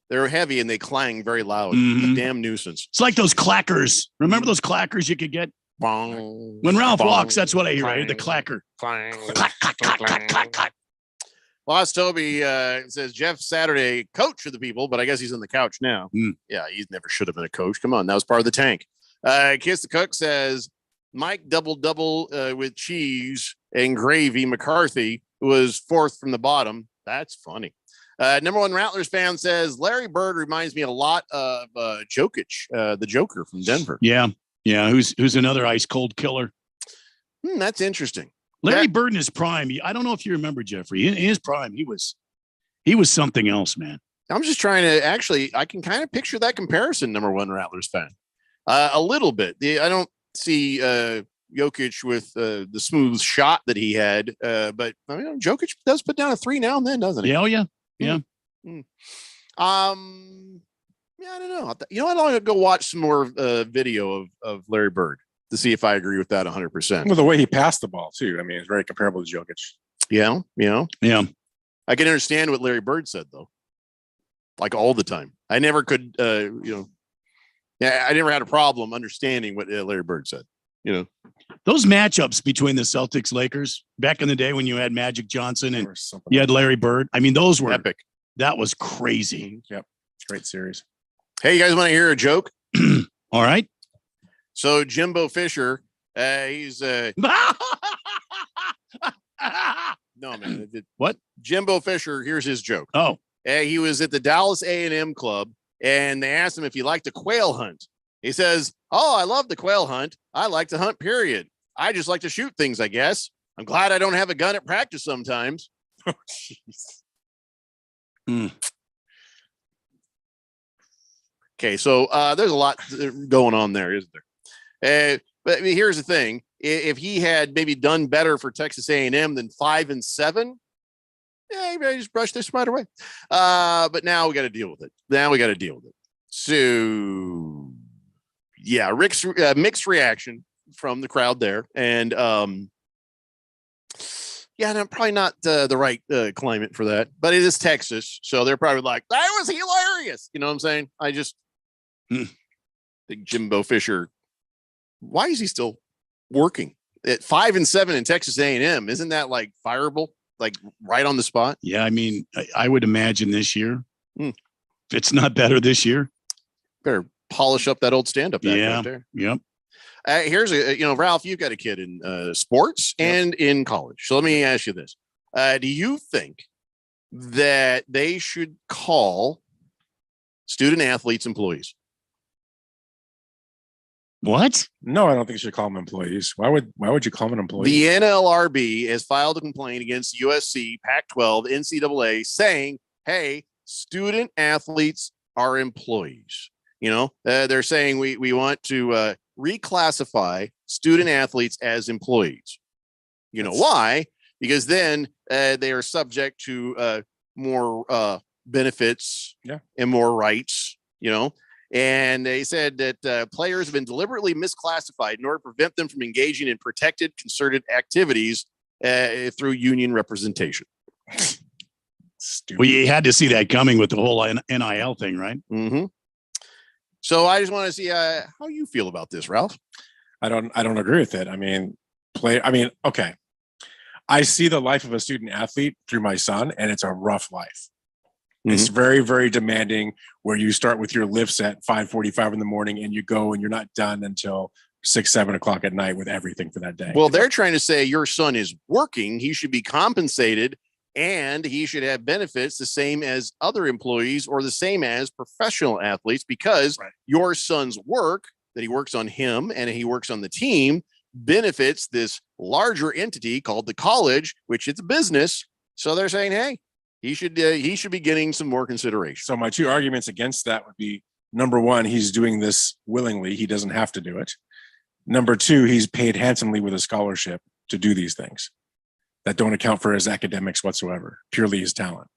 [SPEAKER 7] They're heavy and they clang very loud. A damn nuisance.
[SPEAKER 9] It's like those clackers. Remember those clackers you could get?
[SPEAKER 7] Bong,
[SPEAKER 9] when Ralph
[SPEAKER 7] bong,
[SPEAKER 9] walks, that's what I hear.
[SPEAKER 7] clang,
[SPEAKER 9] I hear the clacker.
[SPEAKER 7] Clang,
[SPEAKER 9] clack, clack, clack, clack, clack, clack.
[SPEAKER 7] Lost Toby says Jeff Saturday, coach of the people, but I guess he's on the couch now. Yeah, he never should have been a coach. Come on, that was part of the tank. Kiss the Cook says Mike double with cheese and gravy. McCarthy was fourth from the bottom. That's funny. Number one Rattlers fan says Larry Bird reminds me a lot of Jokic, the Joker from Denver.
[SPEAKER 9] Yeah, who's another ice cold killer.
[SPEAKER 7] That's interesting.
[SPEAKER 9] Larry Bird in his prime. I don't know if you remember, Jeffrey. In his prime, he was something else, man.
[SPEAKER 7] I'm just trying to I can kind of picture that comparison. Number one Rattlers fan, a little bit. I don't see Jokic with the smooth shot that he had, but I mean, Jokic does put down a three now and then, doesn't he?
[SPEAKER 9] Yeah, yeah.
[SPEAKER 7] Yeah, I don't know. You know, I'll go watch some more video of Larry Bird to see if I agree with that 100%.
[SPEAKER 8] Well, the way he passed the ball too. I mean, it's very comparable to Jokic.
[SPEAKER 7] Yeah.
[SPEAKER 9] Yeah.
[SPEAKER 7] I can understand what Larry Bird said though. Like all the time. I never could, I never had a problem understanding what Larry Bird said. You know,
[SPEAKER 9] those matchups between the Celtics Lakers back in the day when you had Magic Johnson and you had Larry Bird. I mean, those were
[SPEAKER 7] epic.
[SPEAKER 9] That was crazy.
[SPEAKER 8] Yep. Great series.
[SPEAKER 7] Hey, you guys want to hear a joke?
[SPEAKER 9] All right.
[SPEAKER 7] So Jimbo Fisher, he's no man.
[SPEAKER 9] What?
[SPEAKER 7] Jimbo Fisher, here's his joke.
[SPEAKER 9] Oh.
[SPEAKER 7] He was at the Dallas A&M club and they asked him if he liked to quail hunt. He says, "Oh, I love the quail hunt. I like to hunt, period. I just like to shoot things, I guess. I'm glad I don't have a gun at practice sometimes." Oh, jeez. Okay, so there's a lot going on there, isn't there? But I mean, here's the thing: if he had maybe done better for Texas A&M than 5-7, yeah, he just brushed this right away. But now we got to deal with it. So, yeah, Rick's mixed reaction from the crowd there, and yeah, no, probably not the right climate for that, but it is Texas, so they're probably like, "That was hilarious." You know what I'm saying? I just think Jimbo Fisher. Why is he still working at 5-7 in Texas A&M? Isn't that like fireable, like right on the spot?
[SPEAKER 9] Yeah, I mean, I would imagine this year, if it's not better this year,
[SPEAKER 7] better polish up that old stand-up.
[SPEAKER 9] Yeah.
[SPEAKER 7] Right there.
[SPEAKER 9] Yep.
[SPEAKER 7] Here's Ralph, you've got a kid in sports and in college. So let me ask you this. Do you think that they should call student athletes employees?
[SPEAKER 9] What?
[SPEAKER 8] No, I don't think you should call them employees. Why would you call them an employee?
[SPEAKER 7] The NLRB has filed a complaint against USC, Pac-12, NCAA saying, hey, student athletes are employees. You know, they're saying we want to reclassify student athletes as employees. You know why? Because then they are subject to more benefits and more rights, And they said that players have been deliberately misclassified in order to prevent them from engaging in protected, concerted activities through union representation.
[SPEAKER 9] Stupid. Well, you had to see that coming with the whole NIL thing, right?
[SPEAKER 7] Mm-hmm. So I just want to see how you feel about this, Ralph.
[SPEAKER 8] I don't agree with it. I mean, okay. I see the life of a student athlete through my son, and it's a rough life. Mm-hmm. It's very, very demanding, where you start with your lifts at 5:45 in the morning and you go and you're not done until 6, 7 o'clock at night with everything for that day.
[SPEAKER 7] Well, they're trying to say your son is working. He should be compensated and he should have benefits the same as other employees or the same as professional athletes, because your son's work that he works on him and he works on the team benefits this larger entity called the college, which it's a business. So they're saying, hey, he should be getting some more consideration.
[SPEAKER 8] So my two arguments against that would be, number one, he's doing this willingly. He doesn't have to do it. Number two, he's paid handsomely with a scholarship to do these things that don't account for his academics whatsoever, purely his talent.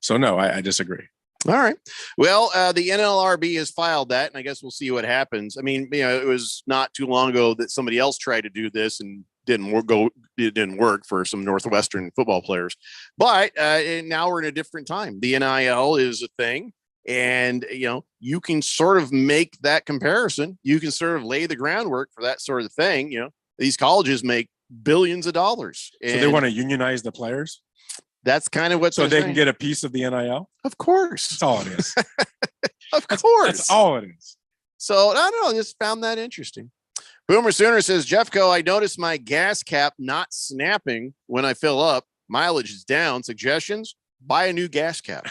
[SPEAKER 8] So no, I disagree.
[SPEAKER 7] All right. Well, the NLRB has filed that, and I guess we'll see what happens. I mean, it was not too long ago that somebody else tried to do this and it didn't work for some Northwestern football players. But now we're in a different time. The NIL is a thing, and you can sort of make that comparison. You can sort of lay the groundwork for that sort of thing. These colleges make billions of dollars.
[SPEAKER 8] So they want to unionize the players?
[SPEAKER 7] That's kind of what.
[SPEAKER 8] So they can get a piece of the NIL?
[SPEAKER 7] Of course.
[SPEAKER 8] That's all it is.
[SPEAKER 7] Of course.
[SPEAKER 8] That's all it is.
[SPEAKER 7] So I don't know. I just found that interesting. Boomer Sooner says, Jeffco, I noticed my gas cap not snapping when I fill up. Mileage is down. Suggestions? Buy a new gas cap.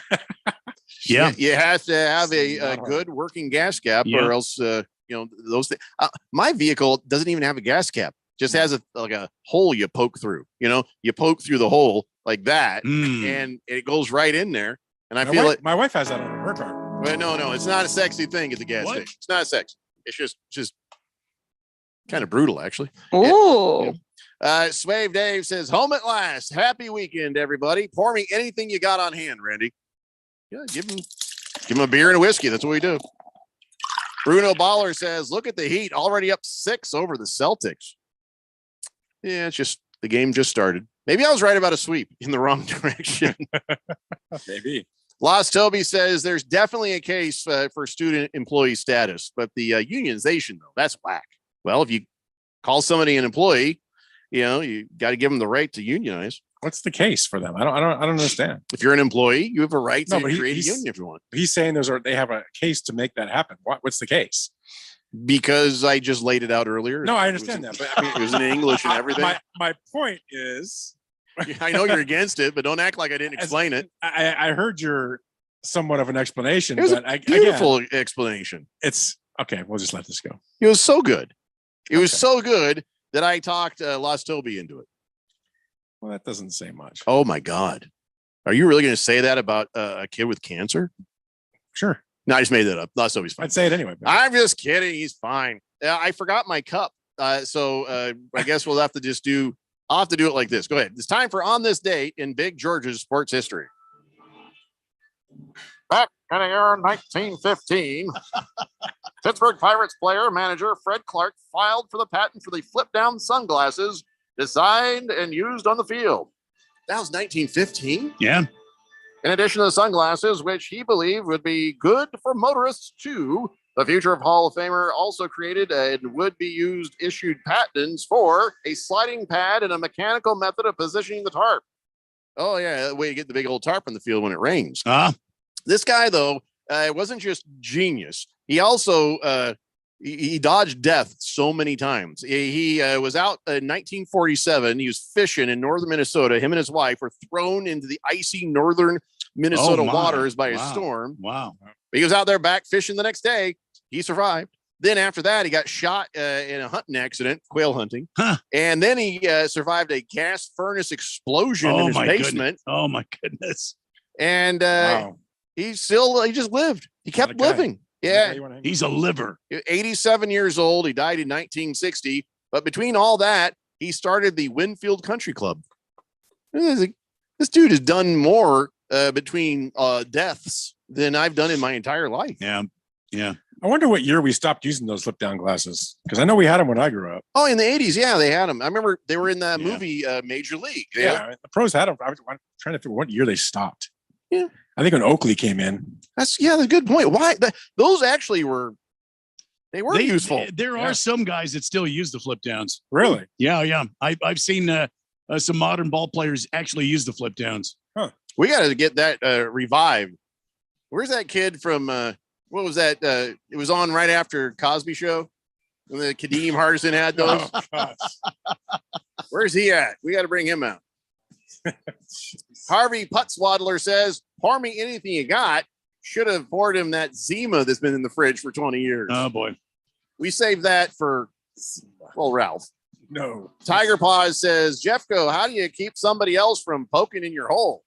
[SPEAKER 9] Yeah.
[SPEAKER 7] You have to have a good working gas cap, or else, those things. My vehicle doesn't even have a gas cap. Just has a hole you poke through. You poke through the hole like that, and it goes right in there. And
[SPEAKER 8] my wife has that on her car.
[SPEAKER 7] Well, no, it's not a sexy thing at the gas station. It's not sexy. It's just kind of brutal, actually.
[SPEAKER 10] Oh.
[SPEAKER 7] Swave Dave says, home at last. Happy weekend, everybody. Pour me anything you got on hand, Randy. Yeah, give him a beer and a whiskey. That's what we do. Bruno Baller says, look at the Heat, already up 6 over the Celtics. Yeah, it's just the game just started. Maybe I was right about a sweep in the wrong direction.
[SPEAKER 8] Maybe.
[SPEAKER 7] Lost Toby says there's definitely a case for student employee status, but the unionization, though, that's whack. Well, if you call somebody an employee, you got to give them the right to unionize.
[SPEAKER 8] What's the case for them? I don't understand.
[SPEAKER 7] If you're an employee, you have a right to create a union if you want.
[SPEAKER 8] He's saying they have a case to make that happen. What's the case?
[SPEAKER 7] Because I just laid it out earlier.
[SPEAKER 8] No, I understand that, but I mean,
[SPEAKER 7] it was in English and everything.
[SPEAKER 8] My point is,
[SPEAKER 7] I know you're against it, but don't act like I didn't explain it.
[SPEAKER 8] I heard your somewhat of an explanation.
[SPEAKER 7] It was a beautiful explanation.
[SPEAKER 8] It's okay. We'll just let this go.
[SPEAKER 7] It was so good. It was so good that I talked Lost Toby into it.
[SPEAKER 8] Well, that doesn't say much.
[SPEAKER 7] Oh my God. Are you really going to say that about a kid with cancer?
[SPEAKER 8] Sure.
[SPEAKER 7] No, I just made that up. Lost Toby's fine.
[SPEAKER 8] I'd say it anyway.
[SPEAKER 7] I'm just kidding. He's fine. I forgot my cup. So I guess I'll have to do it like this. Go ahead. It's time for On This Date in Big George's sports history. Back in the year 1915, Pittsburgh Pirates manager Fred Clark filed for the patent for the flip-down sunglasses designed and used on the field. That was 1915?
[SPEAKER 9] Yeah.
[SPEAKER 7] In addition to the sunglasses, which he believed would be good for motorists too, the future of Hall of Famer also created and would be used issued patents for a sliding pad and a mechanical method of positioning the tarp. Oh, yeah, way to get the big old tarp in the field when it rains. This guy, though, wasn't just genius. He also he dodged death so many times. He was out in 1947. He was fishing in northern Minnesota. Him and his wife were thrown into the icy northern Minnesota waters by a storm.
[SPEAKER 9] Wow.
[SPEAKER 7] He was out there back fishing the next day. He survived. Then after that, he got shot in a hunting accident, quail hunting. And then he survived a gas furnace explosion in his basement.
[SPEAKER 9] Goodness. Oh, my goodness.
[SPEAKER 7] And he just lived. He kept living. Yeah.
[SPEAKER 9] He's a liver.
[SPEAKER 7] 87 years old. He died in 1960. But between all that, he started the Winfield Country Club. This dude has done more between deaths than I've done in my entire life.
[SPEAKER 9] Yeah. Yeah.
[SPEAKER 8] I wonder what year we stopped using those flip down glasses, because I know we had them when I grew up.
[SPEAKER 7] Oh, in the 80s. Yeah, they had them. I remember they were in that movie Major League.
[SPEAKER 8] Yeah. The pros had them. I'm trying to figure what year they stopped.
[SPEAKER 7] Yeah.
[SPEAKER 8] I think when Oakley came in.
[SPEAKER 7] That's a good point. Why? Those actually were useful.
[SPEAKER 9] There are some guys that still use the flip downs.
[SPEAKER 8] Really?
[SPEAKER 9] Yeah. Yeah. I've seen some modern ball players actually use the flip downs.
[SPEAKER 8] Huh.
[SPEAKER 7] We got to get that revived. Where's that kid from? What was that? It was on right after Cosby Show when the Kadeem Hardison had those.
[SPEAKER 8] Oh,
[SPEAKER 7] Where's he at? We got to bring him out. Harvey Putzwaddler says, pour me anything you got. Should have poured him that Zima that's been in the fridge for 20 years.
[SPEAKER 9] Oh, boy.
[SPEAKER 7] We saved that for, Ralph.
[SPEAKER 8] No.
[SPEAKER 7] Tiger Paws says, Jeffco, how do you keep somebody else from poking in your hole?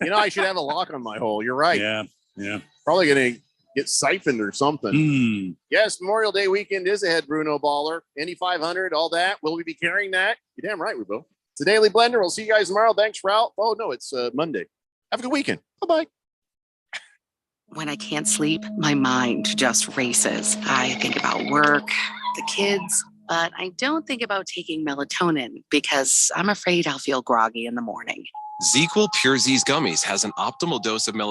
[SPEAKER 7] I should have a lock on my hole. You're right.
[SPEAKER 9] Yeah. Yeah.
[SPEAKER 7] Probably going to get siphoned or something. Yes, Memorial Day weekend is ahead, Bruno Baller. Indy 500, all that. Will we be carrying that? You're damn right we will. It's the Daily Blender. We'll see you guys tomorrow. Thanks, Ralph. Oh, no, it's Monday. Have a good weekend. Bye-bye.
[SPEAKER 10] When I can't sleep, my mind just races. I think about work, the kids, but I don't think about taking melatonin because I'm afraid I'll feel groggy in the morning.
[SPEAKER 14] ZzzQuil Pure Z's Gummies has an optimal dose of melatonin